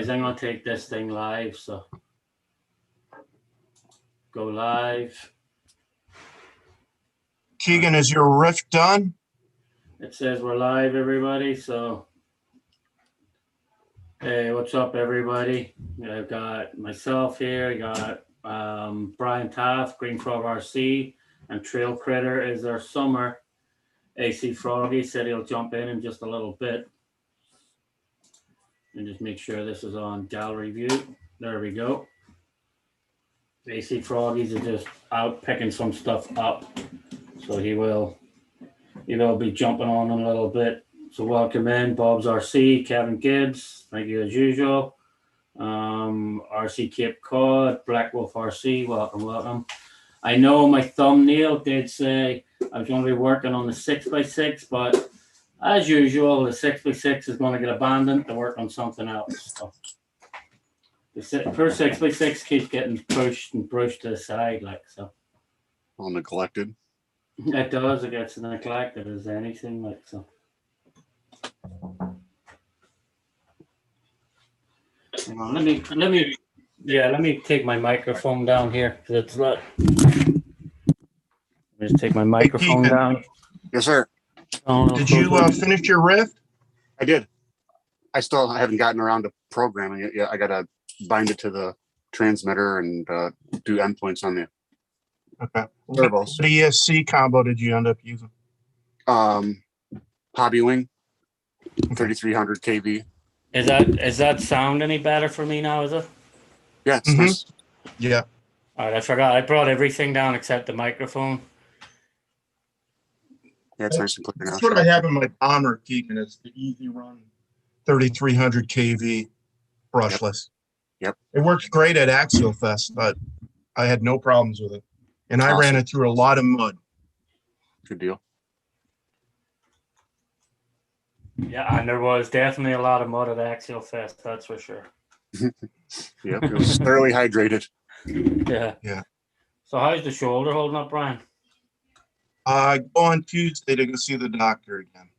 guys, I'm gonna take this thing live, so go live. Keegan, is your riff done? It says we're live, everybody, so hey, what's up, everybody? I've got myself here, I got Brian Taft, Green Frog RC, and Trail Critter is our summer. AC Froggy said he'll jump in just a little bit. And just make sure this is on gallery view. There we go. AC Froggies are just out picking some stuff up. So he will be jumping on in a little bit. So welcome in Bob's RC, Kevin Gibbs, thank you as usual. RC Cape Cod, Black Wolf RC, welcome. I know my thumbnail did say I was going to be working on the 6x6, but as usual, the 6x6 is going to get abandoned to work on something else. So the first 6x6 keeps getting pushed and brushed to the side, like so. All neglected. It does. It gets neglected as anything, like so. Hang on, let me take my microphone down here because it's not. Just take my microphone down. Yes, sir. Did you finish your riff? I did. I haven't gotten around to programming it yet. I gotta bind it to the transmitter and do endpoints on the Okay. turbos. What ESC combo did you end up using? Hobby Wing, 3300 kV. Is that sound any better for me now? Is it? Yeah, it's nice. Yeah. All right, I forgot. I brought everything down except the microphone. Yeah, it's nice and clear now. That's what I have in my bomber, Keegan. It's the Easy Run 3300 kV brushless. Yep. It works great at Axial Fest, but I had no problems with it. And I ran it through a lot of mud. Good deal. Yeah, and there was definitely a lot of mud at Axial Fest, that's for sure. Yep, it was thoroughly hydrated. Yeah. Yeah. So how's the shoulder holding up, Brian? I go on Tuesday to go see the doctor again.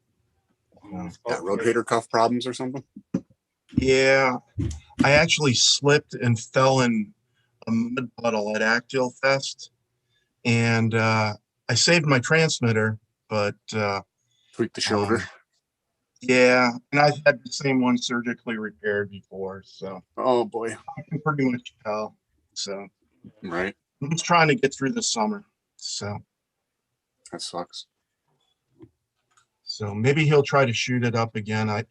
Got rotator cuff problems or something? Yeah. I actually slipped and fell in a mud puddle at Axial Fest. And I saved my transmitter, but Tweaked the shoulder. Yeah, and I've had the same one surgically repaired before, so Oh boy. I can pretty much tell. So Right. I'm just trying to get through the summer. So That sucks. maybe he'll try to shoot it up again.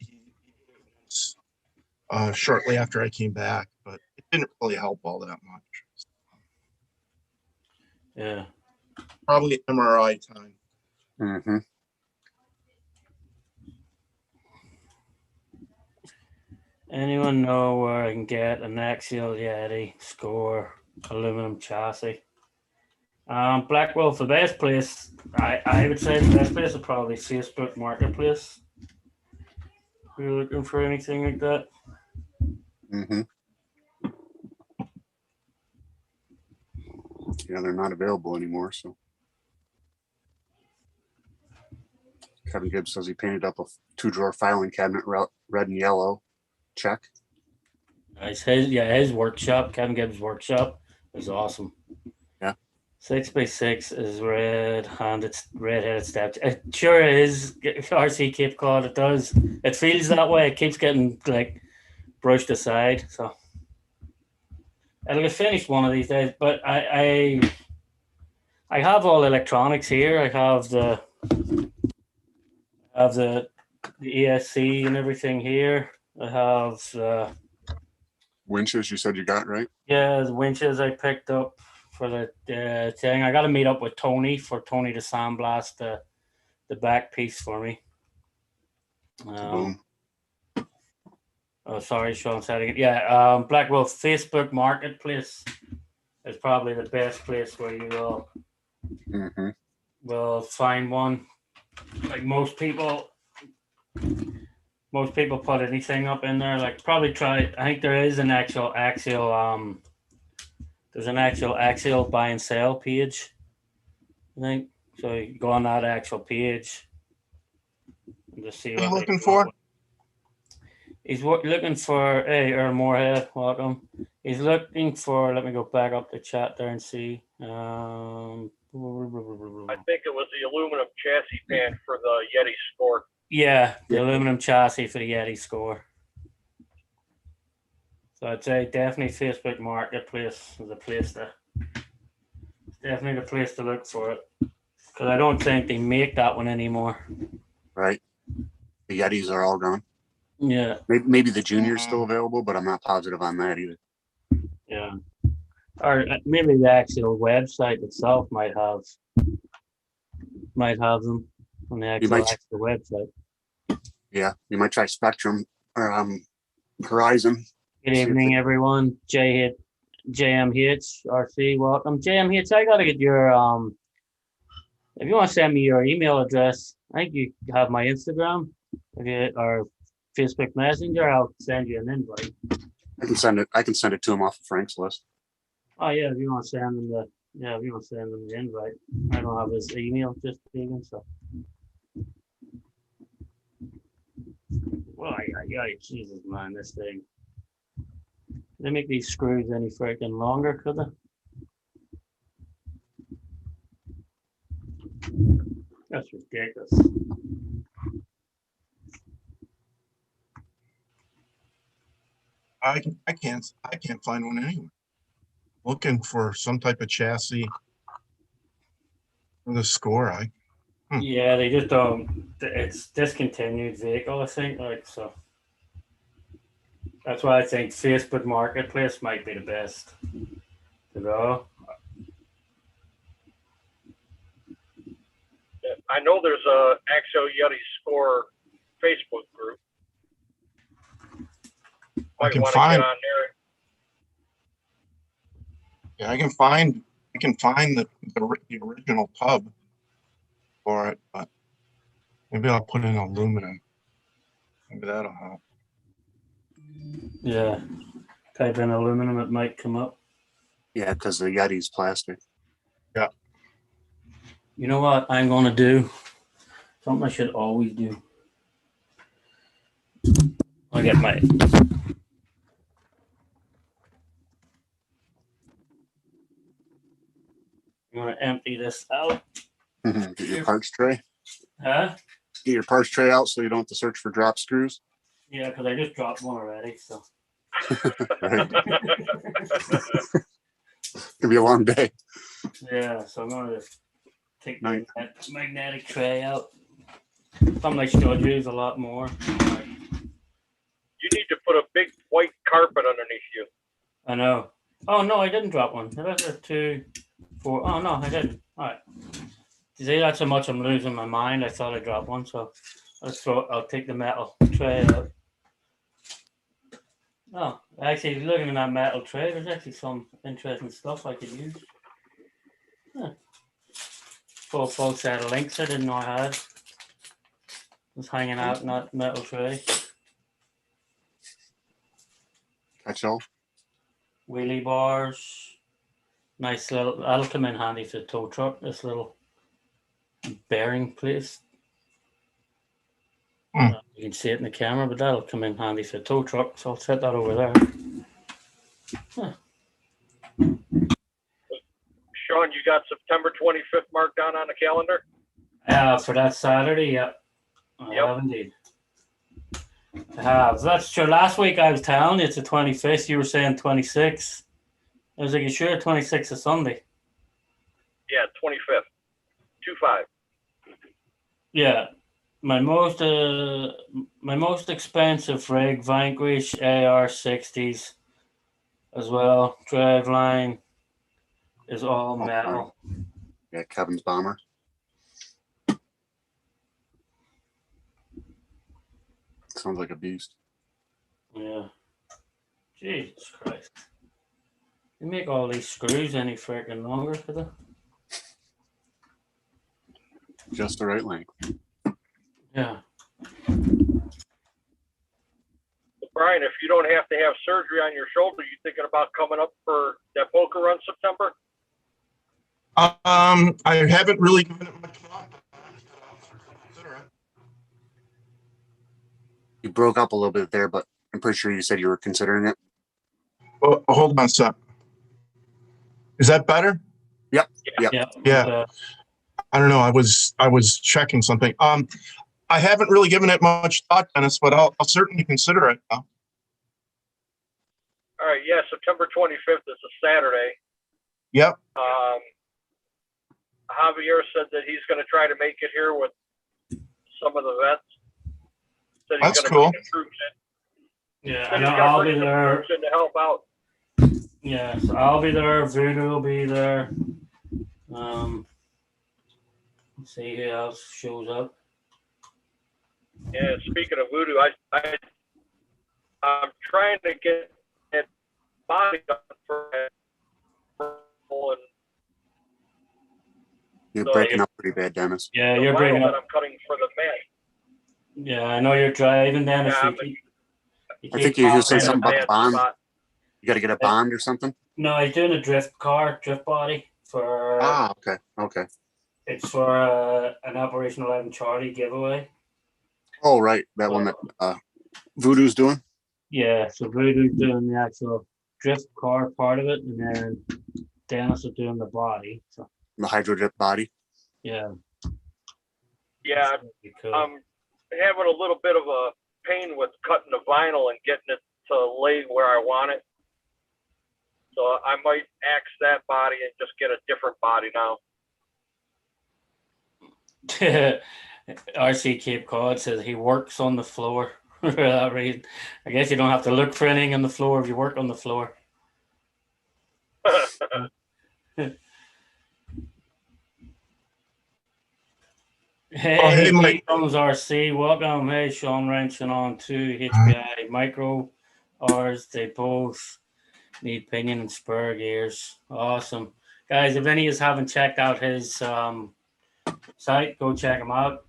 Shortly after I came back, but it didn't really help all that much. Yeah. Probably MRI time. Mm-hmm. Anyone know where I can get an Axial Yeti Score aluminum chassis? Black Wolf, the best place, I would say the best place is probably Facebook Marketplace. If you're looking for anything like that. Mm-hmm. Yeah, they're not available anymore, so. Kevin Gibbs says he painted up a 2-drawer filing cabinet red and yellow. Check. Nice. His workshop, Kevin Gibbs' workshop, is awesome. Yeah. 6x6 is red-handed, red-headed steps. It sure is RC Cape Cod. It does. It feels that way. It keeps getting like brushed aside. So it'll get finished one of these days. But I have all electronics here. I have the ESC and everything here. I have Winches you said you got, right? yeah, the winches I picked up for the thing. I got to meet up with Tony to sandblast the back piece for me. Boom. Oh, sorry, Sean said it. Yeah, Black Wolf Facebook Marketplace is probably the best place where you will find one. Like most people put anything up in there. Like probably try. I think there is an actual Axial. There's an actual Axial buy and sell page. I think so. You go on that actual page and just see What are you what looking for? He's looking for Earl Moorhead. Welcome. He's looking for. Let me go back up the chat there and see. I think it was the aluminum chassis pan for the Yeti score. Yeah, the aluminum chassis for the Yeti score. So I'd say definitely Facebook Marketplace is the place to. It's definitely the place to look for it because I don't think they make that one anymore. Right. The Yetis are all gone. Yeah. Maybe the Junior's still available, but I'm not positive on that either. Yeah. Or maybe the actual website itself might have them on the actual website. Yeah, you might try Spectrum or Horizon. Good evening, everyone. JMH RC, welcome. JMH, I gotta get your if you want to send me your email address, I think you have my Instagram or Facebook Messenger. I'll send you an invite. I can send it to him off of Frank's list. Oh yeah, if you want to send them the invite. I don't have his email, just even so. Well, yeah, Jesus, man, this thing. They make these screws any freaking longer, could they? That's ridiculous. I can't find one anywhere. Looking for some type of chassis for the score. Yeah, they just don't. It's discontinued vehicle, I think. Like so. That's why I think Facebook Marketplace might be the best to go. I know there's a Axo Yeti score Facebook group. Might want to get on there. Yeah, I can find the original pub for it, but maybe I'll put in aluminum. Maybe that'll help. Yeah, type in aluminum, it might come up. Yeah, because the Yeti's plastic. Yeah. You know what I'm gonna do? Something I should always do. I'll get my. You want to empty this out? Get your parts tray. Huh? Get your parts tray out so you don't have to search for drop screws. Yeah, because I just dropped one already. So. Right. It'll be a long day. Yeah, so I'm gonna take the magnetic tray out. Something I should use a lot more. You need to put a big white carpet underneath you. I know. Oh no, I didn't drop one. That's a 2, 4. Oh no, I didn't. All right. You see, that's how much I'm losing my mind. I thought I dropped one, so I'll take the metal tray out. Oh, actually, looking at that metal tray, there's actually some interesting stuff I could use. Huh. Full set of links I didn't know I had. Was hanging out in that metal tray. Catch-all. Wheelie bars. Nice little, that'll come in handy for the tow truck, this little bearing place. You can see it in the camera, but that'll come in handy for the tow truck, so I'll set that over there. Huh. Sean, you got September 25th marked down on the calendar? For that Saturday, yep. I have indeed. I have. That's true. Last week I was telling you it's the 25th. You were saying 26th. I was like, you sure 26th is Sunday? Yeah, 25th. 2-5. Yeah. My most expensive rig, Vanquish AR60s as well. Driveline is all metal. Yeah, Kevin's bomber. Sounds like a beast. Yeah. Jesus Christ. You make all these screws any freaking longer for them? Just the right length. Yeah. Brian, if you don't have to have surgery on your shoulder, you thinking about coming up for that poker run September? I haven't really given it much thought. You broke up a little bit there, but I'm pretty sure you said you were considering it. Oh, hold on a sec. Is that better? Yep. Yeah. I don't know. I was checking something. I haven't really given it much thought, Dennis, but I'll certainly consider it. All right, yeah, September 25th is a Saturday. Yep. Javier said that he's going to try to make it here with some of the vets. Said he's That's going to cool. bring the troops in. Yeah, Said and he's gonna I'll be bring the there. troops in to help out. Yeah, so I'll be there. Voodoo will be there. Let's see who else shows up. Yeah, speaking of voodoo, I'm trying to get that body done for and You're So- breaking up pretty bad, Dennis. Yeah, the you're bringing vinyl that up. I'm cutting for the mat. Yeah, I know you're driving, Dennis. Yeah, You I keep think you popping said in. something about bad the bond. spot. You got to get a bond or something. No, he's doing a drift body for. Okay. It's for an Operation 11 Charlie giveaway. Oh, right, that one that Voodoo's doing. Yeah, so Voodoo's doing the actual drift car part of it, and then Dennis is doing the body. So The hydro dip body. yeah. Yeah, That'd be cool. I'm having a little bit of a pain with cutting the vinyl and getting it to lay where I want it. So I might axe that body and just get a different body now. RC Cape Cod says he works on the floor for that reason. I guess you don't have to look for anything on the floor if you work on the floor. Hey, Mike. comes RC. Welcome. Hey, Sean wrenching on to HPI Micro R's. They both need pinion and spur gears. Awesome. Guys, if any of you haven't checked out his site, go check him out.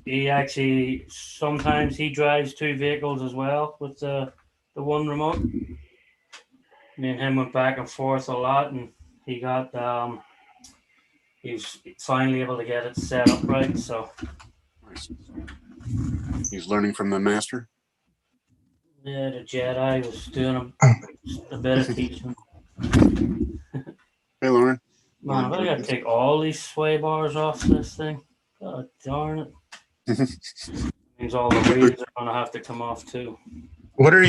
He actually sometimes he drives two vehicles as well with the one remote. Me and him went back and forth a lot, and he got he was finally able to get it set up right. So Nice. He's learning from the master. yeah, the Jedi was doing a bit of teaching. Hey, Lauren. Man, have I got to take all these sway bars off this thing? God darn it. Means all the wheels are going to have to come off too. What are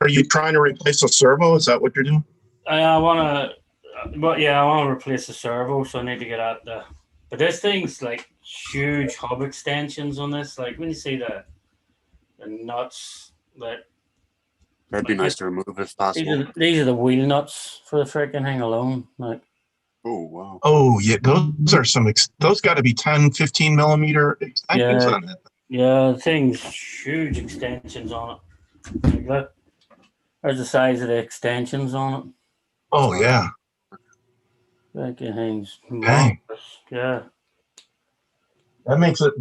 you trying to replace a servo? Is that what you're doing? I want to, but yeah, I want to replace the servo, so I need to get out the. But this thing's like huge hub extensions on this. Like when you see the nuts, that That'd be nice to remove if possible. these are the wheel nuts for the freaking thing alone. Like, Oh, wow. Oh, yeah. Those are those got to be 10, 15 millimeter extensions Yeah. on it. yeah, the thing's huge extensions on it. Like that. There's the size of the extensions on it. Oh, yeah. Like it hangs. Dang. Yeah. That makes it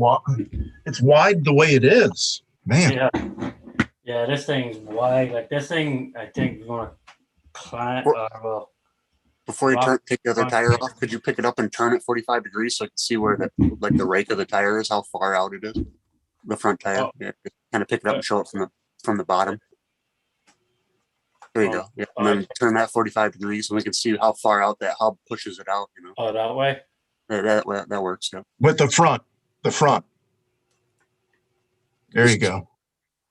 it's wide the way it is. Man. Yeah. Yeah, this thing's wide. Like this thing, I think is gonna climb. Well, Before you take the other tire off, could you pick it up and turn it 45 degrees so I can see where the rake of the tire is, how far out it is? The front tire. Oh. Yeah, kind of pick it up and show it from the bottom. There you go. Yeah. And then turn that 45 degrees and we can see how far out that hub pushes it out, Oh, that way? Yeah, that works, yeah. With the front. There you go.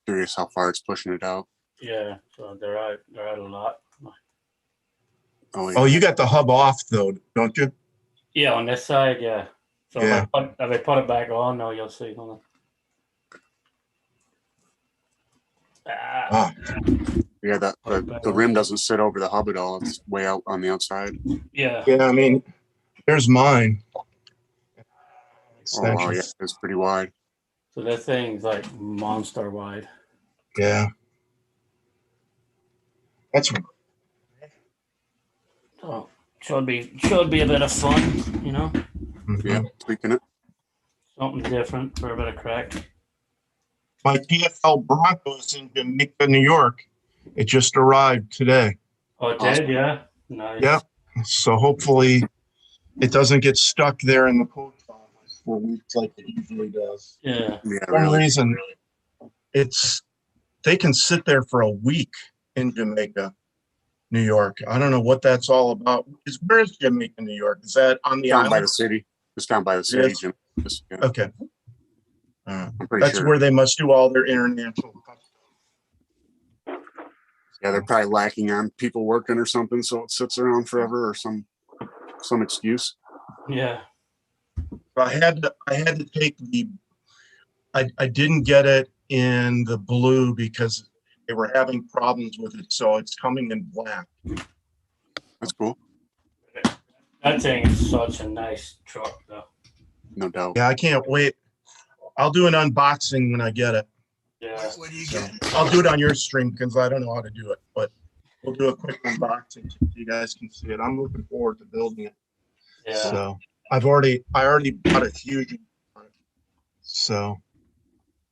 Curious how far it's pushing it out. Yeah. So they're out a lot. Oh, yeah. Oh, you got the hub off though, don't you? Yeah, on this side, yeah. So Yeah. if I put it back on now, you'll see. Hold on. Ah, Yeah, the rim doesn't sit over the hub at all. It's way out on the outside. Yeah. yeah, I mean, there's mine. Oh, wow, yeah, Extensions. it's pretty wide. So this thing's like monster wide. Yeah. That's So should be a bit of fun, Yeah, tweaking it. something different for a bit of crack. My TFL Broncos in Jamaica, New York. It just arrived today. Oh, it Awesome. did, yeah. Nice. Yep. So hopefully it doesn't get stuck there in the post office for weeks like it usually does. Yeah. Yeah, For some really. reason, it's they can sit there for a week in Jamaica, New York. I don't know what that's all about. Where is Jamaica, New York? Is that on the Down by the island? city. It's down by the city. Yes. Yeah, Okay. I'm pretty That's sure. where they must do all their international. Yeah, they're probably lacking on people working or something, so it sits around forever or some excuse. Yeah. I had to take I didn't get it in the blue because they were having problems with it, so it's coming in black. That's cool. That thing is such a nice truck, though. No doubt. Yeah, I can't wait. I'll do an unboxing when I get it. Yeah. What do you So get? I'll do it on your stream because I don't know how to do it, but we'll do a quick unboxing so you guys can see it. I'm looking forward to building it. Yeah. So I already bought a Fusion. So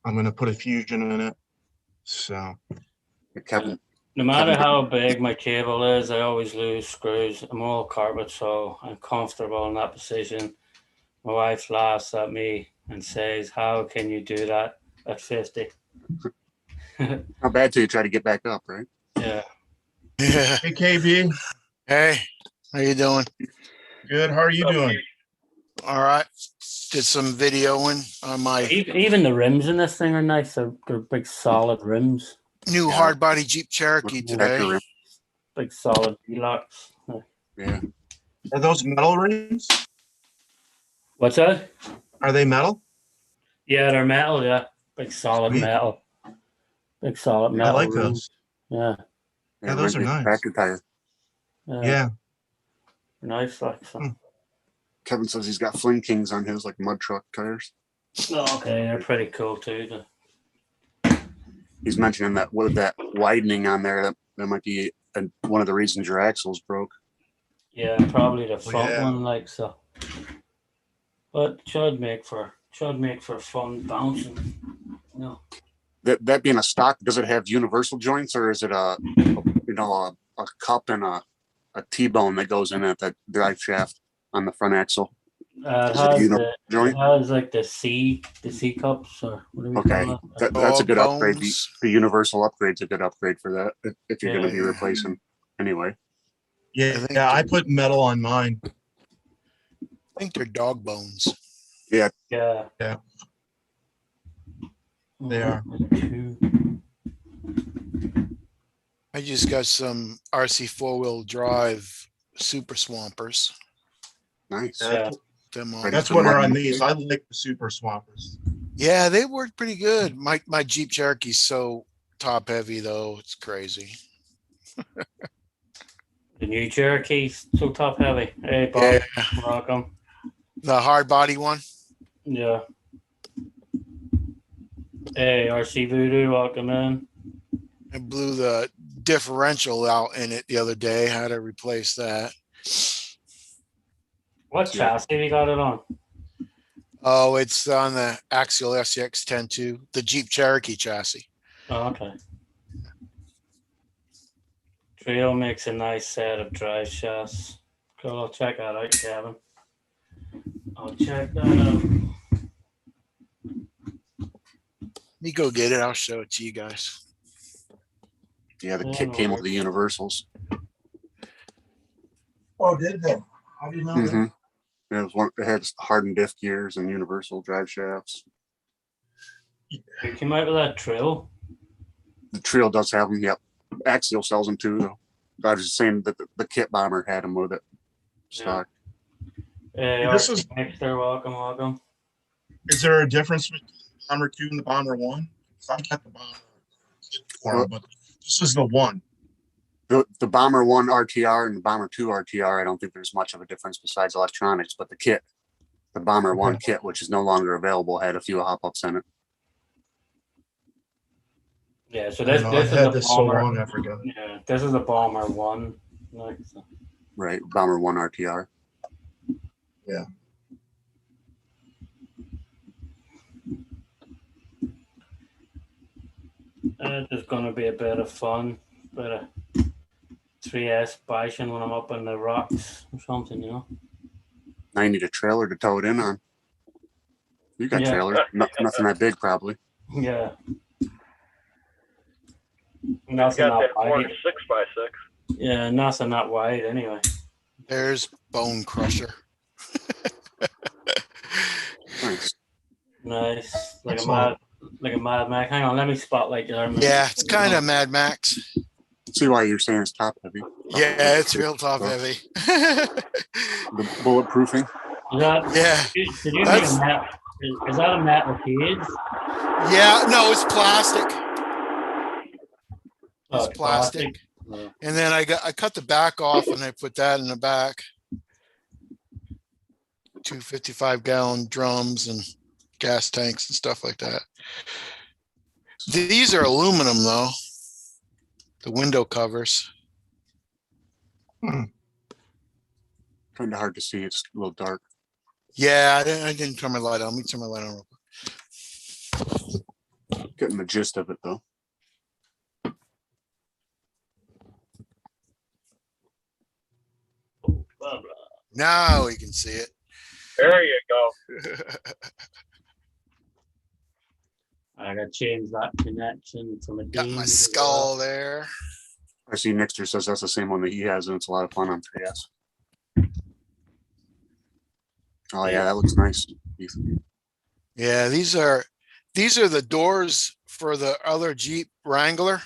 I'm gonna put a Fusion in it. So Kevin, No matter how big my cable is, I always lose screws. I'm all carpet, so I'm comfortable in that position. My wife laughs at me and says, "How can you do that at 50?" not bad till you try to get back up, right? Yeah. Yeah. hey KB, Hey, how you doing? good. How are you doing? All right. Did some videoing on my Even the rims in this thing are nice. They're big, solid rims. new Yeah. hard body Jeep Cherokee Yeah. today. Big, solid V-locks. Yeah. Are those metal rims? What's that? Are they metal? Yeah, they're metal. Yeah, big, solid Sweet. metal. Big, solid I metal. like rims. those. Yeah. Yeah, those are original nice. tractor tire. Yeah. Nice, like so. Kevin says he's got Fling Kings on his, like mud truck tires. Oh, okay, they're pretty cool too. He's mentioning that with that widening on there, that might be one of the reasons your axle's broke. Yeah, probably the front yeah. one, like so. But should make for fun bouncing. No. That being a stock, does it have universal joints or is it a cup and a T-bone that goes in at that drive shaft on the front axle? It Is it a has universal joint? it has like the C cups or whatever you Okay, call it. that's a good Dog upgrade. bones. The universal upgrade's a good upgrade for that if you're going to be Yeah. replacing anyway. Yeah, think I put metal on mine. I think they're dog bones. Yeah. Yeah. They are. Two. I just got some RC 4-wheel drive super swampers. Nice. Yeah. Them on. Ready That's for what are mud. on these. I like the super swampers. Yeah, they work pretty good. My Jeep Cherokee's so top heavy though, it's crazy. The new Cherokee's so top heavy. Hey, Bob, Yeah, welcome. the hard body one. Yeah. Hey, RC Voodoo, welcome in. I blew the differential out in it the other day. Had to replace that. What Yeah. chassis have you got it on? Oh, it's on the Axial SCX 10.2, the Jeep Cherokee chassis. Oh, okay. Trio makes a nice set of drive shafts. Cool, I'll check that out, Kevin. I'll check that out. Let me go get it. I'll show it to you guys. Yeah, the kit came with the universals. Oh, did they? I didn't know Mm-hmm. It had hardened diff gears and universal drive shafts. You came out with that Trill? The Trio does have them. Yep. Axial sells them too, though. I was just saying that the kit bomber had them with it. Stock. Hey, This RC is- Mixter, welcome. Is there a difference between the Bomber 2 and the Bomber 1? I got the Bomber 4, but this is the one. The Bomber 1 RTR and the Bomber 2 RTR, I don't think there's much of a difference besides electronics, but the kit, the Bomber 1 kit, which is no longer available, had a few hop-ups in it. Yeah, so I don't this know, this I've is had the this so bomber. long, I forgot. Yeah, this is the Bomber 1. Like, so. Right, Bomber 1 RTR. Yeah. There's gonna be a bit of fun, bit of 3S bashing when I'm up in the rocks or something, you know. Now you need a trailer to tow it in on. You got Yeah. trailers, nothing that big probably. Yeah. Nothing Got not that white. 4 6x6. Yeah, nothing not white anyway. There's Bone Crusher. Nice. Nice. Excellent. Like a Mad Max. Hang on, let me spotlight the armor. Yeah, it's kind of Mad Max. See why you're saying it's top heavy. Yeah, it's real top heavy. The bulletproofing. Is that, Yeah, did you make that's- a mat? Is that a metal cage? yeah, no, it's plastic. Oh, It's plastic. Oh. And then I cut the back off and I put that in the back. 2 55-gallon drums and gas tanks and stuff like that. These are aluminum though. The window covers. Kind of hard to see. It's a little dark. Yeah, I didn't turn my light on. Let me turn my light on real quick. Getting the gist of it though. Blah, blah. Now we can see it. There you go. I gotta change that connection from a Got D my to skull there. I see Nixter says that's the same one that he has, and it's a lot of fun on 3S. Oh yeah, that looks nice. Yeah, these are the doors for the other Jeep Wrangler.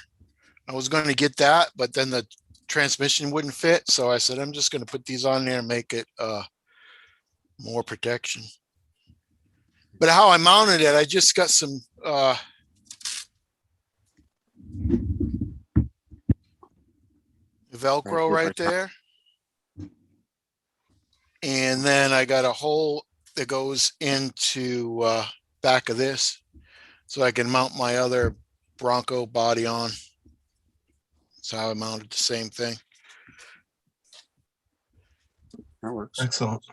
I was going to get that, but then the transmission wouldn't fit. So I said, I'm just going to put these on there and make it more protection. But how I mounted it, I just got some Velcro right there. And then I got a hole that goes into back of this so I can mount my other Bronco body on. That's how I mounted the same thing. That works. Excellent.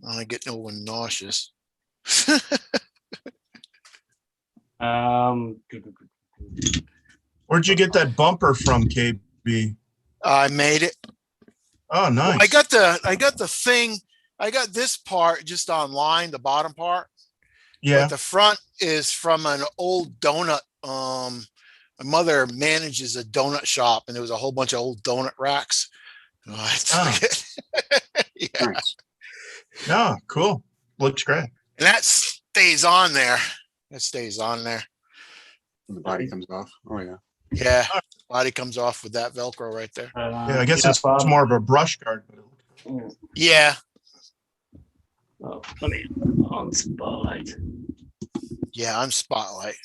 I don't get no one nauseous. Where'd you get that bumper from, KB? I made it. Oh, nice. I got the thing. I got this part just online, the bottom part. Yeah. But the front is from an old donut. My mother manages a donut shop, and there was a whole bunch of old donut racks. Oh, I took it. Yeah. Nice. No, cool. Looks great. And that stays on there. That stays on there. And the body comes off. Oh yeah. Yeah. Body comes off with that Velcro right there. Yeah, I guess it's Bob. more of a brush guard. Yeah. Oh, let me on spotlight. Yeah, I'm Spotlight.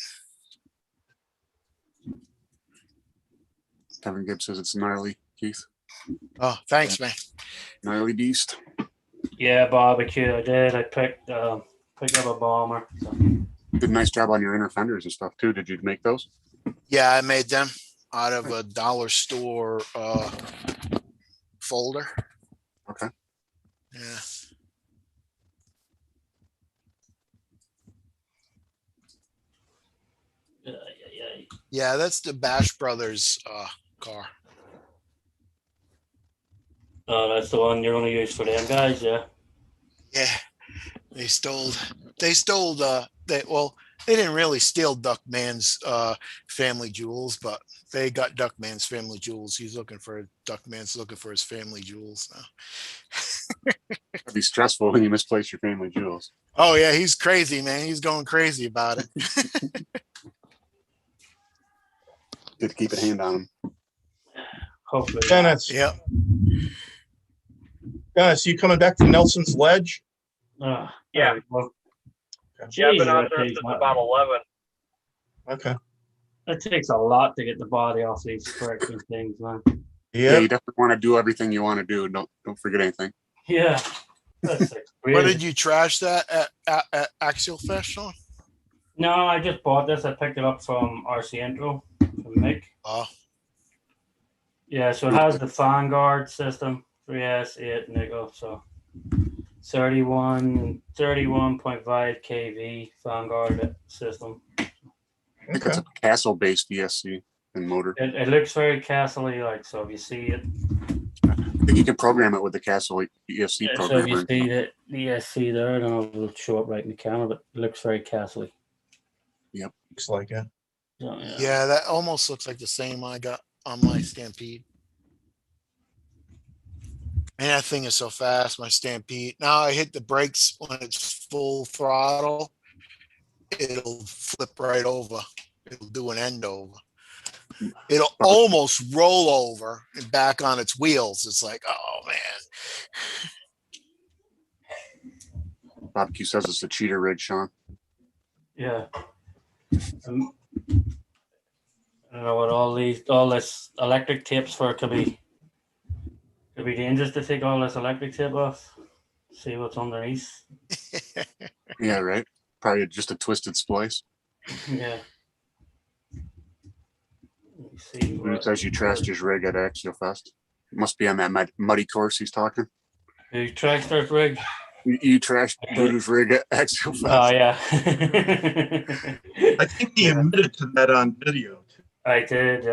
Kevin Gibbs says it's gnarly, Keith. Oh, thanks, man. Gnarly beast. Yeah, barbecue. I did. I picked up a bomber. So. Did a nice job on your inner fenders and stuff too. Did you make those? Yeah, I made them out of a dollar store folder. Okay. Yeah. Yeah, that's the Bash Brothers car. Oh, that's the one you're gonna use for them guys, yeah. Yeah. They stole they didn't really steal Duckman's family jewels, but they got Duckman's family jewels. Duckman's looking for his family jewels now. It'd be stressful when you misplace your family jewels. Oh yeah, he's crazy, man. He's going crazy about it. Good to keep a hand on them. Hopefully. Dennis, Yep. Dennis, you coming back from Nelson's Ledge? Yeah. Well, Yeah, I've been geez, out that there takes since a lot. about 11. Okay. It takes a lot to get the body off these freaking things, man. Yeah, Yeah. you definitely want to do everything you want to do. Don't forget anything. Yeah. That's What did you trash that at Axial Fest, Sean? No, I just bought this. I picked it up from RC Intro from Mick. Oh, Yeah, so it has the fan guard system, 3S, 8 nickel, so 31.5 kV fan guard system. I think it's a castle-based ESC and motor. It looks very castle-y, like, so if you see it, I think you can program it with the castle ESC so if programmer. you see the ESC there, I don't know if it'll show up right in the camera, but it looks very castle-y. Looks like it. So, Yeah, that almost looks like the same I got on my Stampede. Man, that thing is so fast, my Stampede. Now I hit the brakes when it's full throttle, it'll flip right over. It'll do an end over. It'll almost roll over and back on its wheels. It's like, oh man. Barbecue says it's a cheater rig, Sean. yeah. I don't know what all this electric tapes for could be. Could be dangerous to take all this electric tape off. See what's underneath. Yeah, right. Probably just a twisted splice. Yeah. Let me see. Voodoo says you trashed his rig at Axial Fest. It must be on that muddy course he's talking. Who trashed our rig? You trashed Voodoo's rig at Axial Fest. Oh yeah. I think he admitted to that on video. I did.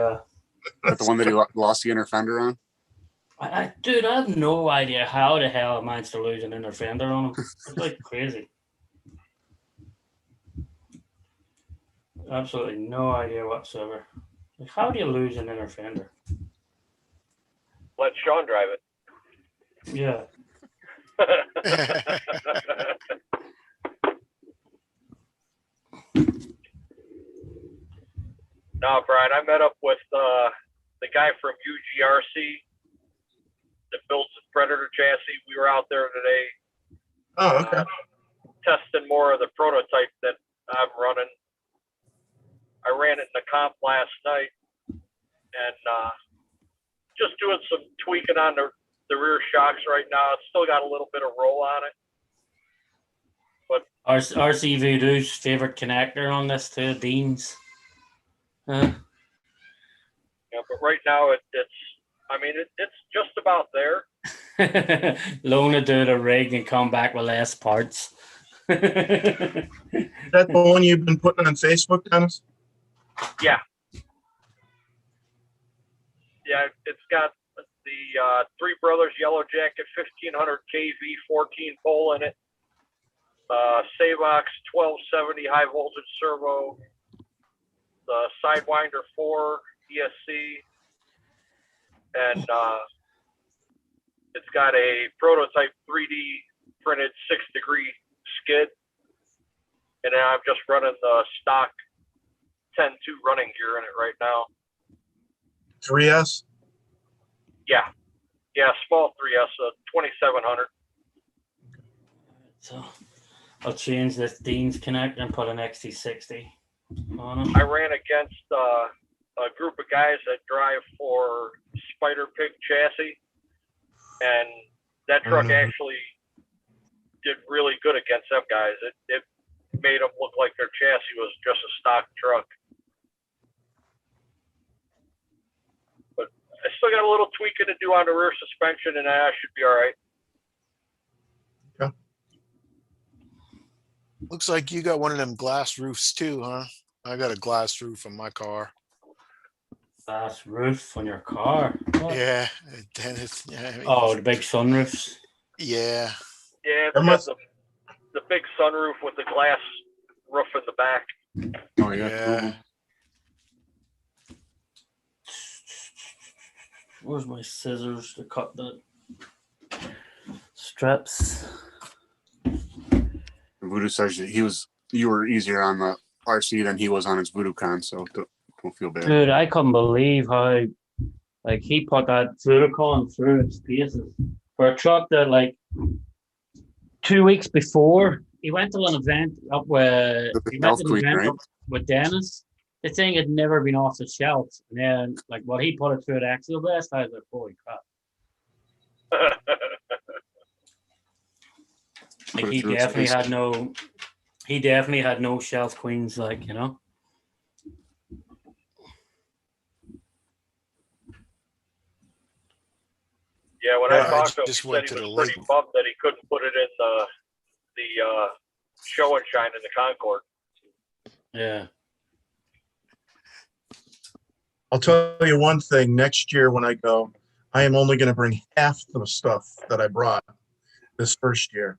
But the one that he lost the inner fender on? Dude, I have no idea how the hell I managed to lose an inner fender on him. It's like crazy. Absolutely no idea whatsoever. Like, how do you lose an inner fender? Let Sean drive it. Yeah. No, Brian, I met up with the guy from UGRC that builds the Predator chassis. We were out there today Oh, okay. testing more of the prototype that I'm running. I ran it in the comp last night and just doing some tweaking on the rear shocks right now. It's still got a little bit of roll on it. RC Voodoo's favorite connector on this too, Dean's. Yeah, but right now it's just about there. Loan to do the rig and come back with less parts. Is that the one you've been putting on Facebook, Dennis? Yeah. Yeah, it's got the Three Brothers Yellow Jacket 1500 KV 14 pole in it. Savox 1270 high voltage servo. The Sidewinder 4 ESC. And it's got a prototype 3D printed 6-degree skid. And then I'm just running the stock 10.2 running gear in it right now. 3S? Yeah, small 3S, 2700. So I'll change this Dean's Connect and put an XT60 on it. I ran against a group of guys that drive for Spider Pig chassis, and that truck actually did really good against them guys. It made them look like their chassis was just a stock truck. But I still got a little tweaking to do on the rear suspension, and I should be all right. Looks like you got one of them glass roofs too, huh? I got a glass roof on my car. Glass roof on your car. What? Yeah, Dennis. Yeah, Oh, the big sunroofs. yeah. Yeah, it's got the big sunroof with the glass roof in the back. Oh, yeah. Yeah. Where's my scissors to cut the strips? Voodoo says that you were easier on the RC than he was on his Voodoo Con, so don't feel bad. Dude, I couldn't believe how, like, he put that Voodoo through its paces for a truck that, like, 2 weeks before he went to an event up with with Dennis. The thing had never been off the shelf, and then, like, what he put it through at Axial West, I was like, holy crap! Like, he definitely had no shelf queens, like, you know. Yeah, when I Yeah, I talked to him, just he went said to he was the pretty lake. bummed that he couldn't put it in the show and shine in the Concord. Yeah. I'll tell you one thing. Next year when I go, I am only going to bring half the stuff that I brought this first year.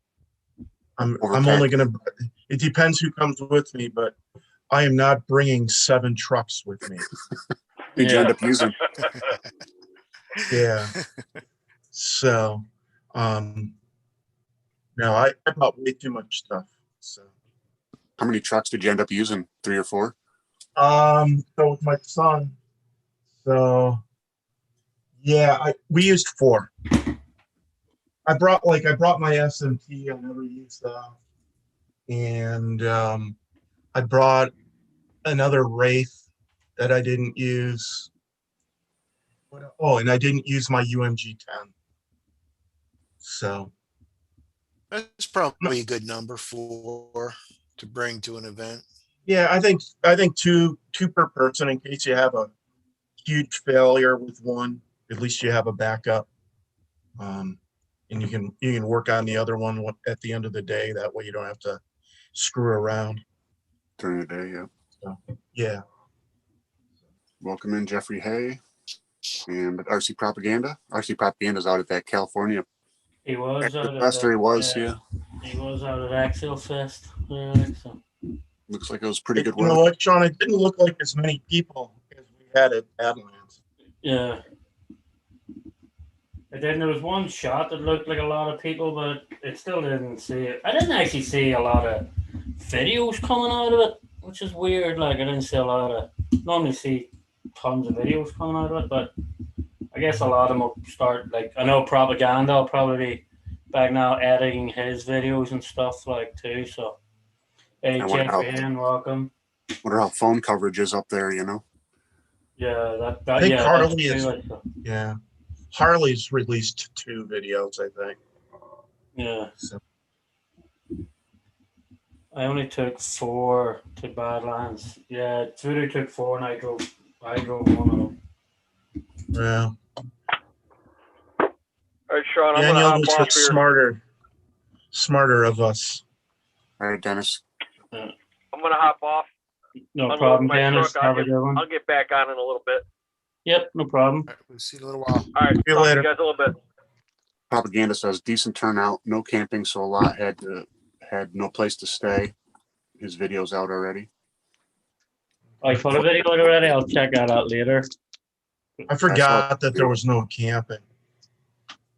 I'm only going to. It depends who comes with me, but I am not bringing 7 trucks with me. Did you end up using? Yeah. So, no, I bought way too much stuff. So, How many trucks did you end up using? 3 or 4? so with my son, so yeah, we used 4. I brought my SMT. I never used that, and I brought another Wraith that I didn't use. Oh, and I didn't use my UMG 10. So That's probably a good number to bring to an event. yeah, I think two per person in case you have a huge failure with one. At least you have a backup, and you can work on the other one at the end of the day. That way you don't have to screw around. During the day, yeah. So, yeah. Welcome in Jeffrey Hay and RC Propaganda. RC Propaganda's out at that California He was out at Fest, or he was, yeah. yeah. He was out at Axial Fest. Yeah, so. Looks like it was pretty good You know weather. what, Sean? It didn't look like as many people as we had at Badlands. Yeah. And then there was one shot that looked like a lot of people, but it still didn't see it. I didn't actually see a lot of videos coming out of it, which is weird. Like I didn't see a lot of. Normally see tons of videos coming out of it, but I guess a lot of them will start. Like I know Propaganda will probably be back now editing his videos and stuff like too. So, hey, I wonder how- Jeffrey Hen, welcome. Wonder how phone coverage is up there, you know? Yeah, I think yeah, Harley that's is. true, like, so. Yeah, Harley's released 2 videos, I think. Yeah. So, I only took 4 to Badlands. Yeah, Voodoo took 4 and I drove one of them. yeah. All right, Sean, I'm Daniel gonna was hop the off here. smarter of us. All right, Dennis. I'm gonna hop off. No Unload problem, my Dennis. truck. Have a good one. I'll get back on in a little bit. Yep, no problem. All right, we'll see you in a little while. All right, See you talk to later. you guys a little bit. Propaganda says decent turnout, no camping, so a lot had no place to stay. His video's out already. I put a video out already. I'll check that out later. I forgot that there was no camping.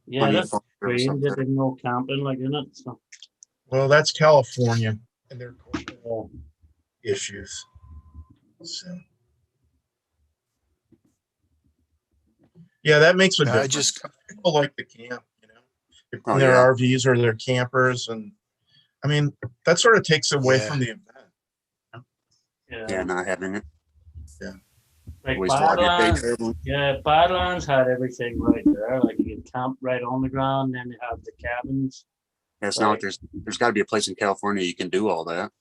Yeah, Plenty of that's phone service strange up that there. there's no camping like in it. So, Well, that's California and their cultural yeah. issues. So, yeah, that makes a I difference. just People like to camp, in Oh, their yeah. RVs or their campers, and I mean that sort of takes away Yeah. from the event. Yeah, not having it. Like Waste a lot of your day Badlands. traveling. Yeah, Badlands had everything right there. Like you can camp right on the ground, then you have the cabins. Yeah, it's not like Right. there's got to be a place in California you can do all that.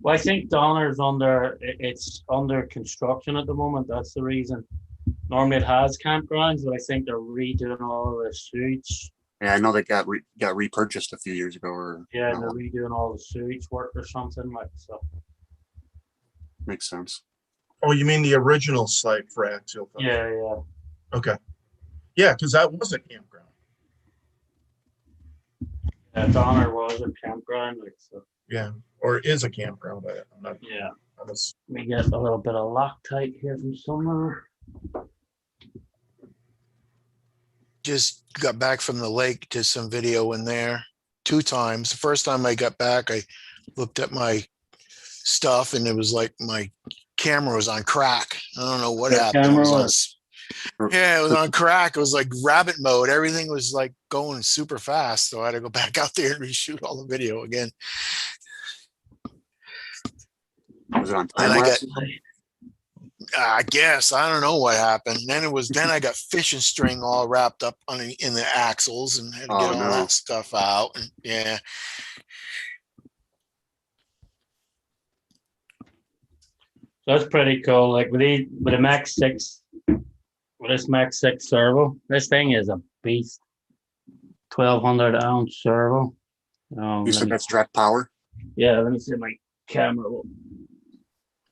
Well, I think Donner's it's under construction at the moment. That's the reason. Normally it has campgrounds, but I think they're redoing all the suites. Yeah, I know they got repurchased a few years ago. Or Yeah, and no, they're redoing all the sewage work or something like so. makes sense. Oh, you mean the original site for Axial Fest? Yeah, yeah. Okay. Yeah, because that was a campground. Yeah, Donner was a campground, like so. Yeah, or is a campground. I'm not. Yeah. I was, We get a little bit of Loctite here from somewhere. just got back from the lake, did some video in there 2 times. The first time I got back, I looked at my stuff and it was like my camera was on crack. I don't know what Your happened. It camera was on, was- yeah, it was on crack. It was like rabbit mode. Everything was like going super fast. So I had to go back out there and reshoot all the video again. Was it on And time I lapse? I guess I don't know what happened. Then I got fishing string all wrapped up in the axles and had to get Oh, all no. that stuff out. And yeah, So that's pretty cool. Like with a Max 6, with this Max 6 servo, this thing is a beast. 1200-ounce servo. You Let said me- that's direct power. Yeah, let me see my camera.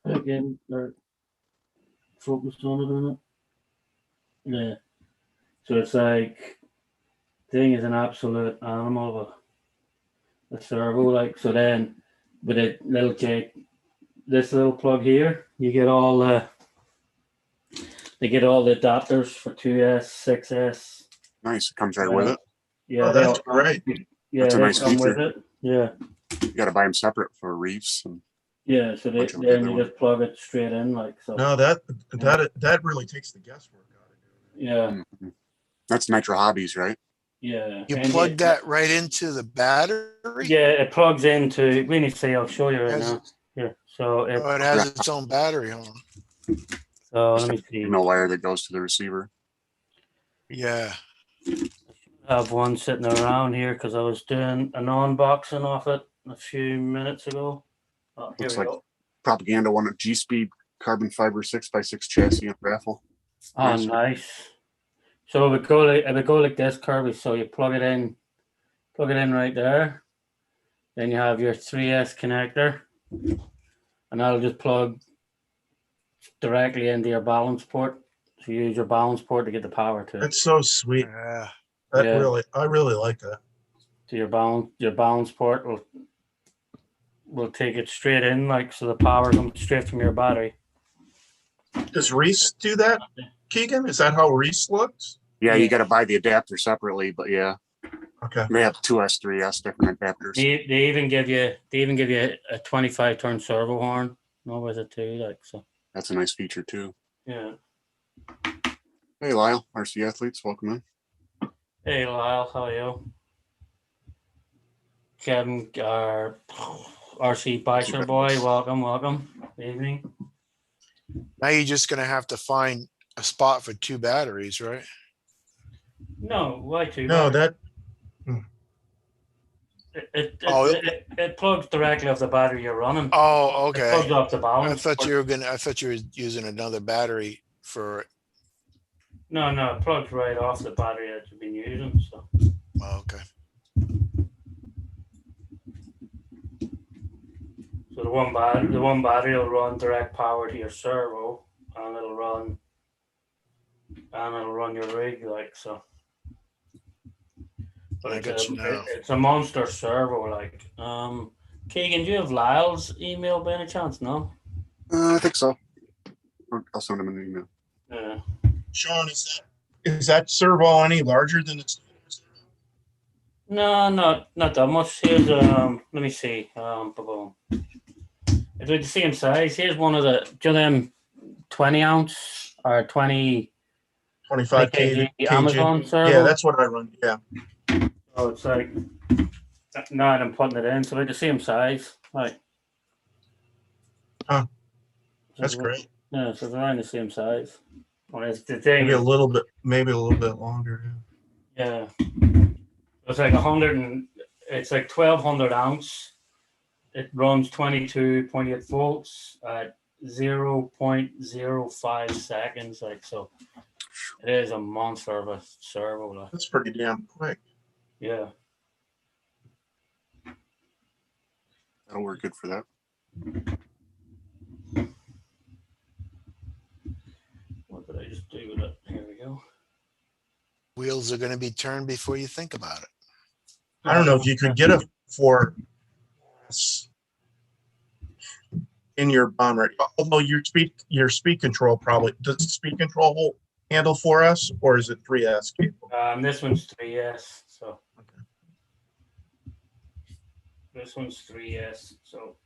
Again, or focus on it or not. Yeah. So it's like, thing is an absolute animal of a servo. Like, so then with a little J this little plug here, you get all the adapters for 2S, 6S. Nice. It comes right with it. Yeah, Oh, they that's all, great. yeah, That's a they nice come with feature. it. Yeah, You got to buy them separate for reefs. And yeah. So Bunch of then other you one. just plug it straight in, like so. No, that really takes the guesswork out of it. Yeah, Mhm. That's Nitro Hobbies, right? yeah. You And plug that right into the battery? Yeah, it plugs into. Let me see. I'll show you right Has- now. Yeah. So it. Oh, it has its own battery on. So Just let a me see. signal wire that goes to the receiver. Yeah. I have one sitting around here because I was doing an unboxing of it a few minutes ago. Oh, here Looks we like go. Propaganda won a G-Speed carbon fiber 6x6 chassis and raffle. Oh, Nice. nice. So it would go like this, Kirby. So you plug it in right there. Then you have your 3S connector, and that'll just plug directly into your balance port. So you use your balance port to get the power to it. That's so sweet. Yeah. Yeah. I really like that. So your balance port will take it straight in, like so the power comes straight from your battery. Does Reese do that, Keegan? Is that how Reese looks? Yeah, Yeah. you got to buy the adapter separately, but yeah, Okay. they have 2S, 3S different adapters. They even give you a 25 turn servo horn. No, with it too, like so. That's a nice feature too. Yeah. Hey, Lyle, RC Athletes, welcome in. Hey Lyle, how are you? Kevin, our RC Biker boy, welcome. Evening. Now you're just gonna have to find a spot for two batteries, right? No, why two? No, batteries? that It plugs directly off the battery you're running. Oh, It plugs okay. off the I balance. thought port. I thought you were using another battery for. No, it plugs right off the battery that you've been using. So Oh, okay. the one battery will run direct power to your servo, and it'll run your rig, like so. But I got you now. it's a monster servo, like. Keegan, do you have Lyle's email by any chance? No. I think so. I'll send him an email. Yeah. Sean, is that servo any larger than its? No, not that much. Here's let me see. Boom. It's like the same size. Here's one of the them 20 ounce or 20 25 kg kg. Amazon servo. Yeah, that's what I run. Yeah. So it's like now I'm putting it in, so they're the same size. Like Huh. So That's it's- great. Yeah, so they're around the same size. Well, it's the thing. Maybe a little bit longer. Yeah. It's like it's like 1200 ounce. It runs 22.8 volts at 0.05 seconds. Like so, it is a monster of a servo. Like. That's pretty damn quick. Yeah. That'll work good for that. What did I just do with it? Here we go. Wheels are gonna be turned before you think about it. I don't know if you could get a 4S in your bomber. Although your speed control probably does the speed control handle 4S or is it 3S capable? This one's 3S. So this one's 3S. So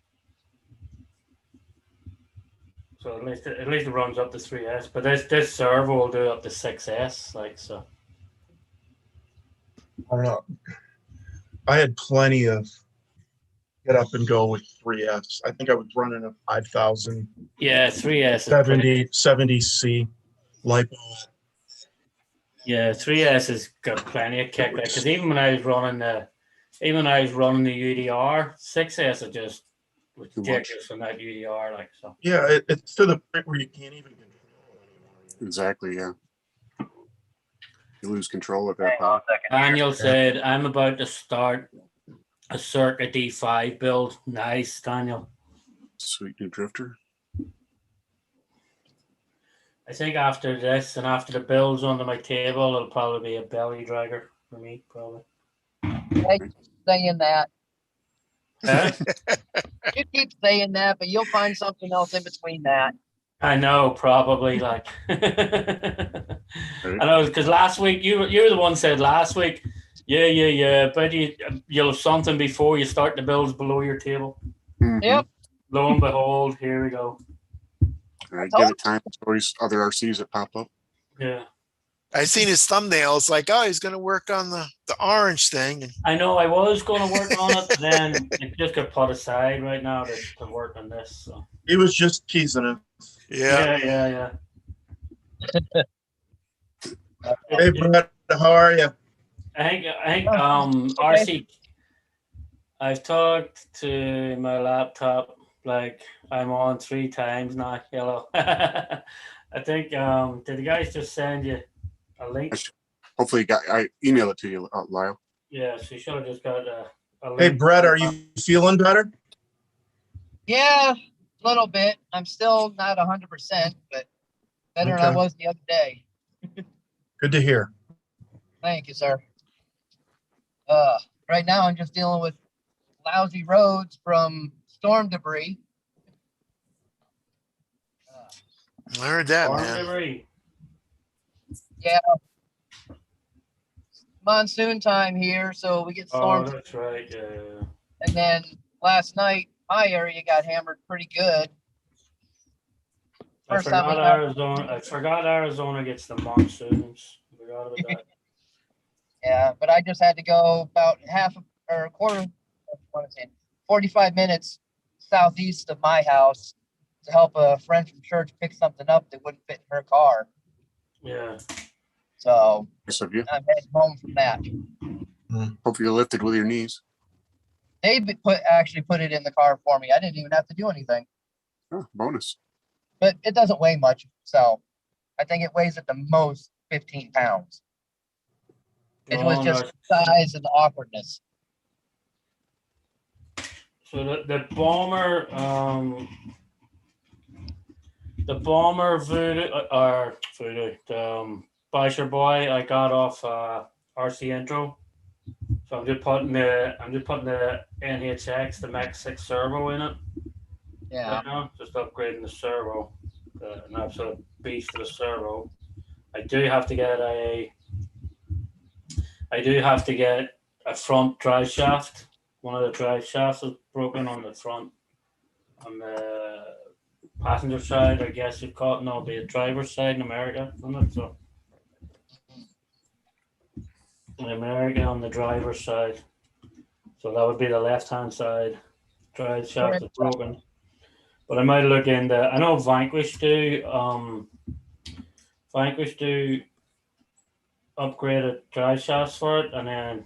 at least it runs up to 3S. But this servo will do up to 6S. Like so. I don't know. I had plenty of get up and go with 3S. I think I was running a 5000 Yeah, 3S. Is pretty, 70C lipo. yeah, 3S has got plenty of kick. Because even when I was running the UDR, 6S is just ridiculous on that UDR. Like so. Yeah, it's to the point where you can't even control it anymore. Exactly, yeah. You lose control with that Hang on power. a second. Daniel said, "I'm about to start a Circa D5 build." Nice, Daniel. Sweet new drifter. I think after this and after the builds under my table, it'll probably be a belly dragger for me, probably. Saying that. Huh? You keep saying that, but you'll find something else in between that. I know, probably like. I know because last week you're the one said last week. Yeah. But you'll have something before you start the bills below your table. Mhm. Yep. Lo and behold, here we go. All right, give it time. There's always other RCs that pop up. Yeah. I seen his thumbnails like, oh, he's gonna work on the orange thing. And I know I was going to work on it, but then it just got put aside right now to work on this. So. He was just teasing it. yeah. Hey, Brett, how are you? I think Okay. RC. I've talked to my laptop like I'm on 3 times now. Hello. I think did the guys just send you a link? Hopefully, I email it to you, Lyle. Yeah, so you should have just got a link. Hey, Brett, are you feeling better? Yeah, a little bit. I'm still not 100%, but better than I Okay. was the other day. Good to hear. Thank you, sir. Right now I'm just dealing with lousy roads from storm debris. I heard that, Farm man. debris. Yeah. Monsoon time here, so we get Oh, storms. that's right. Yeah. And then last night, my area got hammered pretty good. I First time we forgot got- Arizona. I forgot Arizona gets the monsoons. I forgot about that. Yeah, but I just had to go about half or a quarter, what is it, 45 minutes southeast of my house to help a friend from church pick something up that wouldn't fit in her car. Yeah. So Nice of you. I'm heading home from that. Hope you're lifted with your knees. They actually put it in the car for me. I didn't even have to do anything, Oh, bonus. but it doesn't weigh much. So I think it weighs at the most 15 pounds. It was Oh, just no. size and awkwardness. So the bomber voodoo Basher boy I got off RC intro. So I'm just putting the NHX, the Max 6 servo in it. Yeah. Right now, just upgrading the servo. An absolute beast of a servo. I do have to get a front drive shaft. One of the drive shafts is broken on the front. On the passenger side, I guess you'd call it. No, the driver's side in America, isn't it? So in America on the driver's side. So that would be the left-hand side. Drive shaft is broken. But I might look into. I know Vanquish do upgraded drive shafts for it, and then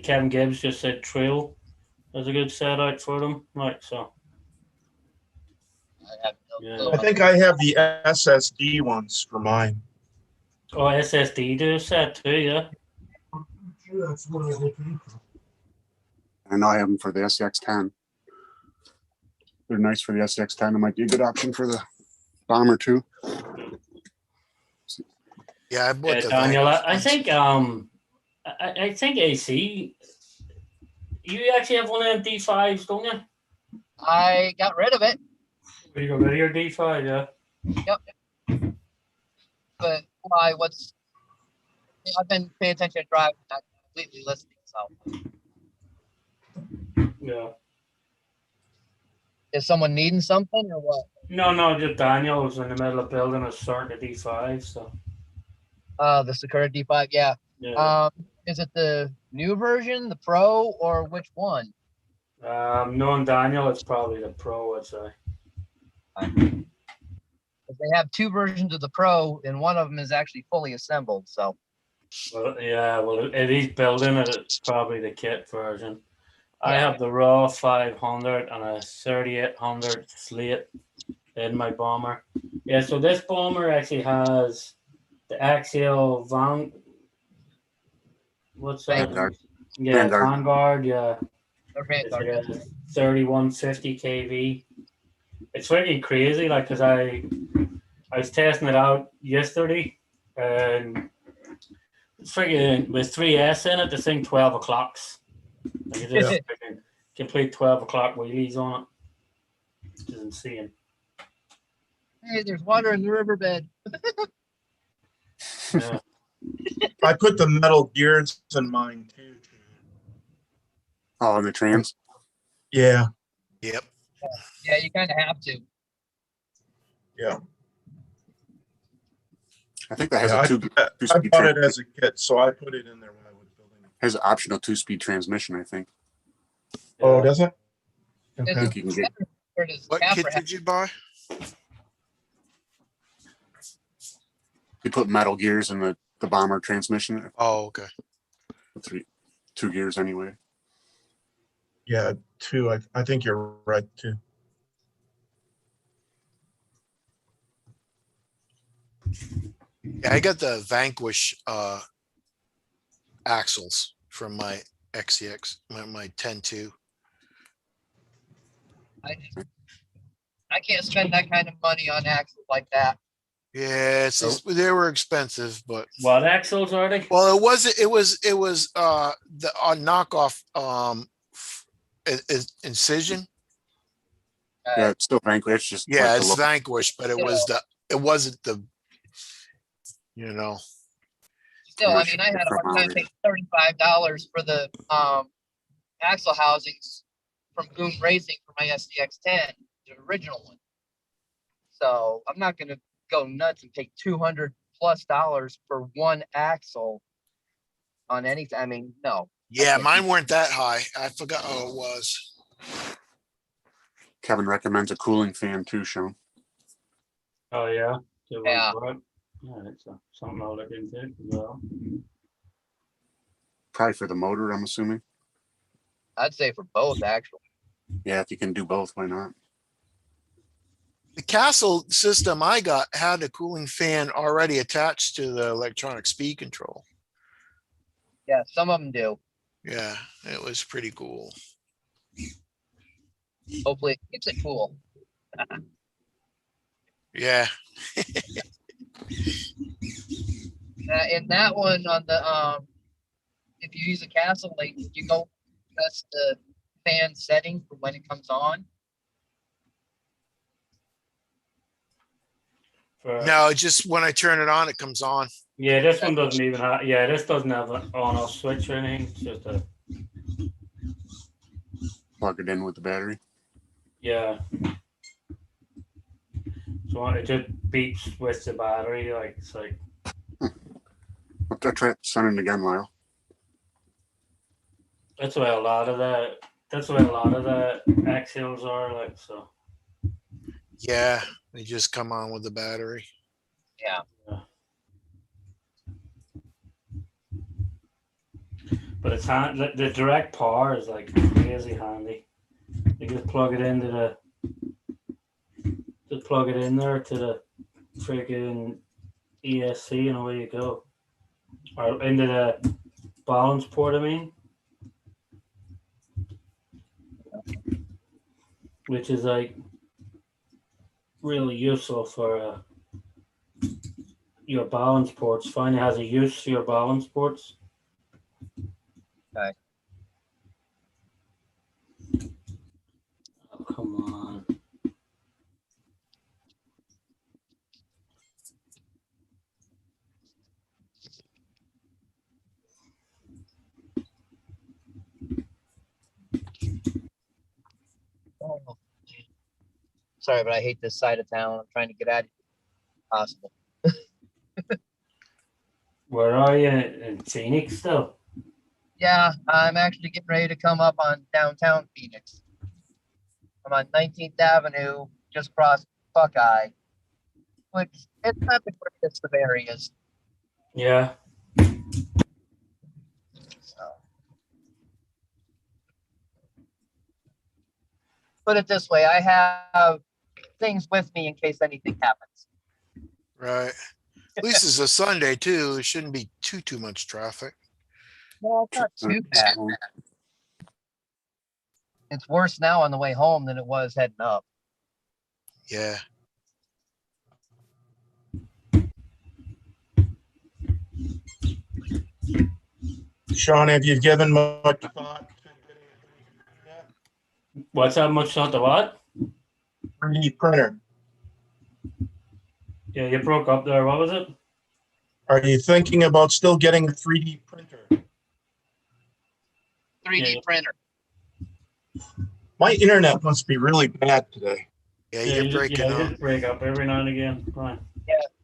Kevin Gibbs just said Trail is a good set out for them. Like so. I have no Yeah. clue. I think I have the SSD ones for mine. Oh, SSD do a set too, yeah. That's what I look into. I know I have them for the SX10. They're nice for the SX10. It might be a good option for the Bomber too. Yeah, I bought the Daniel, Vanquish I ones. think I think AC. You actually have one of them D5s, don't you? I got rid of it, You got rid of your D5, yeah. but I've been paying attention to driving, not completely listening. So Yeah. is someone needing something or what? No, just Daniel was in the middle of building a circuit D5, so The Sakura D5, yeah. yeah. Is it the new version, the Pro, or which one? Knowing Daniel, it's probably the Pro, I'd say. They have 2 versions of the Pro, and one of them is actually fully assembled. So Well, yeah, well, if he's building it, it's probably the kit version. I Yeah. have the Raw 500 and a 3800 Slate in my bomber. Yeah, so this bomber actually has the axial what's that? Vanguard. Yeah, Vanguard. Vanguard, yeah. they're It's Vanguard. a 3150 kV. It's freaking crazy, like, because I was testing it out yesterday, and freaking with 3S in it, the thing 12 o'clocks. Like, it just freaking complete 12 o'clock wheelies on it. Which is insane. Hey, there's water in the riverbed. Yeah. I put the metal gears in mine too. Oh, and the trans. Yeah, Yep. Yeah, you kind of have to. yeah. I think that has Yeah, a I two-speed bought it as a kit, so I put it in there when I was building it. has an optional 2-speed transmission. I think. Oh, Yeah. does it? I Okay. think you can get. Where does What Capra kit have- did you buy? You put metal gears in the bomber transmission. Oh, okay. Two gears anyway. Yeah, two. I think you're right too. Yeah, I got the Vanquish axles from my XCX, my 10-2. I can't spend that kind of money on axles like that. Yeah, they were expensive, but What axles are they? well, it was the knockoff Incision. Yeah, it's still Vanquish. It's just Yeah, like it's Vanquish, but it wasn't the, you know. Still, I mean, I had a hard time paying $35 for the axle housings from Goon Racing for my SDX10, the original one. So I'm not going to go nuts and pay $200+ for one axle on anything. I mean, no. Yeah, mine weren't that high. I forgot how it was. Kevin recommends a cooling fan too, Sean. Oh, yeah. Good one Yeah. for it. Yeah, it's something I'll look into as well. Probably for the motor, I'm assuming. I'd say for both, actually. Yeah, if you can do both, why not? The Castle system I got had a cooling fan already attached to the electronic speed control. Yeah, some of them do. Yeah, it was pretty cool. Hopefully it keeps it cool. Yeah. In that one on the if you use a Castle, like you go press the fan setting for when it comes on. No, just when I turn it on, it comes on. Yeah, this one doesn't even have. Yeah, this doesn't have an on-off switch or anything. It's just a. Plug it in with the battery. Yeah. So it just beeps with the battery, like it's like. I'll try it sending it again, Lyle. That's why a lot of the. That's why a lot of the axles are like so. Yeah, they just come on with the battery. Yeah. But it's the direct power is like crazy handy. You just plug it into plug it in there to the freaking ESC and away you go. Or into the balance port, I mean. Which is like really useful for your balance ports. Finally has a use for your balance ports. Okay. Oh, come on. Oh. Sorry, but I hate this side of town. I'm trying to get out of here if possible. Where are you? In Phoenix still? Yeah, I'm actually getting ready to come up on downtown Phoenix. I'm on 19th Avenue, just across Buckeye, which it's not the greatest of areas. Yeah. So. Put it this way, I have things with me in case anything happens. Right. At least it's a Sunday too. It shouldn't be too much traffic. Well, it's not too bad. It's worse now on the way home than it was heading up. Yeah. Sean, have you given much thought to getting a 350 yet? What's that much not the what? 3D printer. Yeah, you broke up there. What was it? Are you thinking about still getting a 3D printer? 3D Yeah. printer. My internet must be really bad today. Yeah, Yeah, you're you breaking up. just break up every now and again. Fine.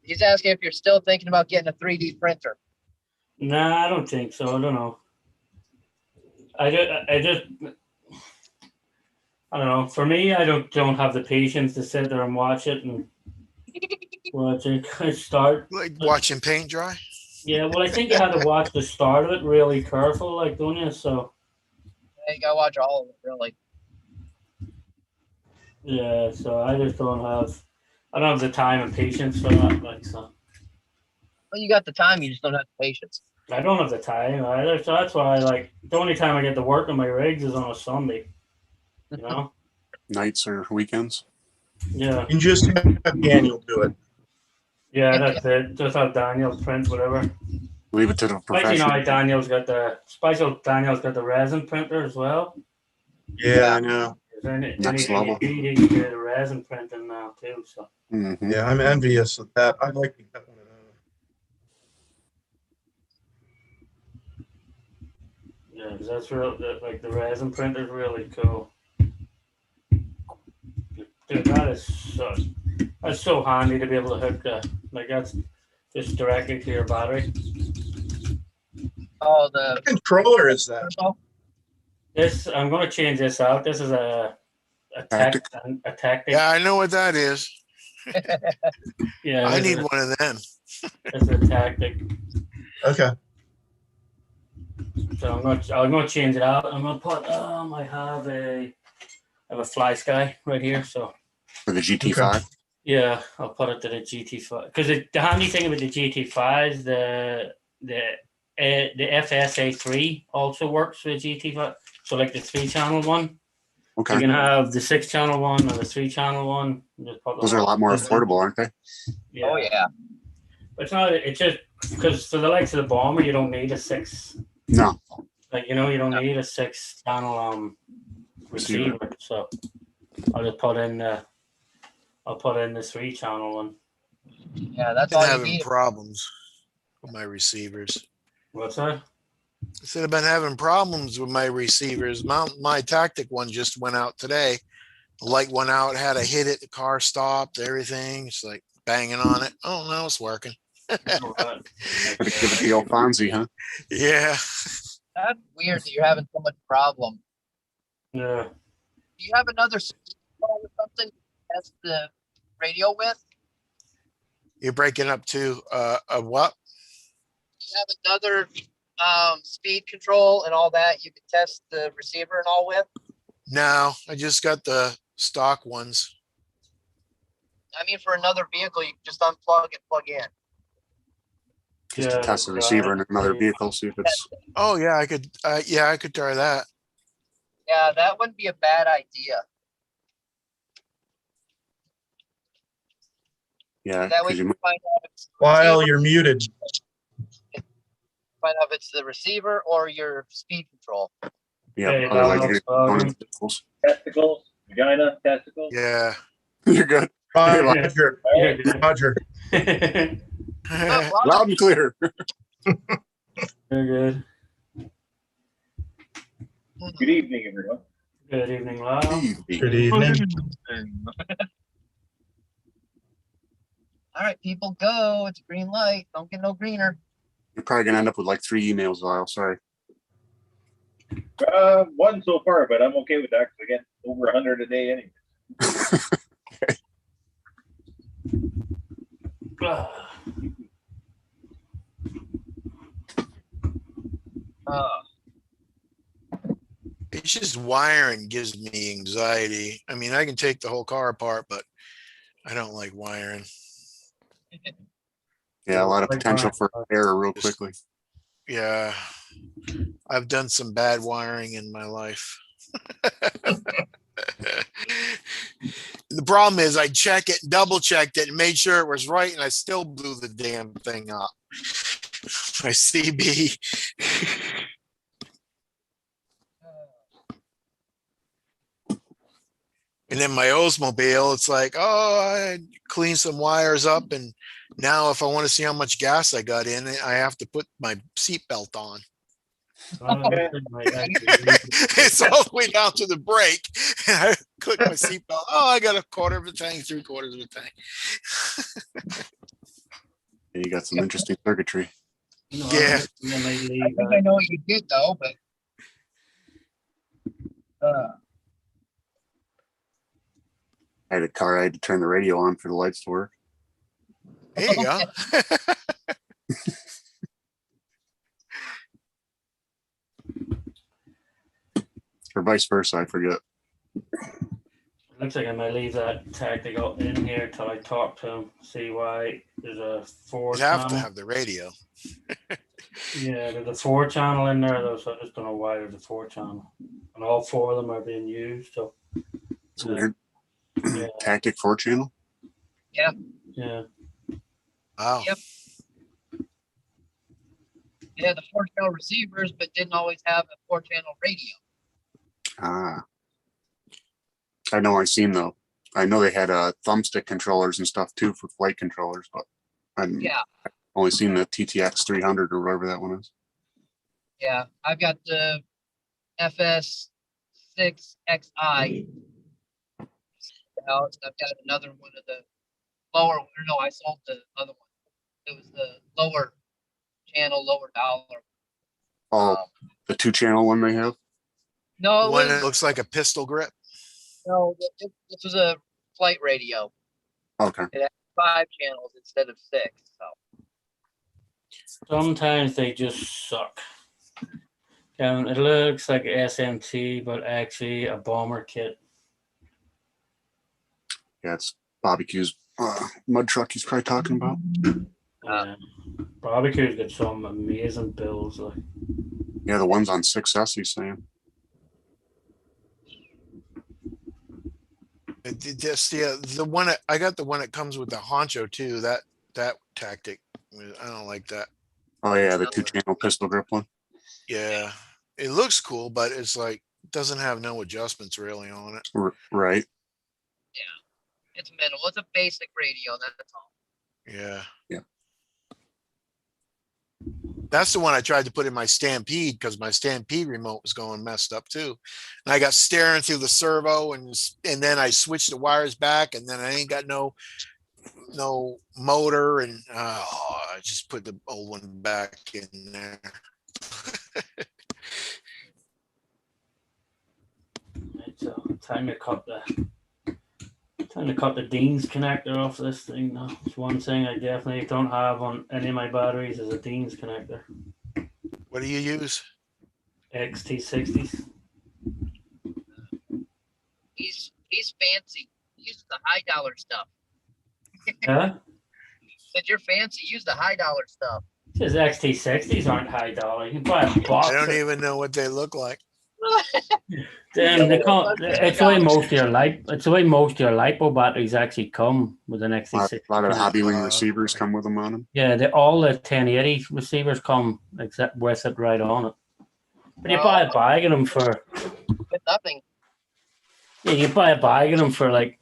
He's asking if you're still thinking about getting a 3D printer. Nah, I don't think so. I don't know. I don't know. For me, I don't have the patience to sit there and watch it and watch it start. Like watching paint dry. Yeah, well, I think you had to watch the start of it really careful, like, don't you? So Yeah, you gotta watch all of it, really. yeah, so I just I don't have the time and patience for that. Like, so Well, you got the time, you just don't have the patience. I don't have the time either. So that's why, like, the only time I get to work on my rigs is on a Sunday. You know? Nights or weekends. Yeah, You can just have Daniel do it. yeah, that's it. Just have Daniel print whatever. Leave it to the Especially now professional. Daniel's got the resin printer as well. Yeah, I know. Next level. He can do the resin printing now too. So Mhm. Yeah, I'm envious of that. I'd like to get one of those. yeah, 'cause like the resin printer is really cool. Dude, that's so handy to be able to hook that's just directly to your battery. Oh, What controller is that? This I'm going to change this out. This is a Tactic. tactic. Yeah, I know what that is. Yeah, I need one of them. It's a tactic. Okay. So I'm gonna change it out. I'm gonna put I have a Fly Sky right here. So For the GT5. yeah, I'll put it to the GT5 because the handy thing about the GT5 is the FSA3 also works with GT5. So like the 3-channel one, Okay. you can have the 6-channel one or the 3-channel one. Just put Those are a lot more affordable, aren't they? Yeah. Oh, yeah. But it's not. It's just because for the likes of the Bomber, you don't need a 6. No. Like you don't need a 6-channel receiver. So I'll just put in the 3-channel one. Yeah, that's Been all you having need. problems with my receivers. What's that? I said I've been having problems with my receivers. My tactic one just went out today. The light went out, had a hit it, the car stopped, everything. It's like banging on it. Oh, now it's working. Gotta give it the old Fonzie, huh? Yeah. That's weird that you're having so much problem. Yeah. Do you have another speakerphone or something to test the radio with? You're breaking up to a what? Do you have another speed control and all that you can test the receiver and all with? No, I just got the stock ones. I mean, for another vehicle, you can just unplug and plug in. Just to test the receiver in another vehicle, see if it's. Oh yeah, I could. I could try that. Yeah, that wouldn't be a bad idea. Yeah, That way because you you can find out if it's the While receiver, you're muted. find out if it's the receiver or your speed control. yeah. Hey, Otherwise, Donald, you're going into vehicles. Testicles, vagina, testicles. Yeah. You're good. Hey, Roger. Yeah, good. Roger. loud and clear. Very good. Good evening, everyone. Good evening, Lyle. Good evening. All right, people, go. It's a green light. Don't get no greener. You're probably gonna end up with like 3 emails, Lyle. Sorry. One so far, but I'm okay with that because I get over 100 a day anyway. It's just wiring gives me anxiety. I mean, I can take the whole car apart, but I don't like wiring. Yeah, a lot of potential for error real quickly. Yeah. I've done some bad wiring in my life. The problem is I check it, double checked it, and made sure it was right, and I still blew the damn thing up. My CB. And then my Oldsmobile, it's like, oh, I clean some wires up, and now if I want to see how much gas I got in it, I have to put my seatbelt on. It's all the way down to the brake, and I click my seatbelt. Oh, I got a quarter of a tank, 3/4 of a tank. You got some interesting circuitry. Yeah. I think I know what you did though, but I had a car, I had to turn the radio on for the lights to work. There you go. Or vice versa, I forget. Looks like I might leave that tactical in here till I talk to him, see why there's a four You have to channel. have the radio. Yeah, there's a 4 channel in there though, so I just don't know why there's a 4 channel. And all 4 of them are being used, so It's weird. yeah. Tactic 4-channel. Yeah. Wow. Yep. they had the 4-channel receivers, but didn't always have a 4-channel radio. Ah. I know I've seen though. I know they had thumbstick controllers and stuff too for flight controllers, but I've Yeah, only seen the TTX 300 or whatever that one is. yeah. I've got the FS6XI. I've got another one of the lower. No, I sold the other one. It was the lower channel, lower dollar. Oh, the 2-channel one they have. No, it One was, that looks like a pistol grip. no. This was a flight radio. Okay. 5 channels instead of 6. So Sometimes they just suck. It looks like SMT, but actually a bomber kit. Yeah, it's Bobby Q's mud truck he's probably talking about. Yeah. Barbecue's got some amazing builds. Like, Yeah, the ones on 6S he's saying. Just the one I got, the one that comes with the honcho too. That tactic, I don't like that. Oh yeah, the 2-channel pistol grip one. Yeah, it looks cool, but it's like doesn't have no adjustments really on it. Right. it's minimal. It's a basic radio. That's all. Yeah. Yeah. That's the one I tried to put in my Stampede because my Stampede remote was going messed up too. And I got staring through the servo and then I switched the wires back and then I ain't got no motor and I just put the old one back in there. so time to cut the Dean's connector off this thing now. It's one thing I definitely don't have on any of my batteries is a Dean's connector. What do you use? XT60s. He's fancy. He uses the high dollar stuff. Huh? Said you're fancy. Use the high dollar stuff. His XT60s aren't high dollar. You can buy a box. I don't even know what they look like. It's the way most of your LiPo batteries actually come with an A XT60. lot of Hobbywing receivers come with them on them. Yeah, all the 1080 receivers come except with it right on it. But you buy a bag of them for With nothing. yeah, you buy a bag of them for like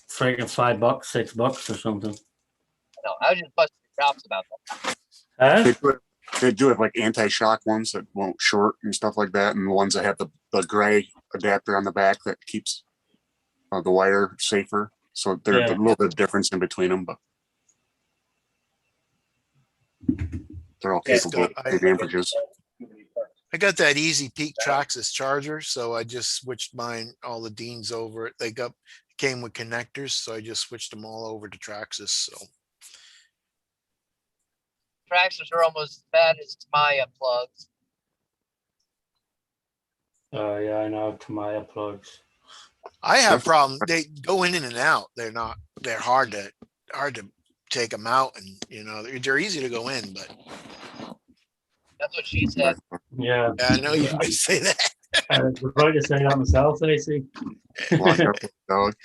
freaking $5, $6 or something. No, I was just busting your chops about that. Huh? They do have like anti-shock ones that won't short and stuff like that, and the ones that have the gray adapter on the back that keeps the wire safer. So there's a little bit of difference in between them, but they're all capable of amperages. I got that Easy Peak Traxxas charger, so I just switched all the Deans over. They came with connectors, so I just switched them all over to Traxxas. So Traxxas are almost as bad as Maya plugs. Oh yeah, I know Tamiya plugs. I have problems. They go in and out. They're hard to take them out, and they're easy to go in, but That's what she said. Yeah. I know you might say that. I was about to say that myself, AC. Lock up with the dog.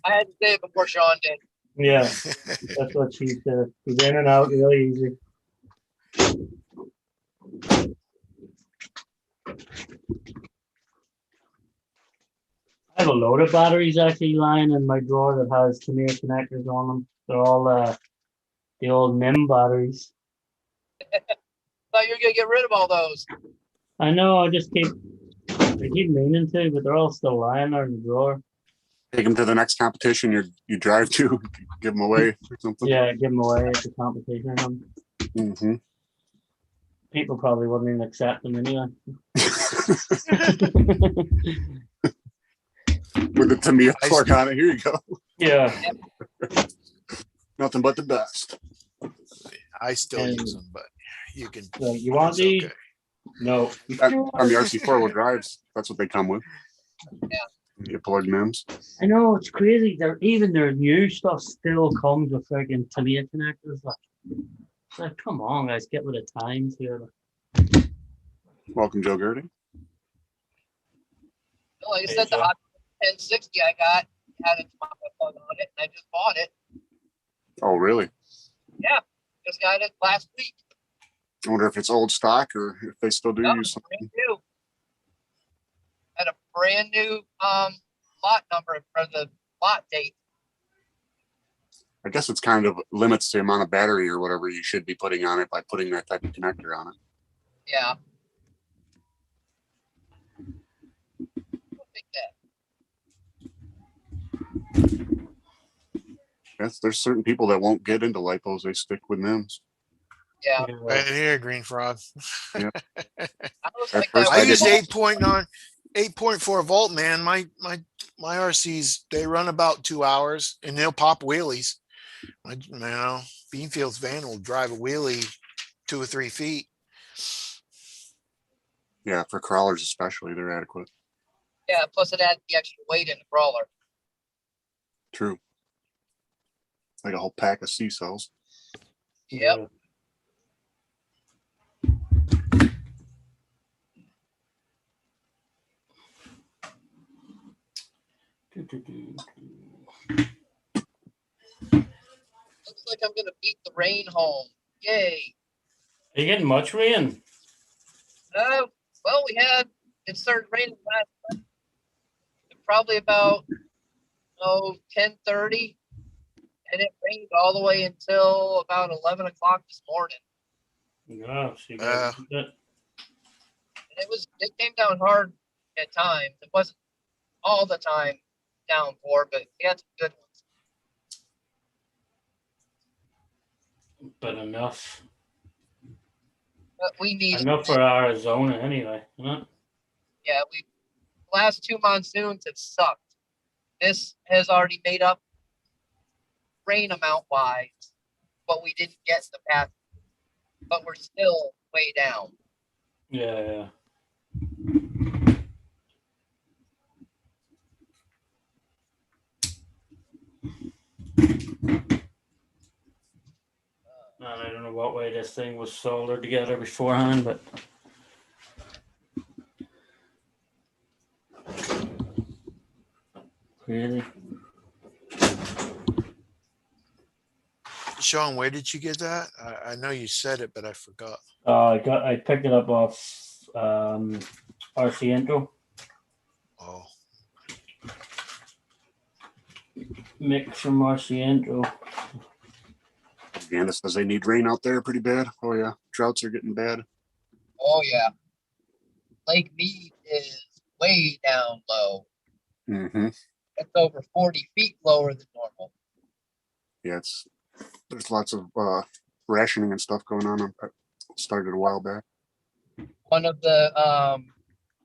I had to say it before Sean did. Yeah, that's what she said. She's in and out really easy. I have a load of batteries actually lying in my drawer that has Tamiya connectors on them. They're all the old NIM batteries. Thought you were gonna get rid of all those. I know, I keep meaning to, but they're all still lying there in the drawer. Take them to the next competition you drive to, give them away or something. Yeah, give them away at the competition or something. Mm-hmm. People probably wouldn't even accept them anyway. With the Tamiya torque on it, here you go. Yeah. Nothing but the best. I still And- use them, but you can. So you want it's these? okay. No. On the RC 4-wheel drives, that's what they come with. Yeah. You plug NIMs. I know, it's crazy. Even their new stuff still comes with freaking Tamiya connectors. Like, come on, guys, get with the times here. Welcome, Joe Gertie. Like I Hey, said, the Joe. Hot 1060 I got had a Tamiya plug on it, and I just bought it. Oh, really? Just got it last week. I wonder if it's old stock or if they still do No, use brand something. new. Had a brand new lot number for the lot date. I guess it's kind of limits the amount of battery or whatever you should be putting on it by putting that type of connector on it. Yeah. I'll take that. Yes, there's certain people that won't get into lipos. They stick with NIMs. Yeah. Right here, Green Frog. I was At like first that. I I use didn't- 8.4 volt, man. My RCs, they run about 2 hours and they'll pop wheelies. Beanfield's van will drive a wheelie 2 or 3 feet. Yeah, for crawlers especially, they're adequate. Yeah. Plus, it adds the extra weight in the crawler. True. Like a whole pack of C cells. Yep. Looks like I'm gonna beat the rain home. Yay. Are you getting much rain? Well, it started raining last night. Probably about 10:30, and it rained all the way until about 11 o'clock this morning. No, so you got And it came down hard at times. It wasn't all the time downpour, but we had some good ones. but enough. But we need Enough for Arizona anyway, isn't it? Yeah, last 2 monsoons have sucked. This has already made up rain amount wise, but we didn't get the past. But we're still way down. Yeah. And I don't know what way this thing was soldered together beforehand, but really. Sean, where did you get that? I know you said it, but I forgot. I picked it up off RC Intro. Oh, Mick from RC Intro. Ganda says they need rain out there pretty bad. Oh yeah, droughts are getting bad. Oh yeah. Lake Mead is way down low. Mm-hmm. It's over 40 feet lower than normal. Yeah, there's lots of rationing and stuff going on. It started a while back. One of the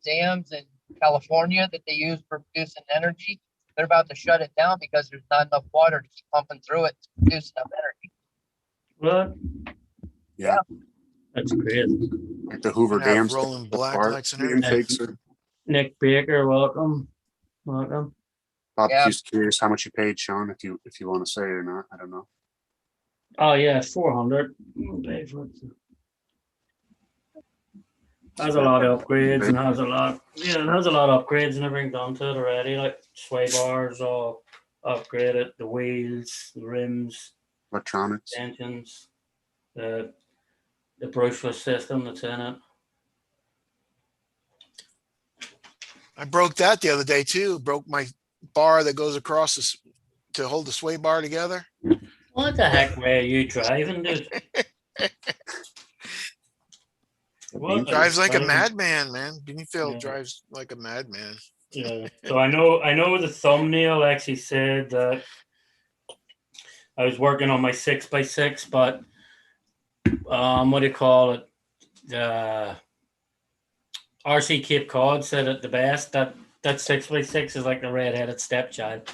dams in California that they use for producing energy, they're about to shut it down because there's not enough water to keep pumping through it to produce enough energy. What? Yeah. That's crazy. Like the Hoover have Dams. rolling black apart, lights and the everything. intakes are. Nick Baker, welcome. Welcome. Bob's Yeah. just curious how much you paid, Sean, if you want to say or not. I don't know. Oh yeah, 400. Has a lot of upgrades and has a lot of upgrades and everything done to it already. Like sway bars all upgraded, the wheels, the rims, Electronics. engines, the brushless system that's in it. I broke that the other day too. Broke my bar that goes across this to hold the sway bar together. What the heck were you driving, dude? What are you Drives like a driving? madman, man. Beanfield Yeah. drives like a madman. Yeah. So I know the thumbnail actually said that I was working on my 6x6, but what do you call it? The RC Cape Cod said it the best that 6x6 is like the red-headed stepchild.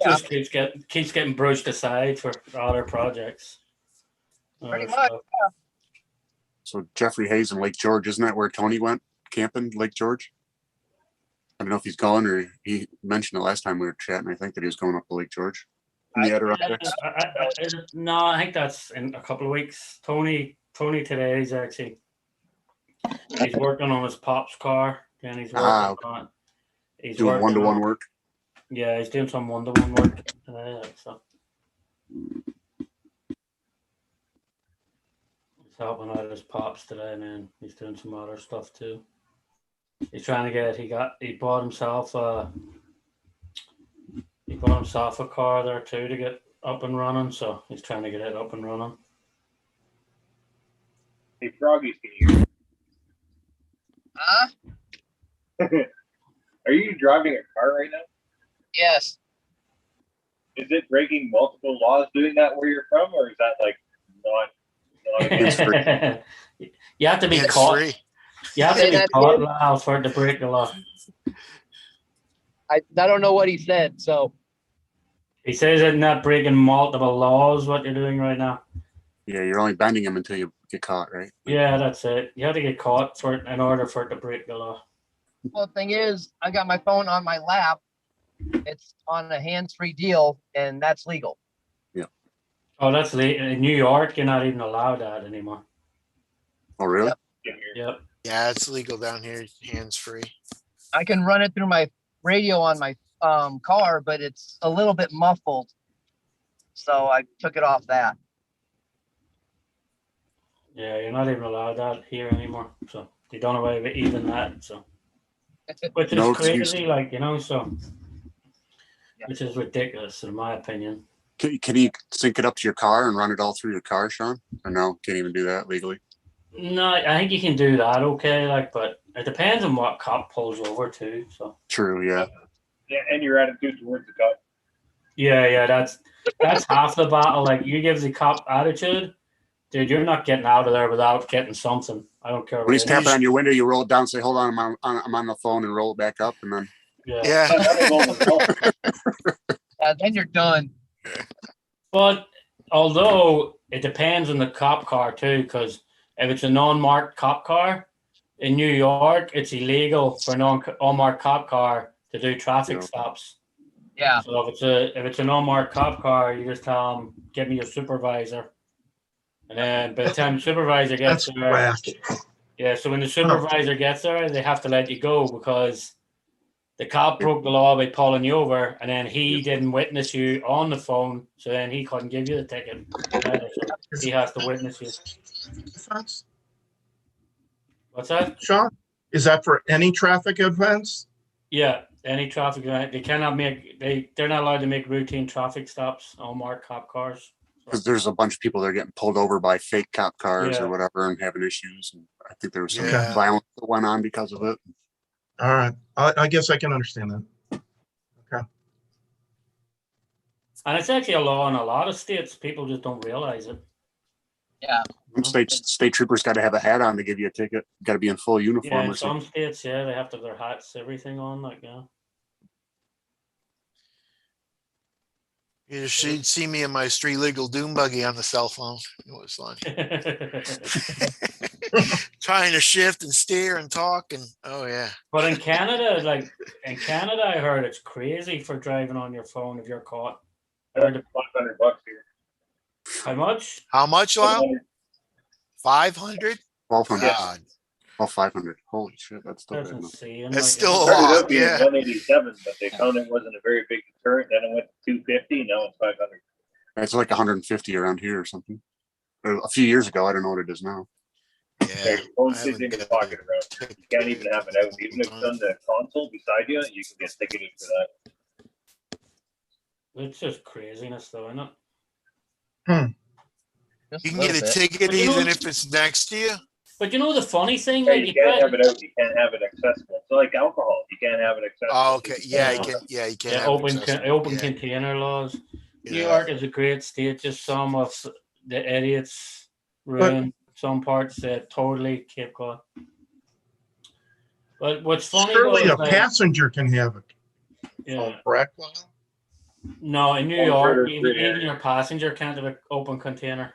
Just keeps getting brushed aside for other projects. Pretty Other much. stuff. So Jeffrey Hayes in Lake George, isn't that where Tony went camping, Lake George? I don't know if he's gone or he mentioned it last time we were chatting. I think that he was going up to Lake George. In the Adirondacks. No, I think that's in a couple of weeks. Tony today is actually he's working on his pop's car, and he's working on he's Doing working one-to-one on, work. Yeah, he's doing some one-to-one work today. So he's helping out his pops today, man. He's doing some other stuff too. He's trying to get. He bought himself a car there too to get up and running. So he's trying to get it up and running. Hey, Froggies, can you hear me? Huh? Are you driving a car right now? Yes. Is it breaking multiple laws doing that where you're from, or is that like not You have to be It's caught. free. You have to Say be that caught again? loud for it to break the law. I don't know what he said. So He says it's not breaking multiple laws. What you're doing right now. Yeah, you're only bending him until you get caught, right? Yeah, that's it. You have to get caught for it in order for it to break the law. well, the thing is, I got my phone on my lap. It's on a hands-free deal, and that's legal. Oh, that's late. In New York, you're not even allowed that anymore. Oh, really? Yep. Yeah, it's legal down here, hands free. I can run it through my radio on my car, but it's a little bit muffled. So I took it off that. Yeah, you're not even allowed that here anymore. So they done away with even that. So which is No crazy, excuse. like so Yeah. which is ridiculous in my opinion. Can you sync it up to your car and run it all through your car, Sean? Or no, can't even do that legally. No, I think you can do that okay, but it depends on what cop pulls over too. So True, yeah. Yeah, and your attitude towards the cop. yeah, that's half the battle. Like you give the cop attitude, dude, you're not getting out of there without getting something. I don't care When what he's it is. tapping on your window, you roll it down, say, "Hold on, I'm on the phone," and roll it back up, and then Yeah. Then you're done. But although it depends on the cop car too, because if it's a non-marked cop car in New York, it's illegal for a non-marked cop car to do traffic stops. Yeah. So if it's a non-marked cop car, you just tell them, "Get me your supervisor," and then by the time the supervisor gets That's there, whack. yeah. So when the supervisor gets there, they have to let you go because the cop broke the law by pulling you over, and then he didn't witness you on the phone, so then he couldn't give you the ticket. So he has to witness you. Offense? What's that? Sean, is that for any traffic offense? Yeah, any traffic event. They cannot make they're not allowed to make routine traffic stops on marked cop cars. because there's a bunch of people that are getting pulled over by fake cop cars Yeah. or whatever and having issues. And I think there was some Yeah. violence that went on because of it. All right. I guess I can understand that. Okay. And it's actually a law in a lot of states. People just don't realize it. Yeah. Some state troopers got to have a hat on to give you a ticket. Got to be in full Yeah, uniform in or some something. states, yeah, they have to have their hats, everything on, You should see me in my street legal doom buggy on the cell phone. It was fun. Trying to shift and steer and talk and oh yeah. But in Canada, I heard it's crazy for driving on your phone if you're caught. I heard $500 here. how much? How much, Lyle? 500. 500? 1,200. God, Oh, 500. Holy shit, that's still That's bad enough. insane. that's still a Started lot. out being Yeah. 187, but they found it wasn't a very big deterrent. Then it went to 250. Now it's 500. It's like 150 around here or something. Or a few years ago, I don't know what it is now. Yeah. Phone I sits haven't in your got pocket a around. ticket You can't even have it out. Even if it's on the console beside you, you can get ticketed for that. It's just craziness, though, isn't it? Just You a can little get a bit. ticket But you know- even if it's next to you. But you know the funny thing, Yeah, like, you you can't have try, it out. You can't have it accessible. So like alcohol, you can't have it accessible. Oh, okay. Yeah, you Yeah. can. Yeah, you can't yeah, have it open accessible. open Yeah, container laws. New yeah. York is a great state. Just some of the idiots ruin some parts that totally Cape Cod. But what's funny though Surely is a like, passenger can have it. yeah, Correct? no, in New One York, third even free, your passenger can't have an open container.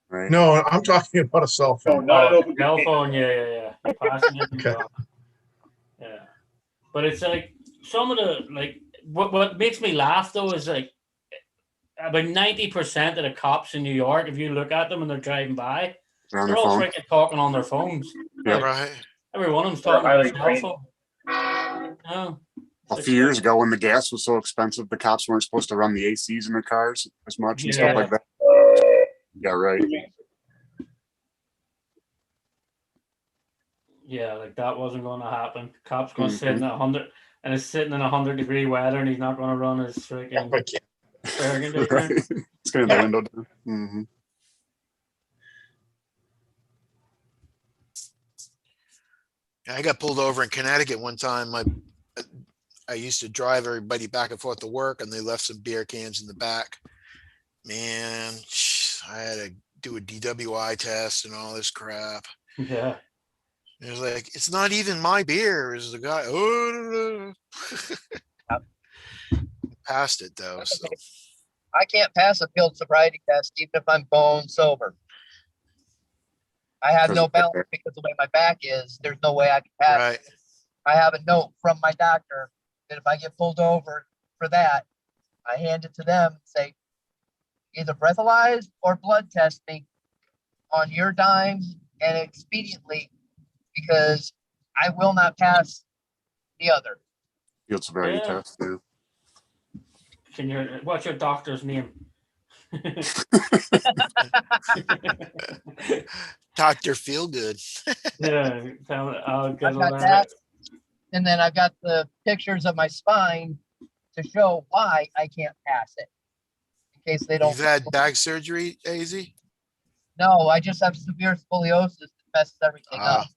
Right. No, I'm talking about a cell No, phone. not an Oh, open cell container. phone, yeah. Your passenger can Okay. talk. Yeah, but it's like some of the like what makes me laugh though is like about 90% of the cops in New York, if you look at them and they're driving by, They're on they're their all phone. freaking talking on their phones. Yep. Like, Right. every one of them's They're talking on highly their cell trained. phone. Oh, A few years ago, when the gas was so expensive, the cops weren't supposed to run the ACs in their cars as much and Yeah. stuff like that. Yeah, right. yeah, like that wasn't going to happen. Cop's going to sit Mhm. in 100, and it's sitting in 100-degree weather, and he's not going to run his freaking I can't. air conditioner. Right. It's gonna have the window down. Mm-hmm. I got pulled over in Connecticut one time. I used to drive everybody back and forth to work, and they left some beer cans in the back. Man, I had to do a DWI test and all this crap. Yeah. It was like, it's not even my beer. Is the guy? Oh, passed it though. So I can't pass a field sobriety test even if I'm bone sober. I have no balance because the way my back is. There's no way I can pass right. it. I have a note from my doctor that if I get pulled over for that, I hand it to them and say, either breathalyze or blood test me on your dime and expediently, because I will not pass the other. Field sobriety Yeah. test. Yeah. What's your doctor's name? Dr. Feelgood. Yeah, I'll get I've got on that. And then I've got the pictures of my spine to show why I can't pass it. In case they don't. You've had back surgery, AZ? No, I just have severe scoliosis that messes everything up.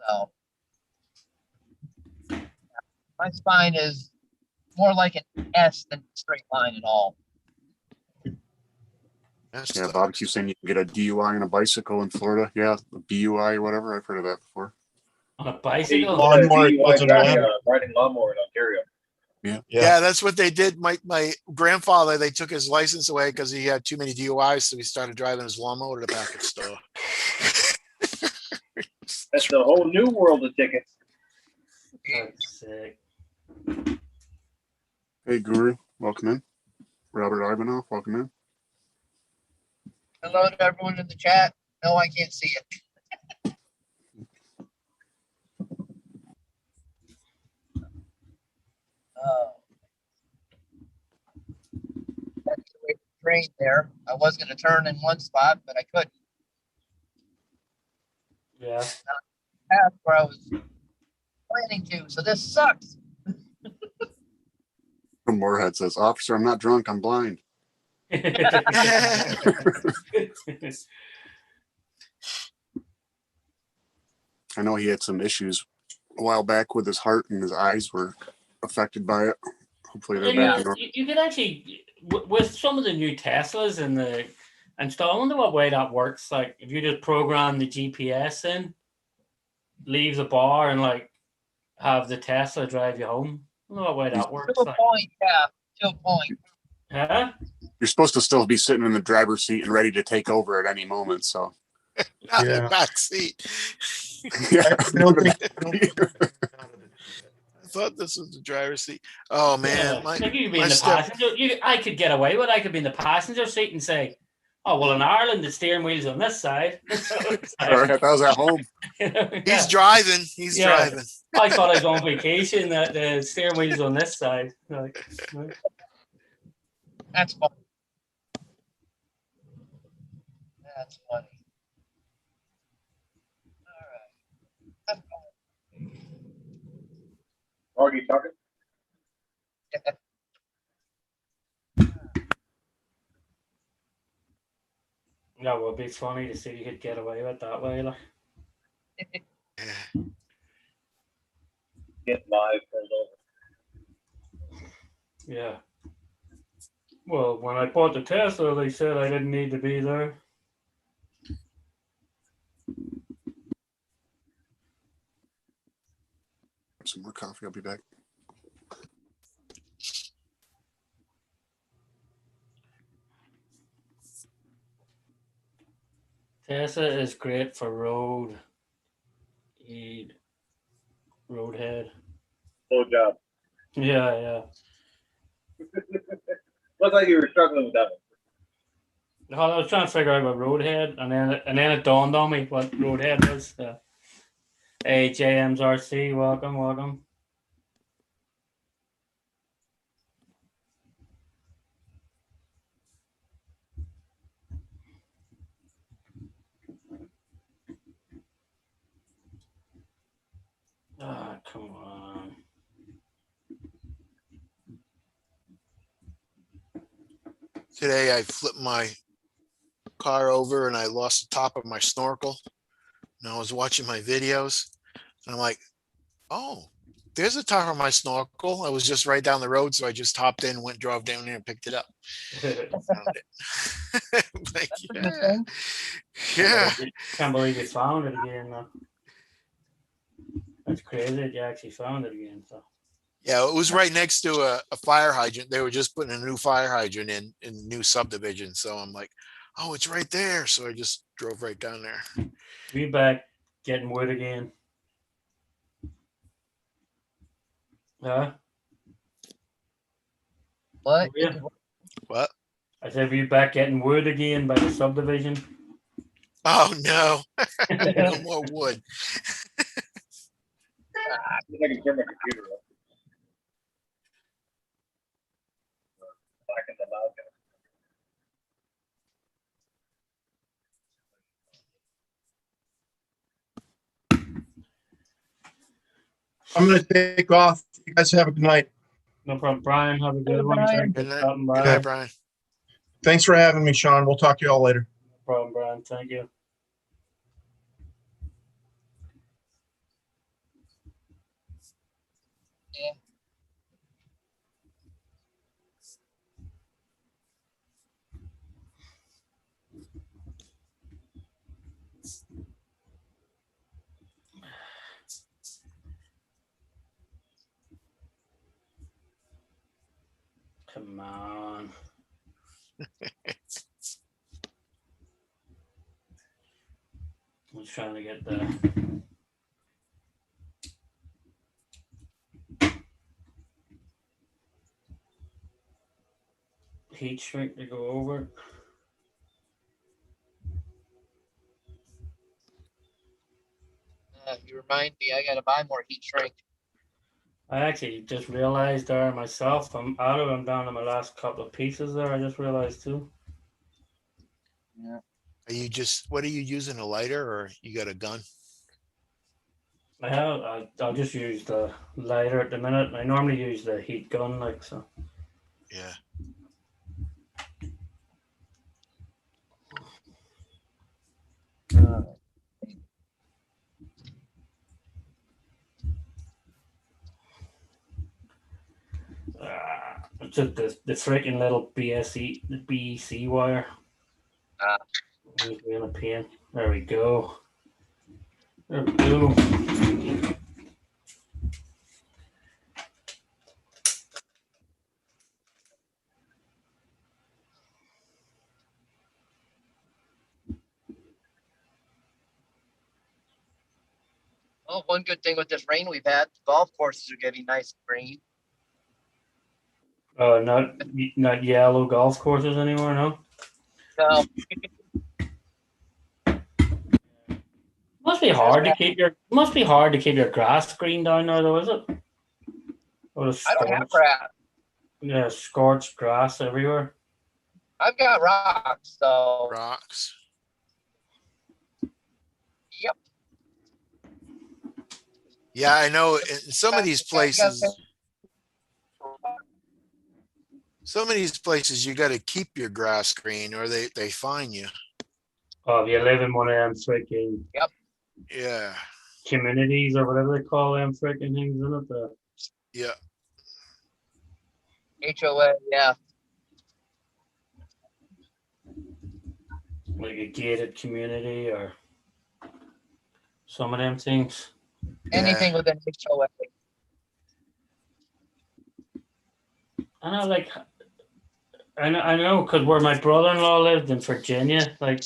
So my spine is more like an S than a straight line at all. That's Yeah, tough. Bob keeps saying you can get a DUI on a bicycle in Florida. Yeah, a BUI or whatever. I've heard of that before. a You bicycle. can get a Lawnmower DUI doesn't driving matter. a riding lawnmower in Ontario. Yeah, that's what they did. My grandfather, they took his license away because he had too many DUIs, so he started driving his lawnmower to the package store. That's a whole new world of tickets. That's sick. Hey, Guru, welcome in. Robert Ivanov, welcome in. Hello to everyone in the chat. No, I can't see it. Oh. That's the way to train there. I was going to turn in one spot, but I couldn't. Yeah. Path where I was planning to. So this sucks. From Moorhead says, "Officer, I'm not drunk. I'm blind." I know he had some issues a while back with his heart, and his eyes were affected by it. Hopefully, they're back in order. You could actually, with some of the new Teslas and stuff. I wonder what way that works. Like, if you just program the GPS in, leave the bar, and like have the Tesla drive you home. I don't know what way that works. To a Like, point, yeah. To a point. huh? You're supposed to still be sitting in the driver's seat and ready to take over at any moment. So, Not Yeah. the back seat. yeah. I don't think- I thought this was the driver's seat. Oh man, Yeah. my Like, you could be my in the step. passenger. I could get away with it. I could be in the passenger seat and say, "Oh well, in Ireland, the steering wheel's on this side." All right, that was at home. He's driving. He's Yeah. driving. I thought I was on vacation. That the steering wheel's on this side. Like, That's funny. That's funny. Already talking? That would be funny to see if you could get away with that way. Like. Yeah. Get live pulled over. Yeah. Well, when I bought the Tesla, they said I didn't need to be there. Some more coffee. I'll be back. Tesla is great for roadhead. Slow job. Yeah. Looks like you were struggling with that one. I was trying to figure out what roadhead, and then it dawned on me what roadhead was. Hey, JM's RC, welcome. Ah, come on. Today I flipped my car over and I lost the top of my snorkel. And I was watching my videos and I'm like, oh, there's the top of my snorkel. I was just right down the road. So I just hopped in, drove down there and picked it up. Found it. Like, yeah. Yeah. Can't believe you found it again, though. That's crazy that you actually found it again. So. Yeah, it was right next to a fire hydrant. They were just putting a new fire hydrant in the new subdivision. So I'm like, oh, it's right there. So I just drove right down there. Be back getting wood again. Huh? What? Yeah. What? I said, be back getting wood again by the subdivision. Oh no. No more wood. I think I can turn my computer off. Back in the loud guy. I'm going to take off. You guys have a good night. No problem. Brian, have a good one. Brian. Good night. Stopping Good by. night, Brian. Thanks for having me, Sean. We'll talk to you all later. No problem, Brian. Thank you. Yeah. Come on. I was trying to get the heat shrink to go over. You remind me, I gotta buy more heat shrink. I actually just realized there myself, I'm out of them down to my last couple of pieces there. I just realized too. Yeah. What are you using, a lighter or you got a gun? I'll just use the lighter at the minute. I normally use the heat gun, like so. Yeah. It's just the freaking little BEC wire. It's really a pain. There we go. There we go. Well, one good thing with this rain we've had, the golf courses are getting nice and green. Oh, not yellow golf courses anymore, no? So Must be hard to keep your grass green down there, though, is it? Or the I don't have scorched, grass. yeah, scorched grass everywhere. I've got rocks, so Rocks. yep. Yeah, I know. In some of these places, you got to keep your grass green, or they fine you. Oh, if you live in one of them freaking Yeah, communities or whatever they call them freaking things, isn't it? The yeah. HOA, yeah. like a gated community or some of them things. Anything with an HOA. I know, like, I know, because where my brother-in-law lived in Virginia, like,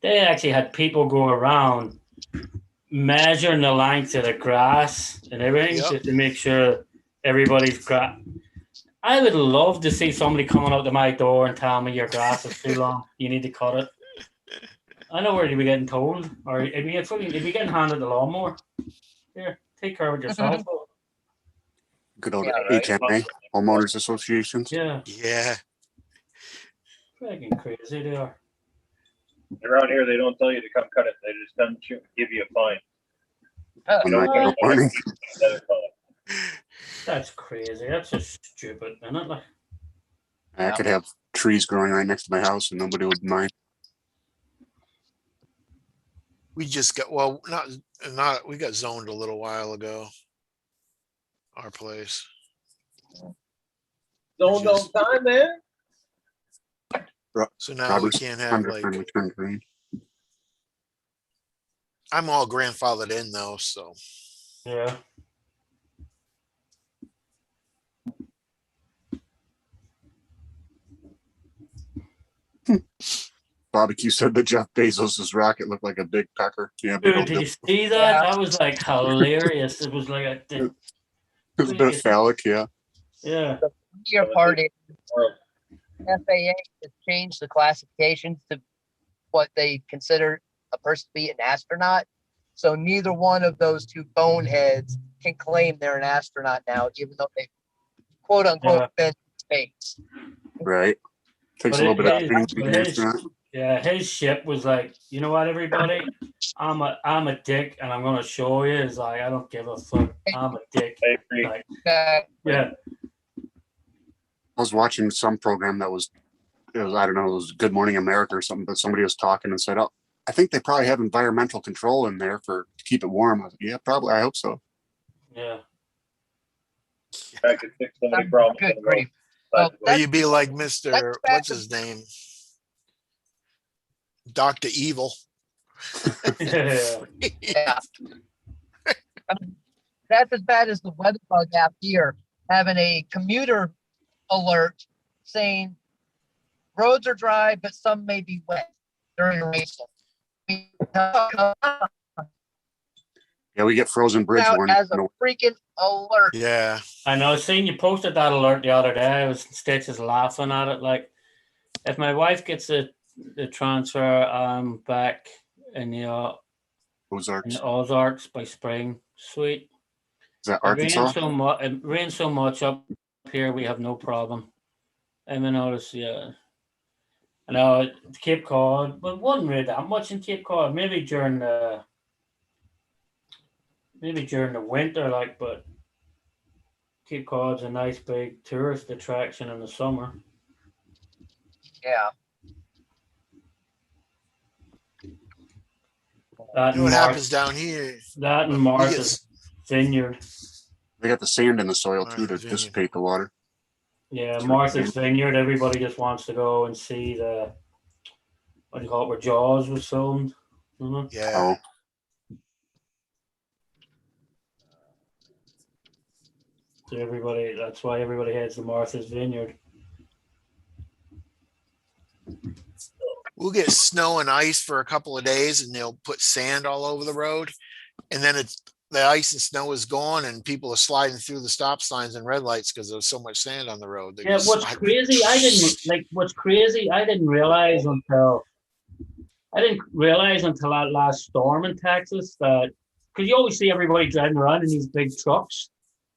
they actually had people go around measuring the length of the grass and everything Yep. just to make sure everybody's grass. I would love to see somebody coming up to my door and tell me your grass is too long. You need to cut it. I know where you'd be getting told, or if you getting handed the lawnmower. Here, take care of it yourself. Good old Yeah, right. HMA, homeowners associations. Yeah, Yeah. freaking crazy they are. Around here, they don't tell you to come cut it. They just come give you a fine. Oh, I'm not gonna warning. Another fine. That's crazy. That's just stupid, isn't it? Like, I could have trees growing right next to my house and nobody would mind. We just got we got zoned a little while ago. Our place. Don't know time, man. So now Robert's we can't have like. finally turned green. I'm all grandfathered in though, so yeah. Barbecue said that Jeff Bezos' rocket looked like a big pecker. Yeah, big Dude, old did you dip. see that? That was like hilarious. It was like It was a bit phallic, yeah. yeah. your part is FAA has changed the classifications to what they consider a person to be an astronaut. So neither one of those two boneheads can claim they're an astronaut now, even though they quote unquote been in space. Right. Takes But a little bit of his- training to be but an his- astronaut. Yeah, his ship was like, you know what, everybody? I'm a dick, and I'm gonna show you. It's like, I don't give a fuck. I'm a dick. I agree. Like, Uh, yeah, I was watching some program that was I don't know, it was Good Morning America or something, but somebody was talking and said, "Oh, I think they probably have environmental control in there to keep it warm." I was like, yeah, probably. I hope so. yeah. I could fix so many problems. Good in the grief. world. or you'd be like Mr. that's What's his name? Dr. Evil. Yeah. Yeah. That's as bad as the weather bug app here having a commuter alert saying roads are dry, but some may be wet during a rainstorm. Yeah, we get frozen bridge Out warning. as a freaking alert. Yeah. I know. I seen you posted that alert the other day. I was Stitches laughing at it. Like, if my wife gets the transfer, back in the Ozarks. Is Ozarks by spring. Sweet. that It rains Arkansas? so much. It rains so much up here. We have no problem. I mean, notice, yeah. I know Cape Cod, but wasn't really that much in Cape Cod. Maybe during the winter, like. But Cape Cod's a nice big tourist attraction in the summer. Yeah. That You know what happens down here? That and We Martha's Vineyard. They got the sand in the soil too to Martha's Vineyard. dissipate the water. Yeah, Martha's Vineyard. Everybody just wants to go and see the, what do you call it, where Jaws was filmed. Yeah. Oh, So everybody, that's why everybody heads to Martha's Vineyard. We'll get snow and ice for a couple of days and they'll put sand all over the road. And then the ice and snow is gone and people are sliding through the stop signs and red lights because there's so much sand on the road. They Yeah, just what's slide. crazy, I didn't realize until that last storm in Texas that, because you always see everybody driving around in these big trucks.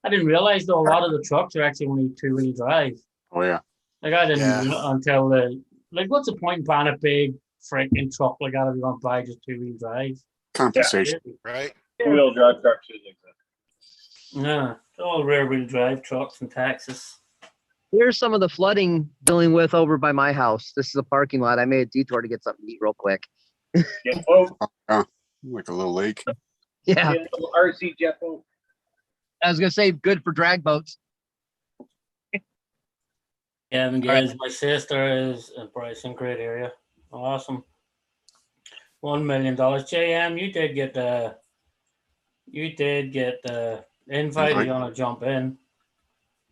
I didn't realize though a lot of the trucks are actually only two-wheel drive. oh yeah. Like I didn't Yeah. until what's the point in buying a big freaking truck like that if you want to buy just two-wheel drive? Compensation. Right? Two-wheel drive trucks should exist. Yeah, it's all rear wheel drive trucks in Texas. Here's some of the flooding dealing with over by my house. This is a parking lot. I made a detour to get something to eat real quick. Jet boat, Like a little lake. Yeah, get a little RC jet boat. I was gonna say good for drag boats. Yeah, and All right. guys, my sister is in Bryson, great area. Awesome. $1 million. JM, you did get the invite. You want to jump in?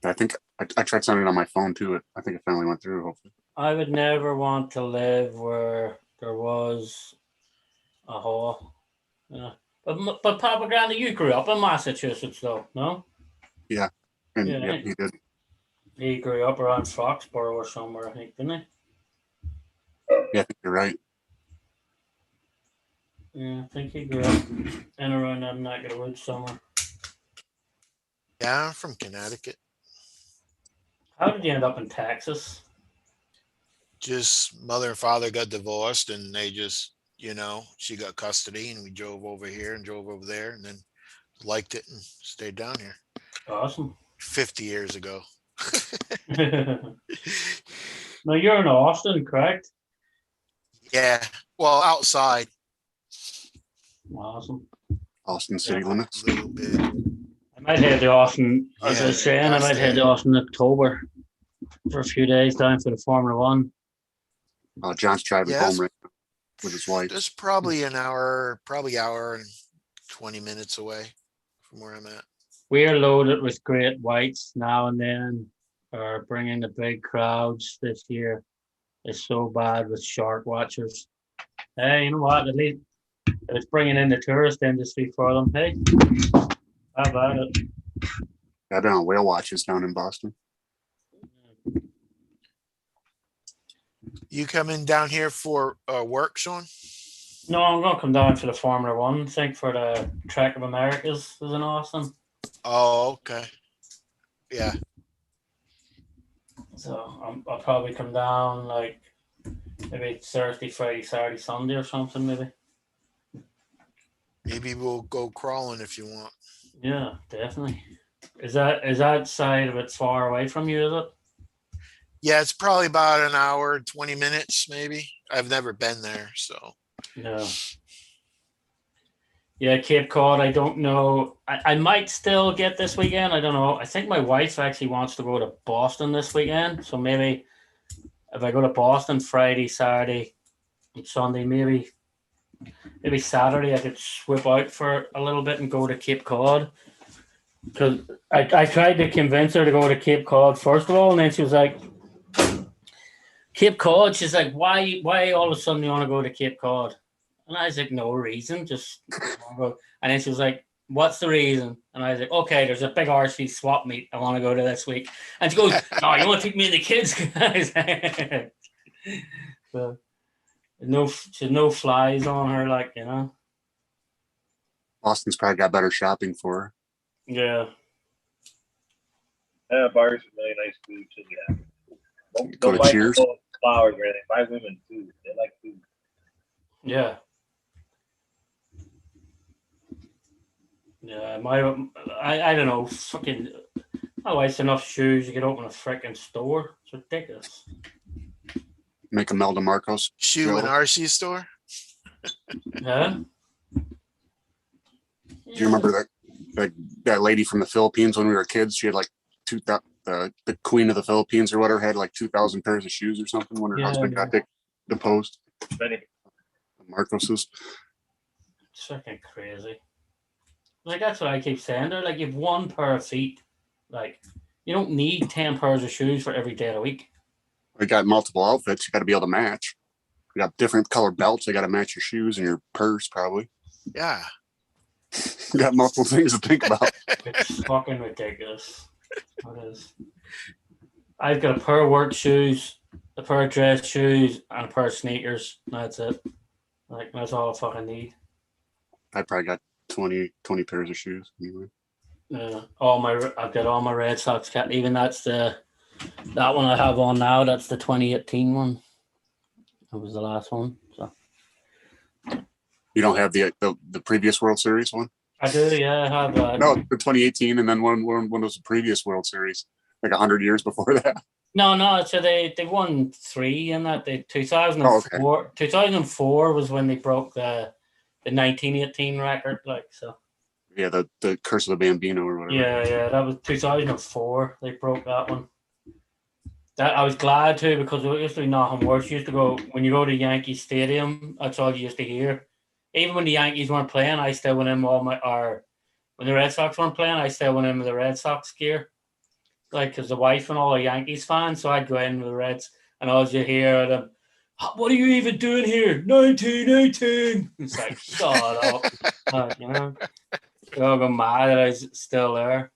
I think I tried sending it on my phone too. I think it finally went through. Hopefully. I would never want to live where there was a hole. Yeah. But Papa Grande, you grew up in Massachusetts, though, no? Yeah. And Yeah. yep, he did. He grew up around Foxborough or somewhere, I think, didn't Yeah, I think you're right. he? Yeah, I think he grew up in around that neck of the woods somewhere. Yeah, I'm from Connecticut. How did you end up in Texas? Just mother and father got divorced, and they just, she got custody, and we drove over here and drove over there, and then liked it and stayed down here Awesome. 50 years ago. No, you're in Austin, correct? Yeah. Well, outside Awesome. Austin city a limits. little bit. I might head to Austin. As I was saying, I might head to Austin in October for a few days down for the Formula One. John's driving Yes. home right now with his wife. There's probably hour and 20 minutes away from where I'm at. We're loaded with great whites now and then, or bringing the big crowds this year. It's so bad with shark watchers. Hey, you know what? At least it's bringing in the tourist industry for them. Hey, how about it? I've been on whale watches down in Boston. You coming down here for work, Sean? No, I'm gonna come down for the Formula One. Think for the Track of Americas is in Austin. Oh, okay. Yeah. So I'll probably come down like maybe Thursday, Friday, Saturday, Sunday or something maybe. Maybe we'll go crawling if you want. Yeah, definitely. Is that side of it far away from you, is it? Yeah, it's probably about an hour, 20 minutes, maybe. I've never been there, so. No. Yeah, Cape Cod, I don't know. I might still get this weekend. I don't know. I think my wife actually wants to go to Boston this weekend. So maybe if I go to Boston Friday, Saturday, and Sunday, maybe Saturday I could swip out for a little bit and go to Cape Cod. Because I tried to convince her to go to Cape Cod first of all, and then she was like, Cape Cod? She's like, why all of a sudden you want to go to Cape Cod? And I was like, no reason, just go. And then she was like, what's the reason? And I was like, okay, there's a big RC swap meet I want to go to this week. And she goes, no, you want to take me and the kids? So, there's no flies on her, like, Boston's probably got better shopping for her. Yeah. Bars with really nice food too. Yeah. Go to buy Cheers. Flowers or anything. Buy women food. They like food. Yeah. Yeah, I don't know, fucking my wife's enough shoes you could open a freaking store. It's ridiculous. Make a Melda Marcos. Shoe and RC store? Yeah. Do you remember that lady from the Philippines when we were kids? She had like the queen of the Philippines or whatever had like 2,000 pairs of shoes or something when her husband got deposed. Marcos's. It's fucking crazy. Like that's what I keep saying. They're like you have one pair of feet. Like you don't need 10 pairs of shoes for every day of the week. We got multiple outfits. You got to be able to match. You got different color belts. You got to match your shoes and your purse probably. Yeah. You got multiple things to think about. It's fucking ridiculous. It is. I've got a pair of work shoes, a pair of dress shoes, and a pair of sneakers. That's it. Like that's all I fucking need. I probably got 20 pairs of shoes anyway. Yeah, I've got all my Red Sox cat. Even that one I have on now. That's the 2018 one. That was the last one. So you don't have the previous World Series one? I do, yeah, I have that. No, the 2018, and then one was the previous World Series, like 100 years before that. No, so they won 3 in that. They 2004 Oh, okay. 2004 was when they broke the 1918 record, like so. Yeah, the Curse of the Bambino or whatever. Yeah, that was 2004. They broke that one. That I was glad to, because it used to be nothing worse. You used to go when you go to Yankee Stadium. That's all you used to hear. Even when the Yankees weren't playing, I still went in or when the Red Sox weren't playing, I still went in with the Red Sox gear. Like, because the wife and all are Yankees fans, so I'd go in with the Reds, and all you hear them, "What are you even doing here? 1918." It's like, shut up, like, you know. They all go mad that I was still there.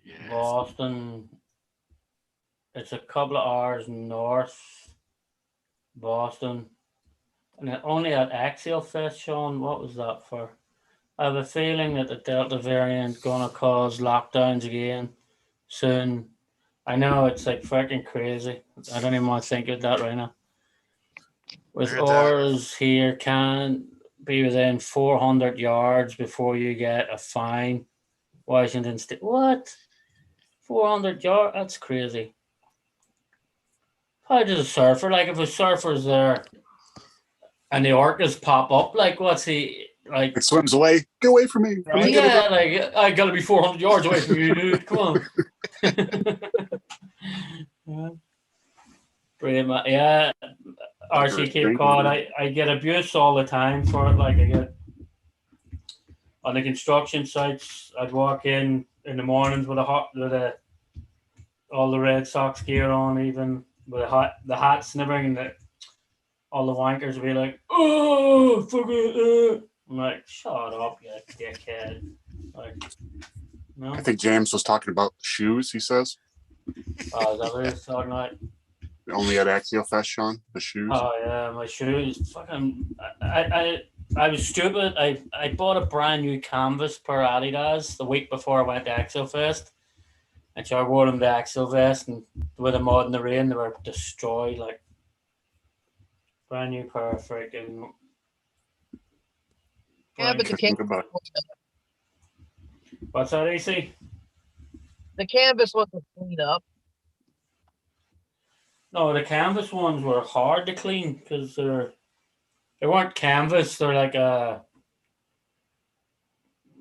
Yeah. Boston. It's a couple of hours north. Boston, and it only at Axial Fest, Sean. What was that for? I have a feeling that the Delta variant gonna cause lockdowns again soon. I know it's like fucking crazy. I don't even want to think of that right now. With Heard that. ours here, can be within 400 yards before you get a fine. Washington State, what? 400 yards? That's crazy. How does a surfer, like if a surfer's there and the orcas pop up, like what's he, like, It swims away. Get away from me. Right. yeah, like I gotta be 400 yards away from you, dude. Come on. Yeah, RC Cape Cod. I get abuse all the time for it. Like I get on the construction sites. I'd walk in the mornings with all the Red Sox gear on, even with the hats and everything. That all the wankers would be like, "Oh, fuck it." I'm like, "Shut up, you dickhead!" Like, no. I think James was talking about shoes. He says Is that what he's talking about? only at Axial Fest, Sean. The shoes. Oh yeah, my shoes. Fucking, I was stupid. I bought a brand new canvas per Adidas the week before I went to Axel Fest, and so I wore them to Axel Fest, and with the mud and the rain, they were destroyed. Like brand new pair of freaking. Yeah, but the canvas, Goodbye. What's that, AC? the canvas wasn't cleaned up. No, the canvas ones were hard to clean because they weren't canvas. They're like I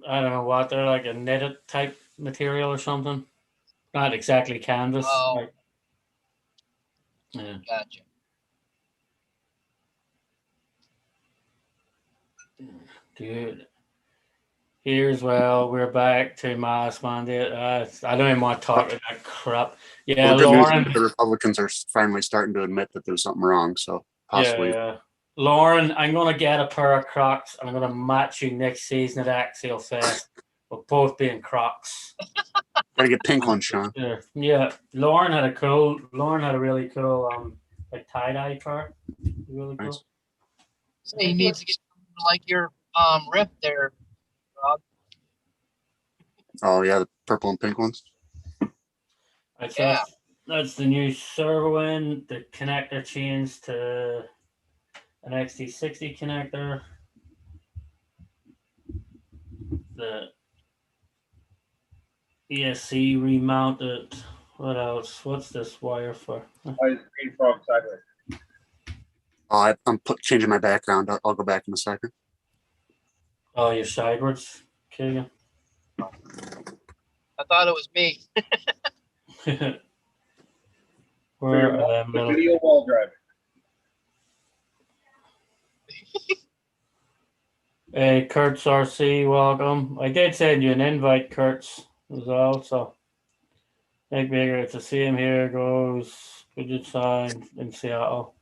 don't know what. They're like a knitted type material or something. Not exactly canvas. Oh. Like, yeah. Gotcha. Dude, here's we're back to mask mandate. I don't even want to talk about that crap. Yeah, Well, the good news Lauren. is the Republicans are finally starting to admit that there's something wrong. So possibly. Yeah. Lauren, I'm gonna get a pair of Crocs and I'm gonna match you next season at Axial Fest. We'll both be in Crocs. Gotta get pink ones, Sean. Yeah. Lauren had a really cool like tie-dye pair. Really cool. Nice. So he needs to get like your rip there, Rob. Oh yeah, the purple and pink ones. That's the new servo in. The connector changed to an XT60 connector. The ESC remounted. What else? What's this wire for? Why is Green Frog sideways? Oh, I'm changing my background. I'll go back in a second. Oh, you're sideways. Okay. I thought it was me. Where The video wall driving. Hey, Kurtz RC, welcome. I did send you an invite, Kurtz, as well. So, Nick Bigger, it's a same here goes. Widget sign in Seattle.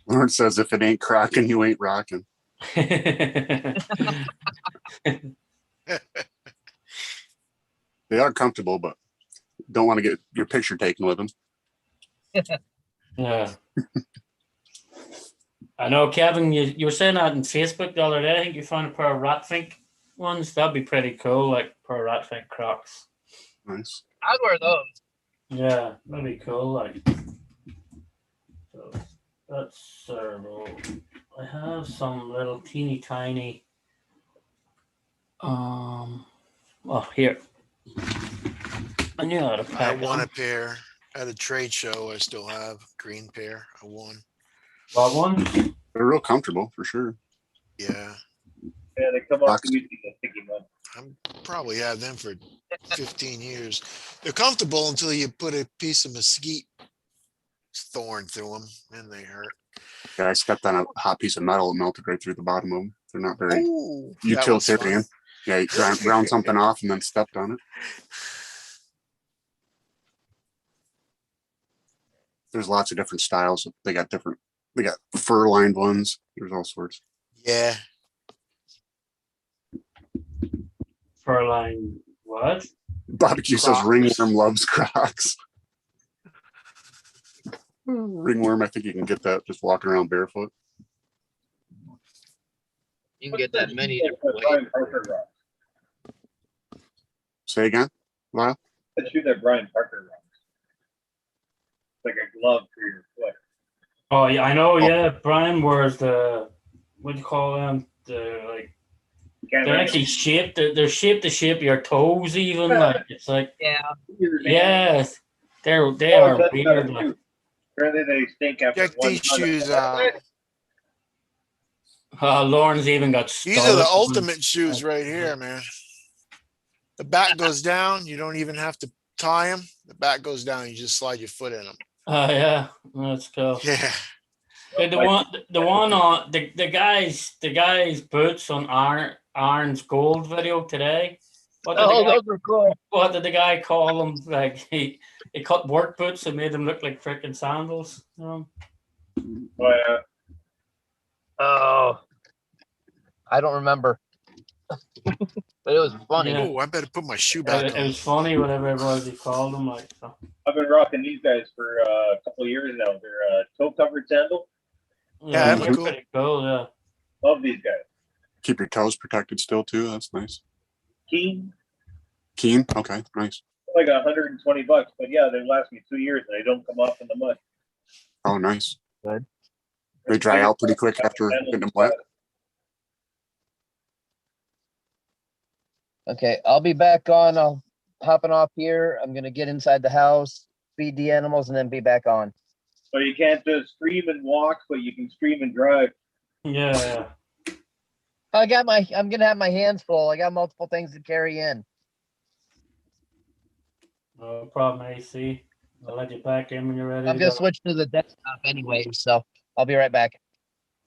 Lauren says, "If it ain't crocking, you ain't rocking." They are comfortable, but don't want to get your picture taken with them. Yeah. I know, Kevin, you were saying that on Facebook the other day. I think you found a pair of Ratfink ones. That'd be pretty cool, like a pair of Ratfink Crocs. Nice. I'd wear those. Yeah, that'd be cool. Like, So that's servo. I have some little teeny tiny. Oh, here. I knew how to I pack won a them. pair at a trade show. I still have green pair. I won. What one? They're real comfortable for sure. Yeah, Yeah, they come up Box. to you, the sticky one. I'm probably had them for 15 years. They're comfortable until you put a piece of mesquite thorn through them, and they hurt. Yeah, I stepped on a hot piece of metal and melted right through the bottom of them. They're not very Ooh, that was utilitarian. fun. Yeah, you ground something off and then stepped on it. There's lots of different styles. They got fur lined ones. There's all sorts. Yeah, Furline. What? Barbecue says Crocs. ringworm loves Crocs. Ringworm, I think you can get that just walking around barefoot. You can get that many That's different ways. Brian Parker rocks. Say again, Lyle? That shoe that Brian Parker rocks. It's like a glove for your foot. Oh yeah, I know. Yeah, Brian wears the what do you call them? The like Can't they're remember. actually shaped. They're shaped to shape your toes. Even like it's like Yeah. yes, they are Oh, that's not weird. a Like, shoe. Apparently they stink after check one these ton of- shoes out. Lauren's even got. These are the studs. ultimate shoes right here, man. The back goes down. You don't even have to tie them. The back goes down. You just slide your foot in them. Oh yeah, that's cool. Yeah. Yeah, the one on the guy's boots on Aaron's gold video today. What did, Oh, those were cool. what did the guy call them? Like he cut work boots and made them look like freaking sandals. Oh, yeah. Oh, I don't remember, but it was funny. Yeah. Oh, I better put my shoe back It on. was funny whatever it was he called them. Like so. I've been rocking these guys for a couple of years now. They're toe covered sandal. Yeah, they're they're cool. pretty cool. Yeah. Love these guys. Keep your toes protected still too. That's nice. Keen, Keen, okay, nice. like $120, but yeah, they last me 2 years and they don't come off in the mud. Oh, nice. Good. They dry out pretty quick after getting them wet. Okay, I'll be back on. I'll hopping off here. I'm gonna get inside the house, feed the animals, and then be back on. So you can't just stream and walk, but you can stream and drive. Yeah. I'm gonna have my hands full. I got multiple things to carry in. No problem, AC. I'll let you back in when you're ready. I'm to gonna go. switch to the desktop anyway, so I'll be right back.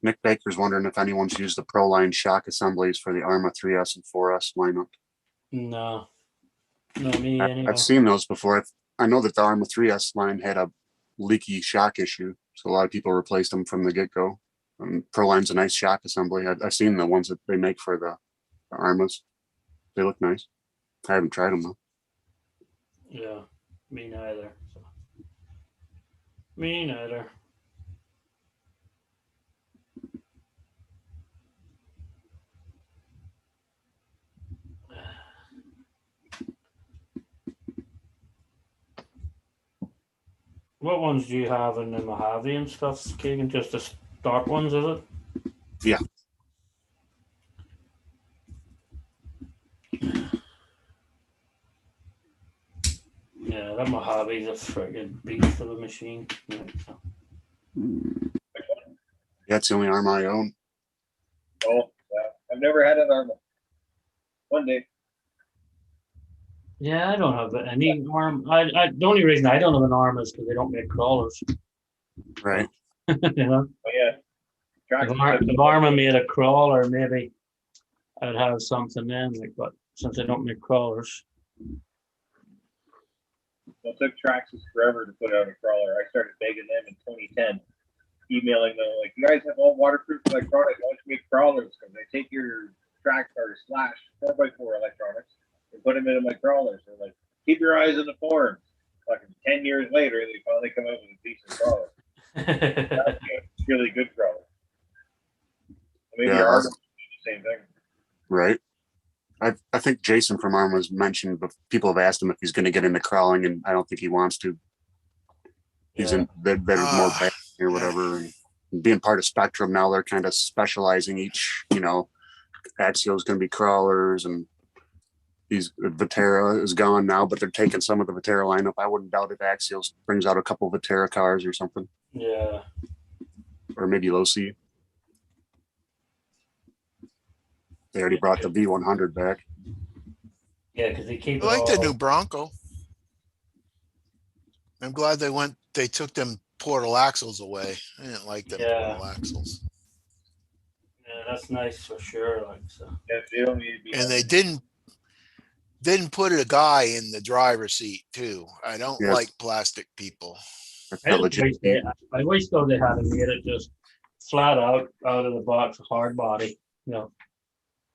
Nick Baker's wondering if anyone's used the Proline shock assemblies for the Arma 3S and 4S lineup. No. Not me anyway. I've seen those before. I know that the Arma 3S line had a leaky shock issue, so a lot of people replaced them from the get-go. Proline's a nice shock assembly. I've seen the ones that they make for the Armas. They look nice. I haven't tried them though. Yeah, me neither. So. Me neither. What ones do you have in the Mojave and stuff, Keegan? Just the stock ones, is it? Yeah. Yeah, that Mojave's a friggin' beast of a machine. Yeah, so. Yeah, it's the only Arma I own. Oh, yeah. I've never had an Arma. One day. Yeah, I don't have any arm. The only reason I don't have an arm is because they don't make crawlers. Right. You know, Oh, yeah. if Arma made a crawler, maybe I'd have something then. Like, but since they don't make crawlers, It took Traxxas forever to put out a crawler. I started begging them in 2010, emailing them like, "You guys have all waterproof electronics. Why don't you make crawlers? Because I take your track or slash 4x4 electronics and put them into my crawlers." They're like, "Keep your eyes on the forums." Like 10 years later, they finally come out with a decent crawler. That's a really good crawler. Maybe Yeah, your Arma do the same thing. Right. I think Jason from Arma's mentioned, but people have asked him if he's going to get into crawling, and I don't think he wants to. He's Yeah. in. They're more or whatever. And being part of Spectrum now, they're kind of specializing each, Axial is going to be crawlers, and these Vitera is gone now, but they're taking some of the Vitera lineup. I wouldn't doubt if Axial brings out a couple Vitera cars or something, Yeah. or maybe low C. They already brought the V100 back. Yeah, because they keep I it like the all- new Bronco. I'm glad they took them portal axles away. I didn't like them Yeah. portal axles. Yeah, that's nice for sure. Like so. Yeah, they don't need to be. And they didn't put a guy in the driver's seat too. I don't Yeah. like plastic people. That's I not just legit. wish I wish though they hadn't made it just flat out of the box, hard body.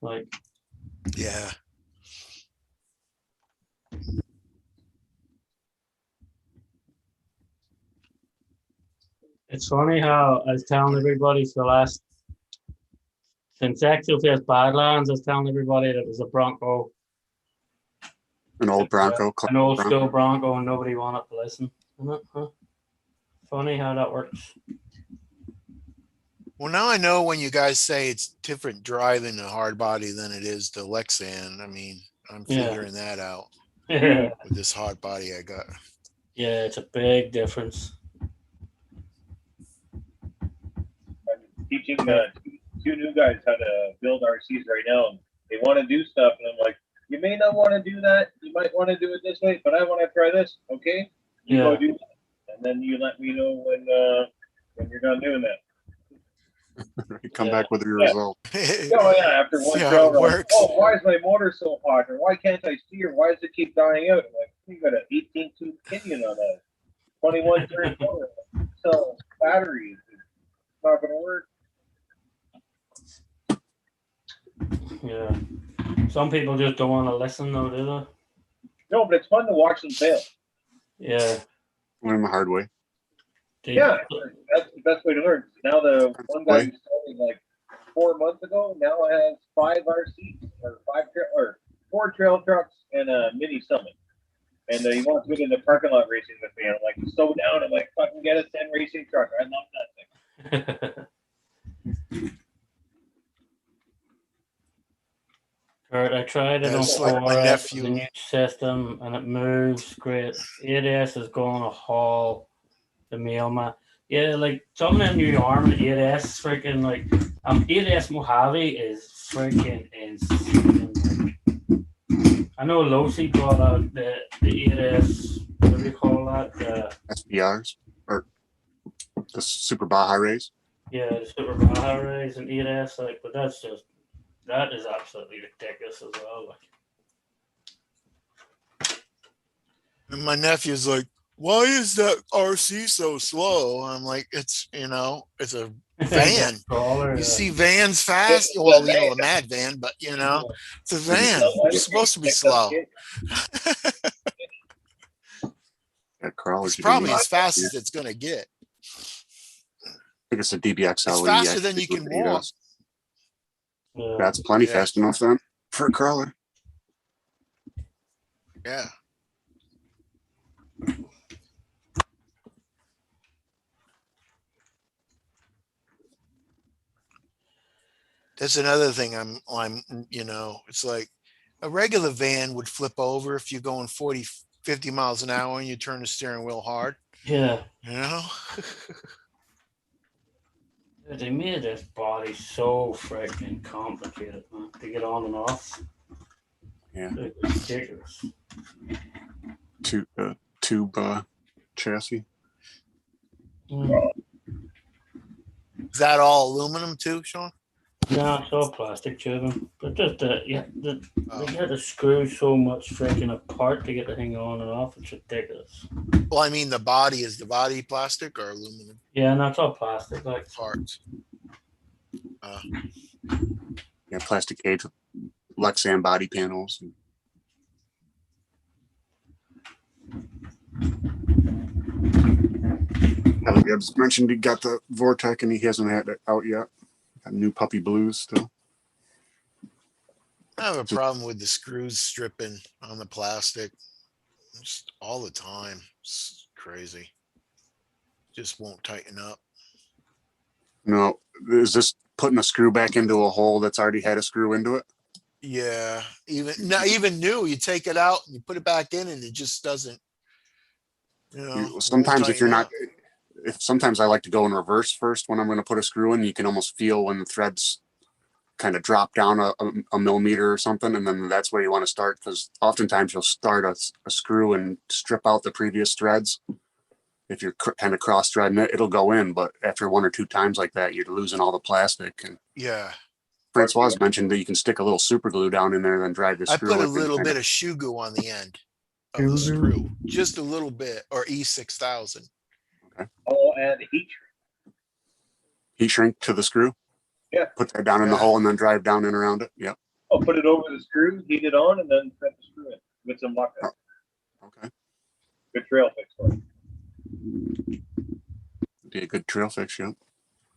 Like Yeah. it's funny how I was telling everybody for the last since Axial Face Badlands, I was telling everybody that it was a Bronco, An old Bronco. an old school Bronco, and nobody wanted to listen. Isn't it? Huh? Funny how that works. Well, now I know when you guys say it's different driving a hard body than it is the Lexan. I mean, I'm Yeah. figuring that out Yeah, with this hard body I got. it's a big difference. I'm teaching two new guys how to build RCs right now, and they want to do stuff, and I'm like, you may not want to do that. You might want to do it this way, but I want to try this. Okay, you go Yeah. do that, and then you let me know when you're done doing that. Come back with your Yeah. result. Oh yeah, after one See how trail it run, works. oh, why is my motor so hot, or why can't I see, or why does it keep dying out? I'm like, you got an 18 tooth pinion on a 21 turn motor, so batteries, it's not gonna work. Yeah. Some people just don't want to listen though, do No, but it's fun to watch them fail. they? Yeah. Learn the hard way. They- Yeah, that's the best way to learn. Now the one guy who started like 4 months ago now has 5 RCs or 4 trail trucks and a mini Summit, and he wants to get into parking lot racing with me. And I'm like, so down. I'm like, fucking get a 10 racing truck. I love that thing. Kurt, I tried it Yeah, on it's like my 4S, nephew. the new system, and it moves great. 8S is going to haul the mailman. Yeah, like some of them new arm 8S freaking like 8S Mojave is freaking insane. I know Losi brought out the 8S, what do you call that? SBRs or the Super Baja race. Yeah, the Super Baja Rays and 8S, like, but that is absolutely ridiculous as well. Like, And my nephew's like, why is that RC so slow? I'm like, it's it's a van. Crawler, You see vans fast? Well, the mad van, but it's a van. It's supposed to be slow. That crawlers. It's probably as fast as it's gonna get. I think it's a DBX. It's faster than you can walk. Yeah. That's plenty Yeah. fast enough then for a crawler. Yeah. That's another thing I'm it's like a regular van would flip over if you're going 40, 50 miles an hour and you turn the steering wheel hard, Yeah. They made this body so freaking complicated, man, to get on and off. Yeah. It's ridiculous. Tube chassis. Mm. Is that all aluminum too, Sean? No, it's all plastic tubing. But just they Oh. had to screw so much freaking apart to get the thing on and off. It's ridiculous. Well, I mean, is the body plastic or aluminum Yeah, and that's all plastic. Like, parts? Yeah, plastic cage with Lexan body panels. Kelly Gibbs mentioned he got the Vortec and he hasn't had it out yet. Got new puppy blues still. I have a problem with the screws stripping on the plastic just all the time. It's crazy. Just won't tighten up. No, is this putting a screw back into a hole that's already had a screw into it? Yeah, even new, you take it out and you put it back in and it just doesn't, won't Sometimes if you're tighten not, up. if sometimes I like to go in reverse first when I'm going to put a screw in. You can almost feel when the threads kind of drop down a millimeter or something, and then that's where you want to start, because oftentimes you'll start a screw and strip out the previous threads. If you're kind of cross threading it, it'll go in, but after 1 or 2 times like that, you're losing all the plastic. And Yeah, Francois mentioned that you can stick a little super glue down in there and then drive the I screw put a in and little kind bit of shoe glue on the end of the screw, just a little bit, or E6000. Oh, and the heat shrink. heat shrink to the screw. Yeah. Put that down in the Yeah. hole and then drive down and around it. Yep. I'll put it over the screw, heat it on, and then thread the screw in with some luck. Okay. Good trail fix for it. Be a good trail fix, yeah.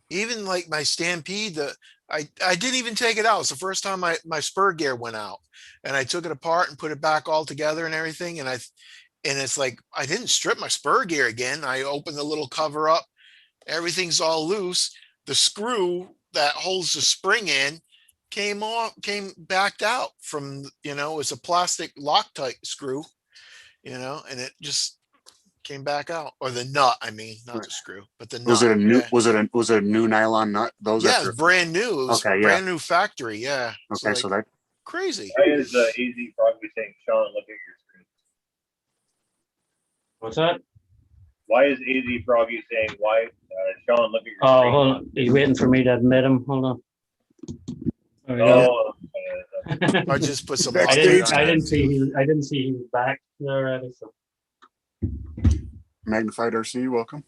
Even like my Stampede, I didn't even take it out. It's the first time my spur gear went out, and I took it apart and put it back all together and everything. And it's like, I didn't strip my spur gear again. I opened the little cover up, everything's all loose. The screw that holds the spring in came backed out from, it's a plastic Loctite screw, and it just came back out. Or the nut, I mean, not the screw, but the nut. Was it a new? Yeah. Was it a new nylon nut? Those Yeah, after. it's brand new. It was Okay, yeah. brand new factory. Yeah. It's Okay, like so that crazy. Why is AZ probably saying, Sean, look at your screen? What's that? Why is AZ Froggy saying, why, Sean, look at your Oh, screen? hold on. He's waiting for me to admit him. Hold on. There we Oh, I just put some I Loctite didn't- on I it. didn't see he was back there already. So, magnified RC, welcome.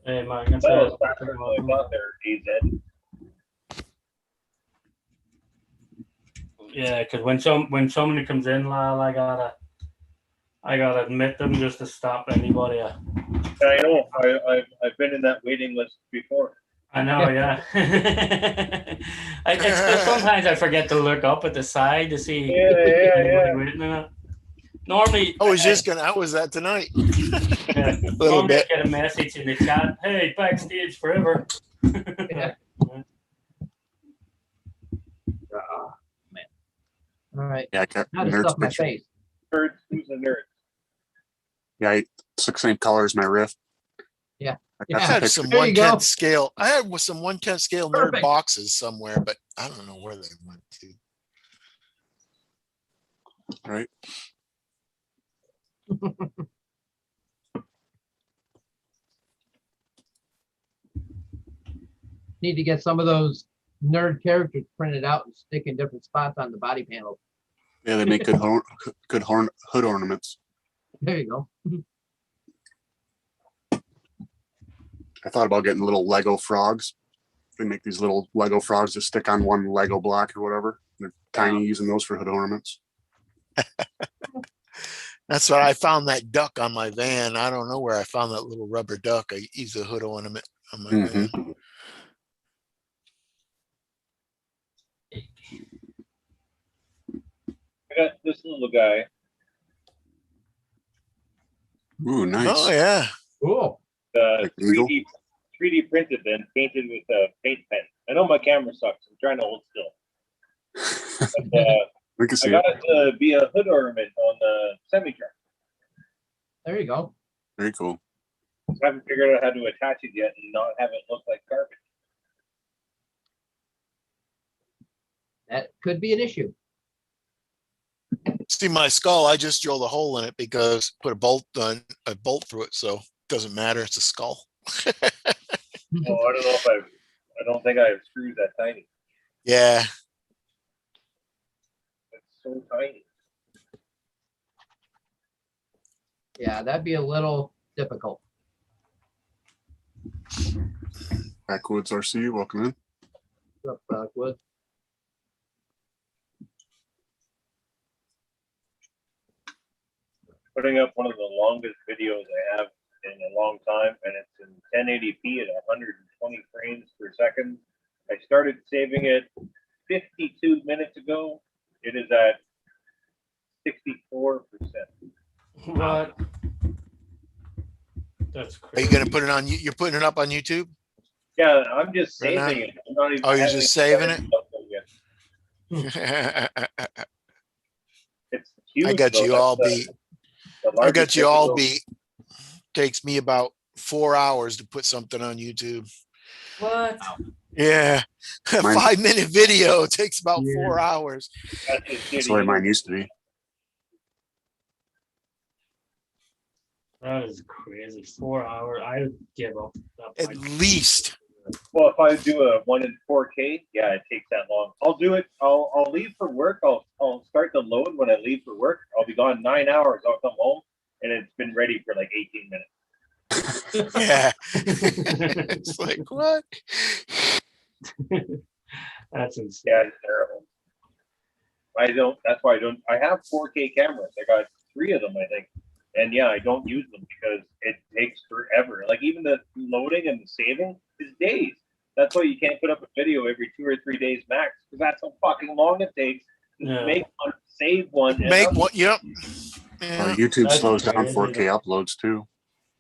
hey, Mark, that's that it. was faster than I thought there, AZ. Yeah, because when somebody comes in, Lyle, I gotta admit them just to stop anybody. I know. I've been in that waiting list before. I know, yeah. It's just sometimes I forget to look up at the side to see Yeah. anybody waiting or not. Normally, I was that tonight. yeah, A little normally I bit. get a message in the chat. Hey, backstage forever. Yeah. All right. Yeah, I got Now to nerds stuff my picture. face. Nerds, who's a nerd? Yeah, it's the same color as my rift. Yeah. I I got had picture. some There you go. 1/10 scale. I had some 1/10 scale nerd Perfect. boxes somewhere, but I don't know where they went to. Right. Need to get some of those nerd characters printed out and stick in different spots on the body panel. Yeah, they make good hood ornaments. There you go. I thought about getting little Lego frogs. They make these little Lego frogs that stick on one Lego block or whatever. They're tiny, using those for hood ornaments. That's what I found, that duck on my van. I don't know where I found that little rubber duck. I use a hood ornament on my van. I got this little guy. Ooh, nice. Oh yeah. Cool. Like an eagle? 3D printed and painted with a paint pen. I know my camera sucks. I'm trying to hold still. But, We can I see got it. it to be a hood ornament on the semi-truck. There you go. Very cool. I haven't figured out how to attach it yet and not have it look like garbage. That could be an issue. See my skull, I just drilled a hole in it because put a bolt through it, so it doesn't matter. It's a skull. Oh, I don't know if I don't think I have screws that tiny. Yeah. It's so tiny. Yeah, that'd be a little difficult. Backwoods RC, welcome in. What's up, Wood? Putting up one of the longest videos I have in a long time, and it's in 1080p at 120 frames per second. I started saving it 52 minutes ago. It is at 64%. What? That's Are crazy. you gonna put it on? You're putting it up on YouTube? Yeah, I'm just Right now? saving it. I'm not even, Oh, I you're haven't just even saving started it? uploading yet. It's I huge got though. you That's all beat. the I largest got you all video. beat. Takes me about 4 hours to put something on YouTube. What? Yeah. A Mine- 5-minute video takes about Yeah. 4 hours. That's just That's the way shitty. mine used to be. That is crazy. 4 hours. I would give up. At least. Well, if I do a one in 4K, yeah, it takes that long. I'll do it. I'll leave for work. I'll start the load when I leave for work. I'll be gone 9 hours. I'll come home and it's been ready for like 18 minutes. Yeah. It's like, what? That's insane. Yeah, it's terrible. That's why I don't. I have 4K cameras. I got 3 of them, I think. And yeah, I don't use them because it takes forever. Like even the loading and the saving is days. That's why you can't put up a video every 2 or 3 days max because that's how fucking long it takes to Yeah. make one, save one, and Make upload. one. Yep. Yeah. YouTube That's slows down crazy. 4K uploads too.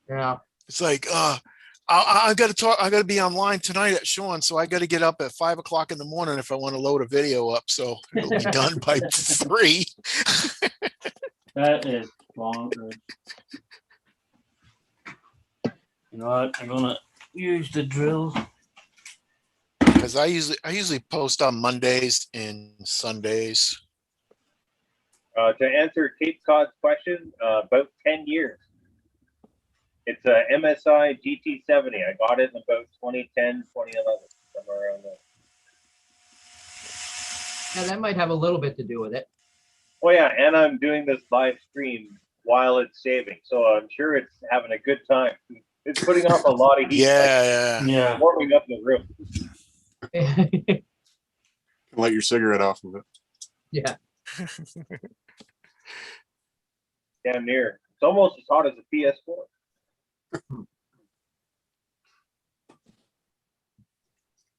Yeah. It's like, I got to talk. I got to be online tonight at Sean, so I got to get up at 5 o'clock in the morning if I want to load a video up. So it'll be done by 3. That is bonkers. You know what? I'm gonna use the drill. Because I usually post on Mondays and Sundays. To answer Cape Cod's question, about 10 years. It's a MSI GT70. I got it in about 2010, 2011, somewhere around there. Yeah, that might have a little bit to do with it. Oh yeah, and I'm doing this live stream while it's saving, so I'm sure it's having a good time. It's putting off a lot of heat, Yeah, like Yeah. warming up the room. Light your cigarette off of it. Yeah. Damn near. It's almost as hot as a PS4.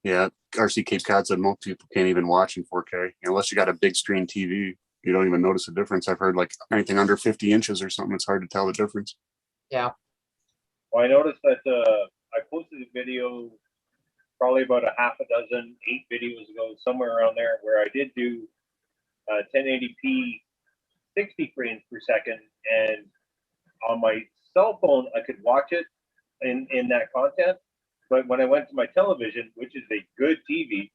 Yeah, RC Cape Cod said most people can't even watch in 4K unless you got a big screen TV. You don't even notice a difference. I've heard like anything under 50 inches or something, it's hard to tell the difference. Yeah. Well, I noticed that I posted a video probably about a half a dozen, 8 videos ago, somewhere around there, where I did do 1080p 60 frames per second, and on my cell phone I could watch it in that content, but when I went to my television, which is a good TV,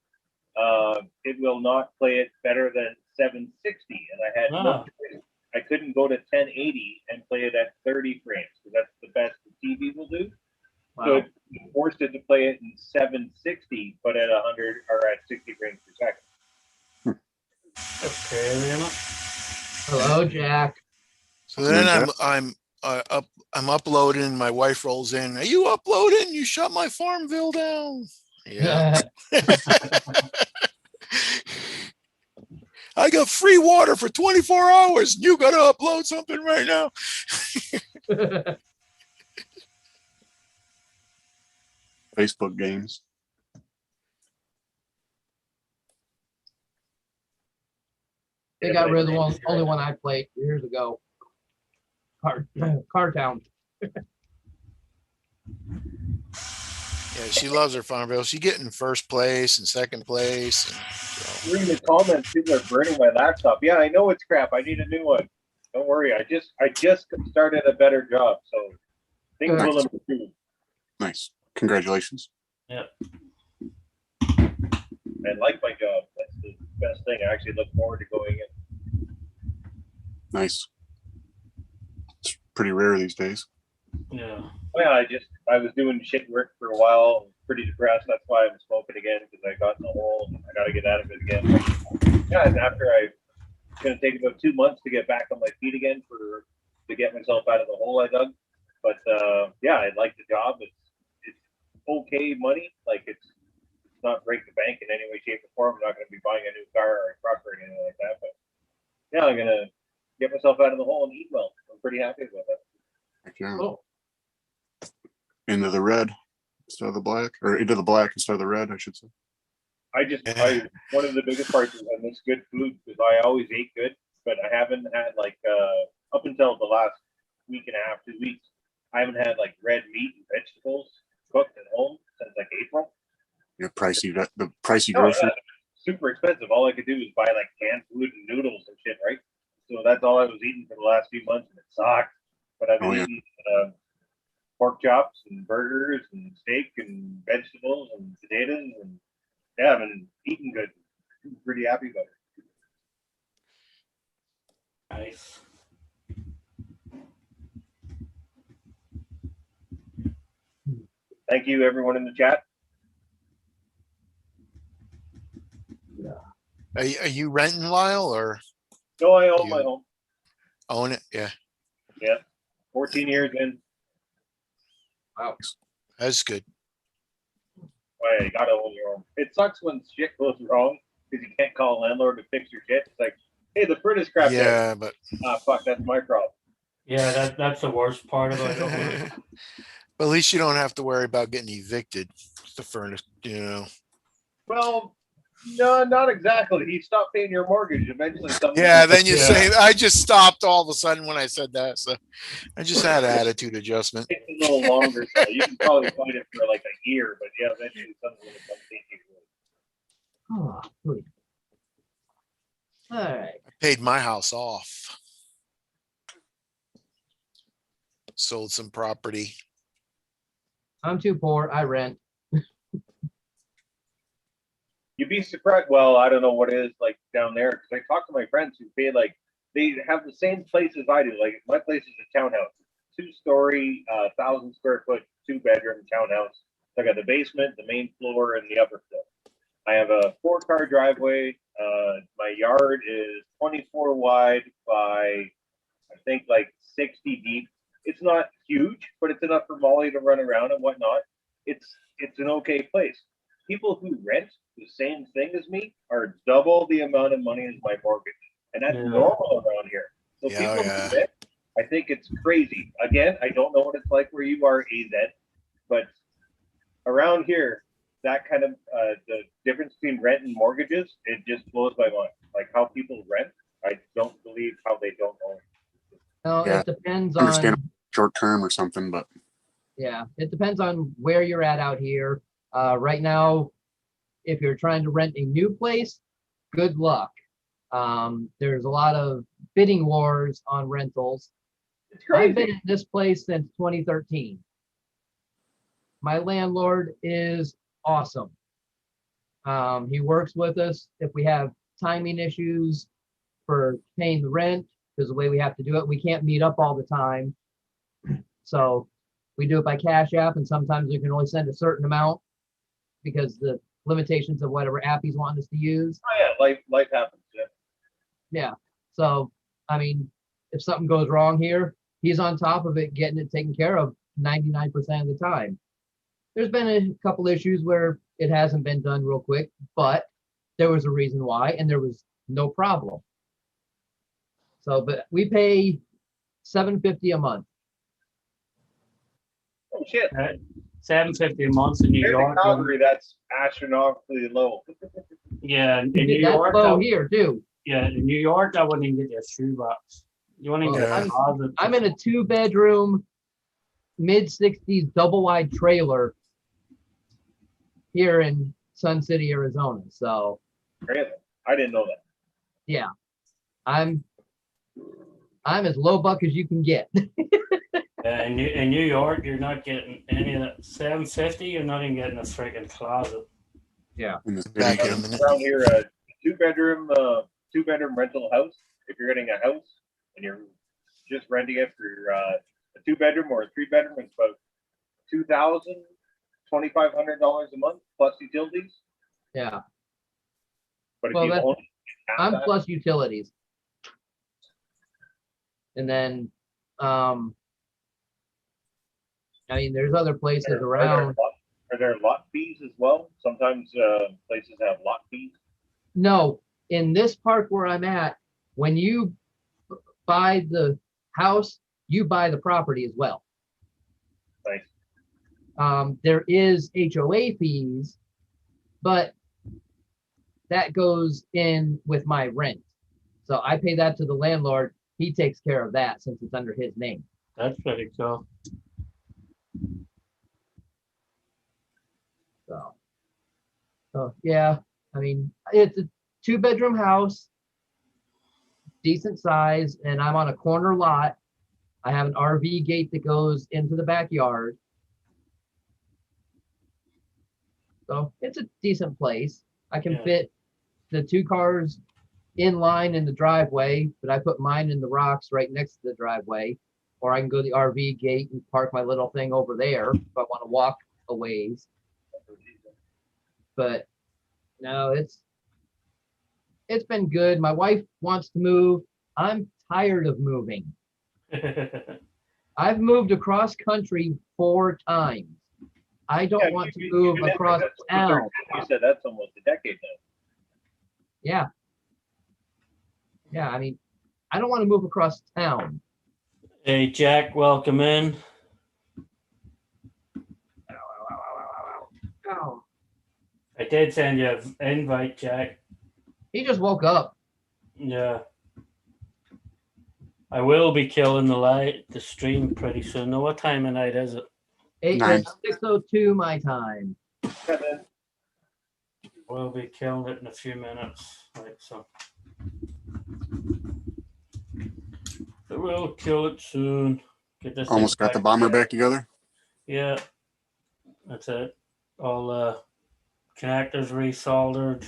it will not play it better than 760, and I had no choice. I couldn't go to 1080 and play it at 30 frames because that's the best the TV will do. Wow. So it forced it to play it in 760, but at 100 or at 60 frames per second. That's crazy, isn't it? Hello, Jack. So then I'm uploading. My wife rolls in. Are you uploading? You shut my Farmville down. Yeah. I got free water for 24 hours. You got to upload something right now. Facebook games. They got rid of the only one I played years ago. Car Town. Yeah, she loves her Farmville. She getting first place and second place. And so. Reading the comments, people are burning my laptop. Yeah, I know it's crap. I need a new one. Don't worry. I just started a better job, so things will improve. Nice. Congratulations. Yeah. I like my job. That's the best thing. I actually look forward to going in. Nice. It's pretty rare these days. Yeah. Well, I was doing shit work for a while. Pretty depressed. That's why I'm smoking again because I got in the hole. I got to get out of it again. Yeah, and after it's going to take about 2 months to get back on my feet again to get myself out of the hole I dug. But yeah, I like the job. It's okay money. Like it's not break the bank in any way, shape, or form. I'm not going to be buying a new car or a truck or anything like that. But yeah, I'm going to get myself out of the hole and eat well. I'm pretty happy with it. Heck yeah. Cool. Into the red instead of the black, or into the black instead of the red, I should say. One of the biggest parts is I miss good food because I always ate good, but I haven't had like up until the last week and a half, 2 weeks, I haven't had like red meat and vegetables cooked at home since like April. the pricey No, grocery. super expensive. All I could do was buy like canned food and noodles and shit, right? So that's all I was eating for the last few months, and it sucked. But I've been Oh, yeah. eating pork chops and burgers and steak and vegetables and potatoes, and yeah, I've been eating good. I'm pretty happy about it. Nice. Thank you, everyone in the chat. Are you renting, Lyle, or No, I own my You- home. own it? Yeah, Yeah, 14 years in. Wow. that's good. Why you gotta own your own. It sucks when shit goes wrong because you can't call a landlord to fix your shit. It's like, hey, the furnace crapped out. Yeah, but Ah, fuck, that's my problem. Yeah, that's the worst part about it. but at least you don't have to worry about getting evicted. The furnace, Well, no, not exactly. You stop paying your mortgage. Eventually, something. Yeah, then you Yeah. say, I just stopped all of a sudden when I said that. So I just had an attitude adjustment. Takes a little longer. So you can probably fight it for like a year, but yeah, eventually something's gonna come take you. Oh, good. All right. I paid my house off. Sold some property. I'm too poor. I rent. You'd be surprised. Well, I don't know what it is like down there because I talk to my friends who pay like they have the same place as I do. Like my place is a townhouse, 2-story, 1,000 square foot, 2-bedroom townhouse. So I got the basement, the main floor, and the upper floor. I have a 4-car driveway. My yard is 24 wide by I think like 60 deep. It's not huge, but it's enough for Molly to run around and whatnot. It's an okay place. People who rent the same thing as me are double the amount of money as my mortgage, and that's Yeah. normal around here. So Yeah, people yeah. who rent, I think it's crazy. Again, I don't know what it's like where you are, AZ, but around here, that kind of the difference between rent and mortgages, it just blows my mind. Like how people rent, I don't believe how they don't own. No, Yeah, it depends understand. on. Short term or something, but Yeah, it depends on where you're at out here. Right now, if you're trying to rent a new place, good luck. There's a lot of bidding wars on rentals. It's I've crazy. been in this place since 2013. My landlord is awesome. He works with us if we have timing issues for paying the rent, because the way we have to do it, we can't meet up all the time. So we do it by Cash App, and sometimes we can only send a certain amount because the limitations of whatever app he's wanting us to use. Oh yeah, life happens. Yeah. Yeah. So, I mean, if something goes wrong here, he's on top of it, getting it taken care of 99% of the time. There's been a couple issues where it hasn't been done real quick, but there was a reason why, and there was no problem. So, but we pay $750 a month. Oh shit. $750 a month in New Compared to York. Calgary, that's astronomically low. Yeah, in New That's York. low here too. Yeah, in New York, I wouldn't even get you a shoebox. You wouldn't even Well, get a closet. I'm in a 2-bedroom, mid-60s double-wide trailer here in Sun City, Arizona. So Really? I didn't know that. yeah, I'm as low buck as you can get. Yeah, in New York, you're not getting any of that. $750, you're not even getting a freaking closet. in the city, Back in a minute. Around here, a 2-bedroom rental house. If you're getting a house and you're just renting it for a 2-bedroom or a 3-bedroom, it's about $2,000-$2,500 a month plus utilities. Yeah, But if Well, you that- own half I'm that, plus utilities. And then, I mean, there's other places around. Are there lot fees as well? Sometimes places have lot fees. No, in this park where I'm at, when you buy the house, you buy the property as well. Nice. There is HOA fees, but that goes in with my rent. So I pay that to the landlord. He takes care of that since it's under his name. That's pretty cool. So So yeah, I mean, it's a 2-bedroom house, decent size, and I'm on a corner lot. I have an RV gate that goes into the backyard. So it's a decent place. I can Yeah. fit the 2 cars in line in the driveway, but I put mine in the rocks right next to the driveway. Or I can go to the RV gate and park my little thing over there if I want to walk a ways. But no, it's been good. My wife wants to move. I'm tired of moving. I've moved across country 4 times. I don't want to move across town. You said that's almost a decade now. Yeah. Yeah, I mean, I don't want to move across town. Hey, Jack, welcome in. Oh, I did send you an invite, Jack. he just woke up. Yeah. I will be killing the stream pretty soon. Now, what time of night is it? Nine. 6:02 my time. We'll be killing it in a few minutes. Right, so we'll kill it soon. Get this Almost thing got the back bomber together. back together. Yeah, that's it. All connectors resoldered.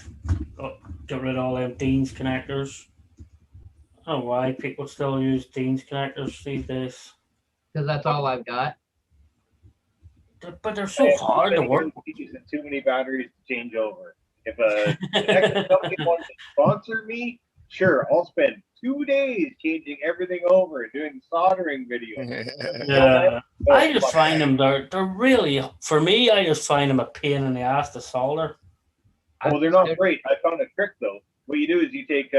Oh, get rid of all them Dean's connectors. I don't know why people still use Dean's connectors these days. Because that's all I've got. But they're so hard to work with. Using too many batteries to change over. If a connector company wants to sponsor me, sure, I'll spend 2 days changing everything over and doing soldering videos. Yeah, I just find them they're really, for me, I just find them a pain in the ass to solder. Well, they're not great. I found a trick though. What you do is you take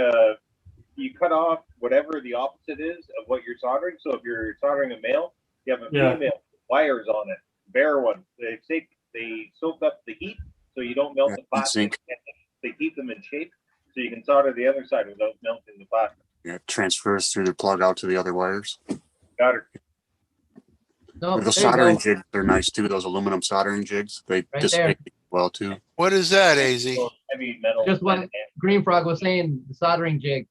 you cut off whatever the opposite is of what you're soldering. So if you're soldering a male, you have a female wires on it, bare ones. They soak up the heat, so you don't melt the plastic. They keep them in shape, so you can solder the other side without melting the plastic. Yeah, it transfers through the plug out to the other wires. Got it. No, The soldering jigs, they're nice too. Those aluminum soldering jigs, they dissipate well too. What is that, AZ? Heavy metal. Just what Green Frog was saying, the soldering jig.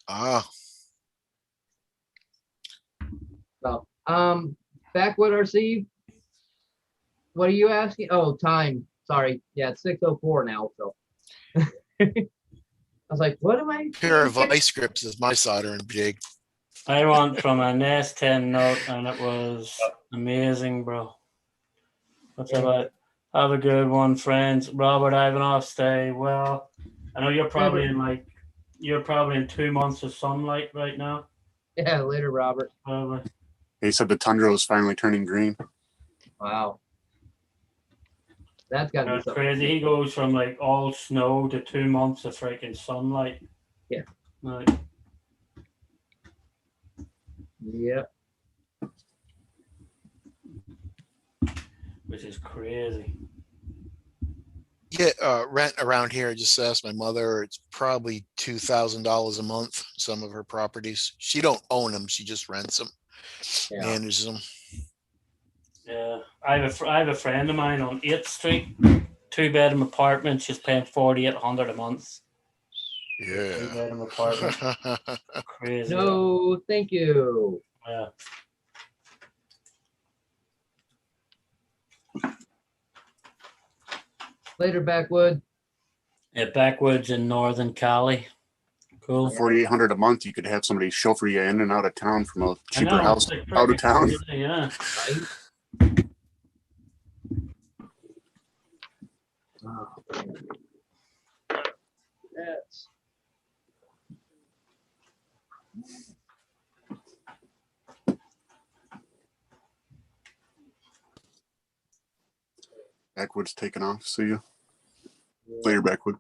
Ah, So, Backwood RC, what are you asking? Oh, time. Sorry. Yeah, it's 6:04 now. So I was like, what am I? pair of vice grips is my soldering jig. I went from a Nest 10 note and it was amazing, bro. What's about? Have a good one, friends. Robert Ivanov, stay well. I know you're probably in 2 months of sunlight right now. Yeah, later, Robert. Probably. He said the tundra was finally turning green. Wow. That's gotta be That's something. crazy. He goes from like all snow to 2 months of freaking sunlight. Yeah. Like, Yep. which is crazy. Yeah, rent around here. I just asked my mother. It's probably $2,000 a month. Some of her properties. She don't own them. She just rents them, manages them. Yeah, I have a friend of mine on 8th Street, 2-bedroom apartment. She's paying $4,800 a month. Yeah. 2-bedroom apartment. Crazy. No, thank you. Yeah. Later, Backwood. Yeah, backwoods in Northern Cali. Cool. $4,800 a month, you could have somebody chauffeur you in and out of town from a I cheaper know, house it's out of pretty town. crazy, yeah. Right? That's Backwood's taking off. See you later, Backwood.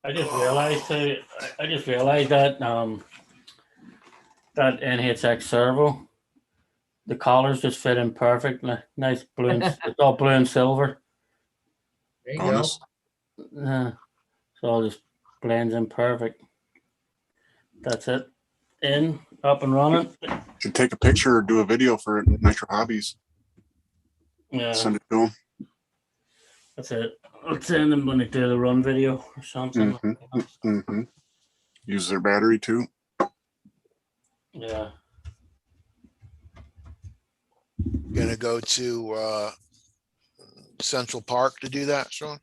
I just realized that that NHX servo, the collars just fit in perfectly. Nice blue. It's all blue and silver. there you Bonus. So all just blends in perfect. That's it. In, up and running. Should take a picture or do a video for Nitro Hobbies. Yeah, Send it to him. that's it. I'll send them when they do the run video or something. Mm-hmm. Use their battery too. Yeah. Gonna go to Central Park to do that, Sean?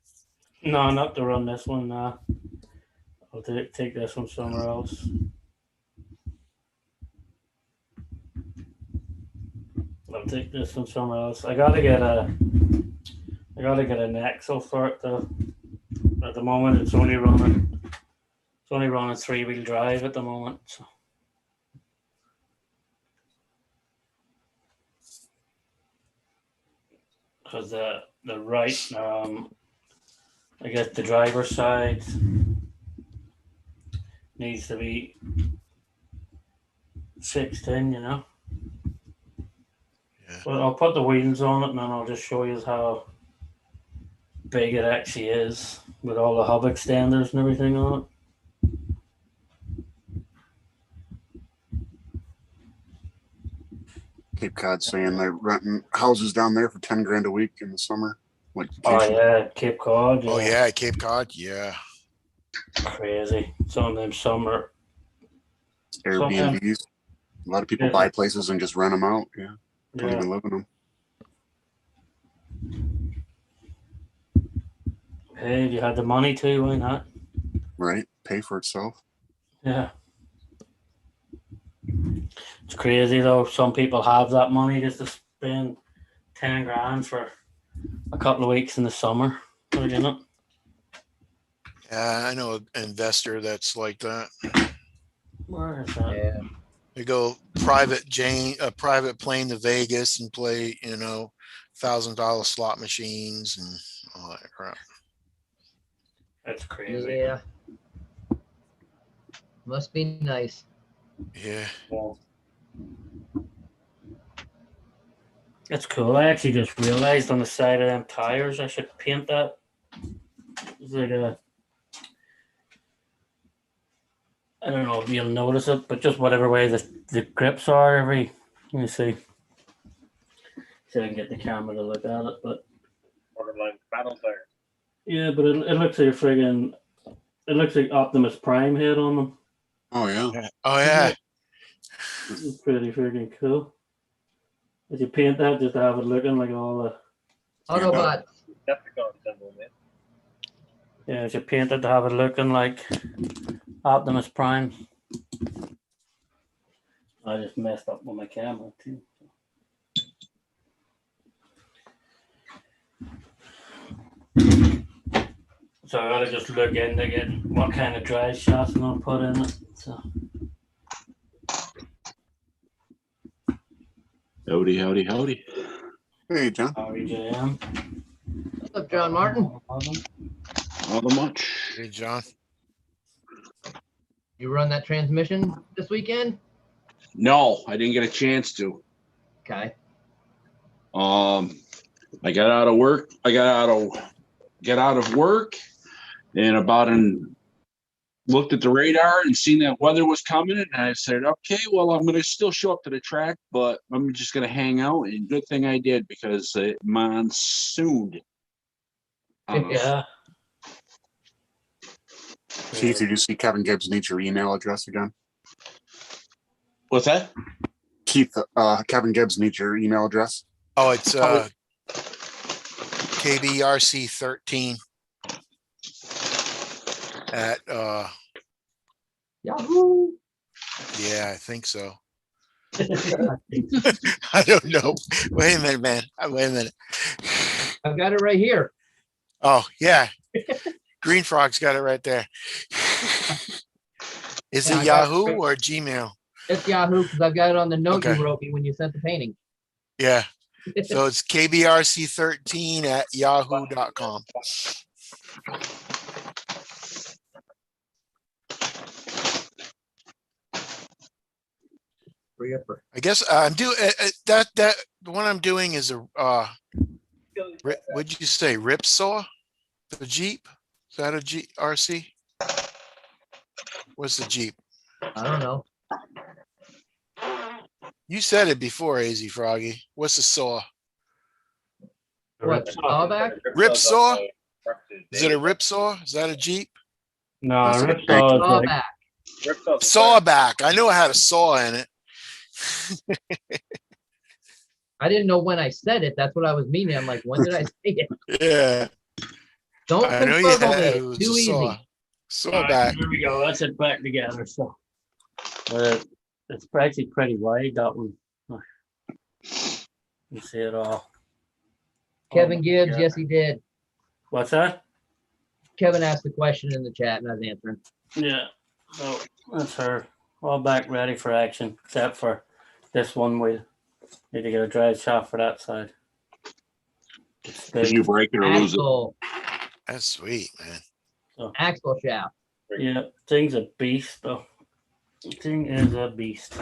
No, not to run this one. I'll take this one somewhere else. I'll take this one somewhere else. I gotta get an axle for it though. At the moment, it's only running 3-wheel drive at the moment. So. Because the right, I guess the driver's side needs to be fixed in, you know. Yeah. But I'll put the wheels on it and then I'll just show you how big it actually is with all the hub extenders and everything on it. Cape Cod saying they're renting houses down there for 10 grand a week in the summer. Like Oh vacation. yeah, Cape Cod. Yeah. Oh yeah, Cape Cod. Yeah. Crazy. Some of them summer. Airbnbs. A lot of people buy places and just rent them out. Yeah. Don't Yeah. even live in them. Hey, if you had the money to, why not? Right. Pay for itself. Yeah. It's crazy though. Some people have that money just to spend 10 grand for a couple of weeks in the summer. You know? Yeah, I know an investor that's like that. Where is that? Yeah. They go private plane to Vegas and play, $1,000 slot machines and all that crap. That's crazy. Yeah. Must be nice. Yeah. Well, that's cool. I actually just realized on the side of them tires, I should paint that. It's like I don't know if you'll notice it, but just whatever way the grips are let me see. See if I can get the camera to look at it, but Borderline battle tire. yeah, but it looks like it looks like Optimus Prime head on them. Oh yeah. Yeah. Oh yeah. It's pretty freaking cool. If you paint that just to have it looking like all the Autobot. Decepticon symbol, man. yeah, if you paint it to have it looking like Optimus Prime. I just messed up with my camera too. So I gotta just look in to get what kind of drive shafts I'm gonna put in it. So Howdy, howdy, howdy. Hey, John. REJM. What's up, John Martin? Not much. Hey, John. You run that transmission this weekend? No, I didn't get a chance to. Okay. I got out of work. Get out of work and looked at the radar and seen that weather was coming, and I said, okay, well, I'm going to still show up to the track, but I'm just going to hang out. And good thing I did, because it monsooned. Yeah. Keith, did you see Kevin Gibbs needs your email address again? What's that? Keith, Kevin Gibbs needs your email address. Oh, it's KBRC13 at Yahoo! yeah, I think so. I don't know. Wait a minute, man. Wait a minute. I've got it right here. Oh, yeah. Green Frog's got it right there. Is Yeah, it I got it Yahoo right. or Gmail? It's Yahoo because I've got it on the note Okay. you wrote me when you sent the painting. Yeah. So it's KBRC13 at yahoo.com. I guess I'm doing that. The one I'm doing is what'd you say? Ripsaw? The Jeep? Is that a GRC? What's the Jeep? I don't know. You said it before, AZ Froggy. What's the saw? What, sawback? Ripsaw? Is it a ripsaw? Is that a Jeep? No, That's a ripsaw is like, Sawback. Sawback. I knew it had a saw in it. I didn't know when I said it. That's what I was meaning. I'm like, when did I say it? Yeah. Don't I know you confirm had me. it. It was Too a easy. saw. Sawback. there we go. That's it back together. So it's actually pretty wide, that one. You see it all. Kevin Gibbs, Yeah. yes, he did. What's that? Kevin asked the question in the chat and I was answering. Yeah. So that's her. All back ready for action, except for this one. We need to get a drive shaft for that side. It's Did big. you break it or lose it? Axle, That's sweet, man. axle shaft. Yeah, thing's a beast though. Thing is a beast.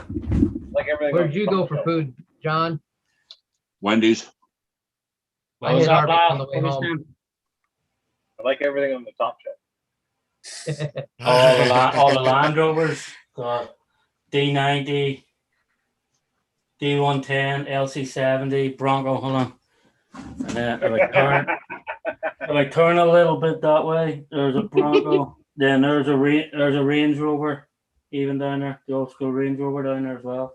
Like everything. Where'd you go for food, John? Wendy's. I What was hit that, Arby's Bob? on the way What was home. that? I like everything on the top shelf. All the Land Rovers, D90, D110, LC70, Bronco. Hold on. And then if I turn a little bit that way, there's a Bronco. Then there's a Range Rover, even down there. The old school Range Rover down there as well.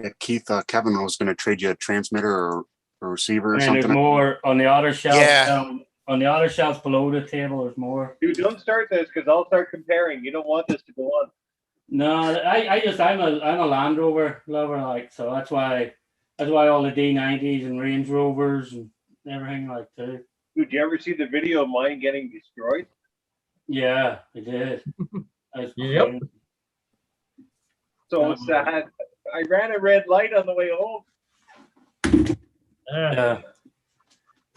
Yeah, Keith, Kevin was going to trade you a transmitter or a receiver or And there's something. more on the other shelf. Yeah. On the other shelves below the table, there's more. Dude, don't start this because I'll start comparing. You don't want this to go on. No, I'm a Land Rover lover, like, so that's why all the D90s and Range Rovers and everything like too. Dude, do you ever see the video of mine getting destroyed? Yeah, I did. Yep. Crazy. So sad. I ran a red light on the way home. Yeah,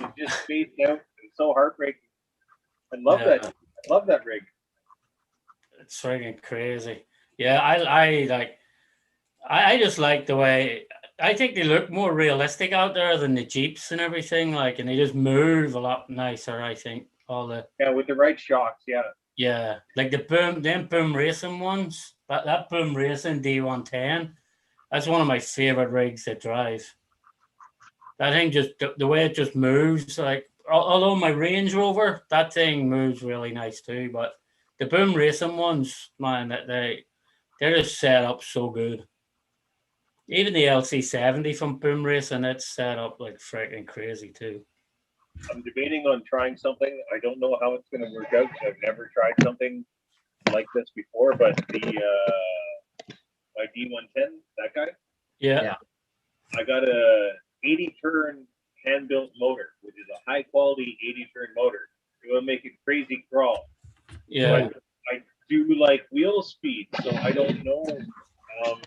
It just spaced out. It's so heartbreaking. I love Yeah. that. I love that rig. it's freaking crazy. Yeah, I just like the way, I think they look more realistic out there than the Jeeps and everything, like, and they just move a lot nicer, I think. All the Yeah, with the right shocks. Yeah. like them Boom Racing ones, that Boom Racing D110, that's one of my favorite rigs to drive. That thing just, the way it just moves, like, although my Range Rover, that thing moves really nice too, but the Boom Racing ones, man, they're just set up so good. Even the LC70 from Boom Racing, it's set up like freaking crazy too. I'm debating on trying something. I don't know how it's going to work out because I've never tried something like this before. But my D110, that guy, Yeah. I got a 80-turn hand-built motor, which is a high-quality 80-turn motor. It will make it crazy crawl. Yeah. But I do like wheel speed, so I don't know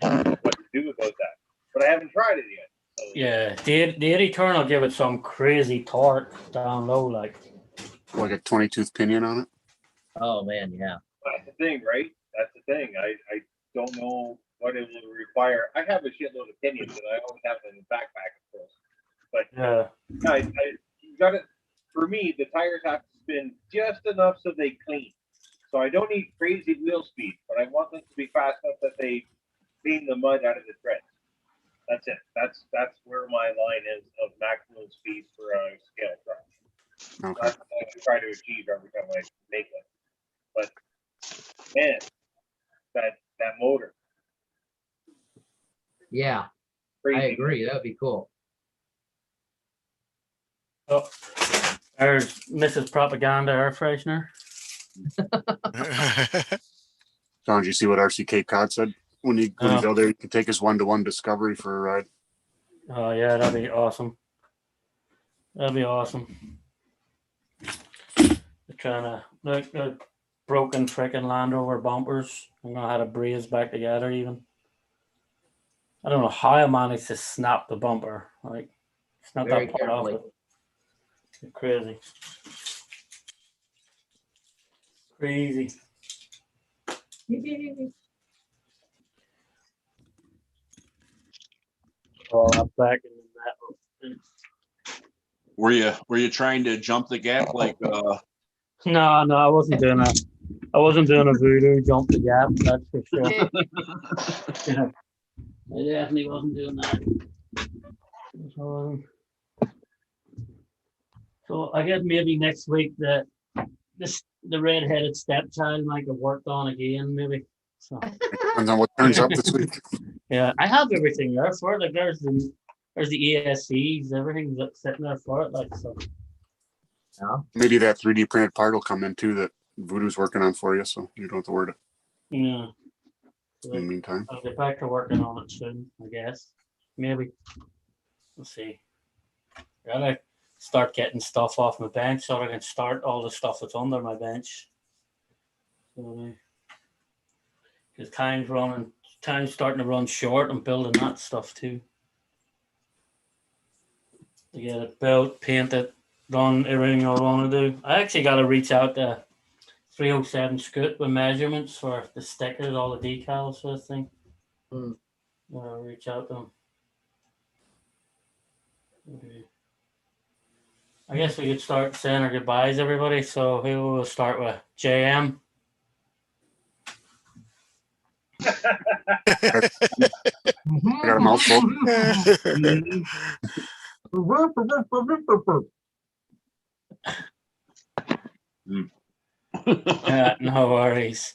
what to do about that. But I haven't tried it yet. So. Yeah. The 80 turn will give it some crazy torque down low, like Like a 20-tooth pinion on it. Oh man, yeah. That's the thing, right? That's the thing. I don't know what it will require. I have a shitload of opinions, and I always have them in the backpack, of course. But yeah. you got it. For me, the tires have to spin just enough so they clean. So I don't need crazy wheel speed, but I want them to be fast enough that they clean the mud out of the treads. That's it. That's where my line is of maximum speed for a scale truck. Okay. That's what I try to achieve every time I make it. But man, that motor. Yeah, Crazy. I agree. That would be cool. Oh, there's Mrs. Propaganda air freshener. John, did you see what RC Cape Cod said? When you go there, you can take his 1-to-1 Discovery for a ride. Oh yeah, that'd be awesome. That'd be awesome. They're trying to look the broken freaking Land Rover bumpers. I don't know how to braze back together even. I don't know how I managed to snap the bumper. Like, it's not Very that part off carefully. it. It's crazy. Crazy. Oh, I'm back in the metal. Were you trying to jump the gap like No, I wasn't doing that. I wasn't doing a voodoo jump the gap, that's for sure. Yeah. I definitely wasn't doing that. So I guess maybe next week the red-headed stepchild might get worked on again, maybe. So Depends on what turns up this week. yeah, I have everything there for it. Like there's the ESCs, everything's sitting there for it. Like so. Yeah. Maybe that 3D printed part will come in too that Voodoo's working on for you, so you don't have to worry Yeah. in the meantime. I'll get back to working on it soon, I guess. Maybe. We'll see. Gotta start getting stuff off my bench so I can start all the stuff that's under my bench. Because time's starting to run short. I'm building that stuff too. To get it built, painted, done, everything I want to do. I actually got to reach out to 307 Scoot with measurements for the stickers, all the decals for this thing. I'll reach out to them. Okay. I guess we could start saying our goodbyes, everybody. So who will start with? JM. I got a mouthful. No worries.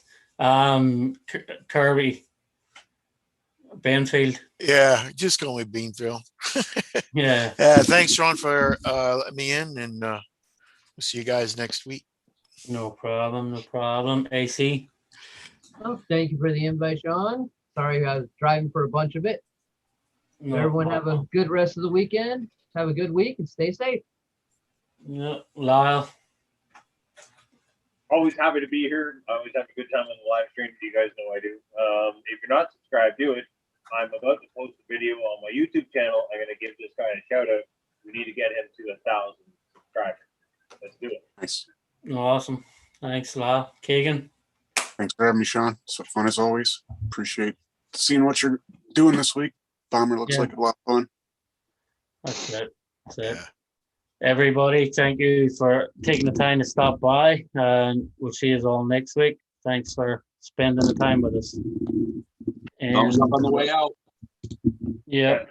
Kirby. Banfield. Yeah, just go with Beanfield. Yeah. Thanks, Sean, for letting me in, and we'll see you guys next week. No problem. No problem. AC. Oh, thank you for the invite, Sean. Sorry I was driving for a bunch of it. No Everyone have problem. a good rest of the weekend. Have a good week and stay safe. Yeah. Lyle. Always happy to be here. I always have a good time on the live stream. You guys know I do. If you're not subscribed, do it. I'm about to post a video on my YouTube channel. I'm going to give this guy a shout out. We need to get him to 1,000 subscribers. Let's do it. Nice. Awesome. Thanks, Lyle. Keegan. Thanks for having me, Sean. So fun as always. Appreciate seeing what you're doing this week. Bomber looks like a lot of fun. That's it. That's it. Everybody, thank you for taking the time to stop by. And we'll see you all next week. Thanks for spending the time with us. Thumbs up on the way out. Yeah.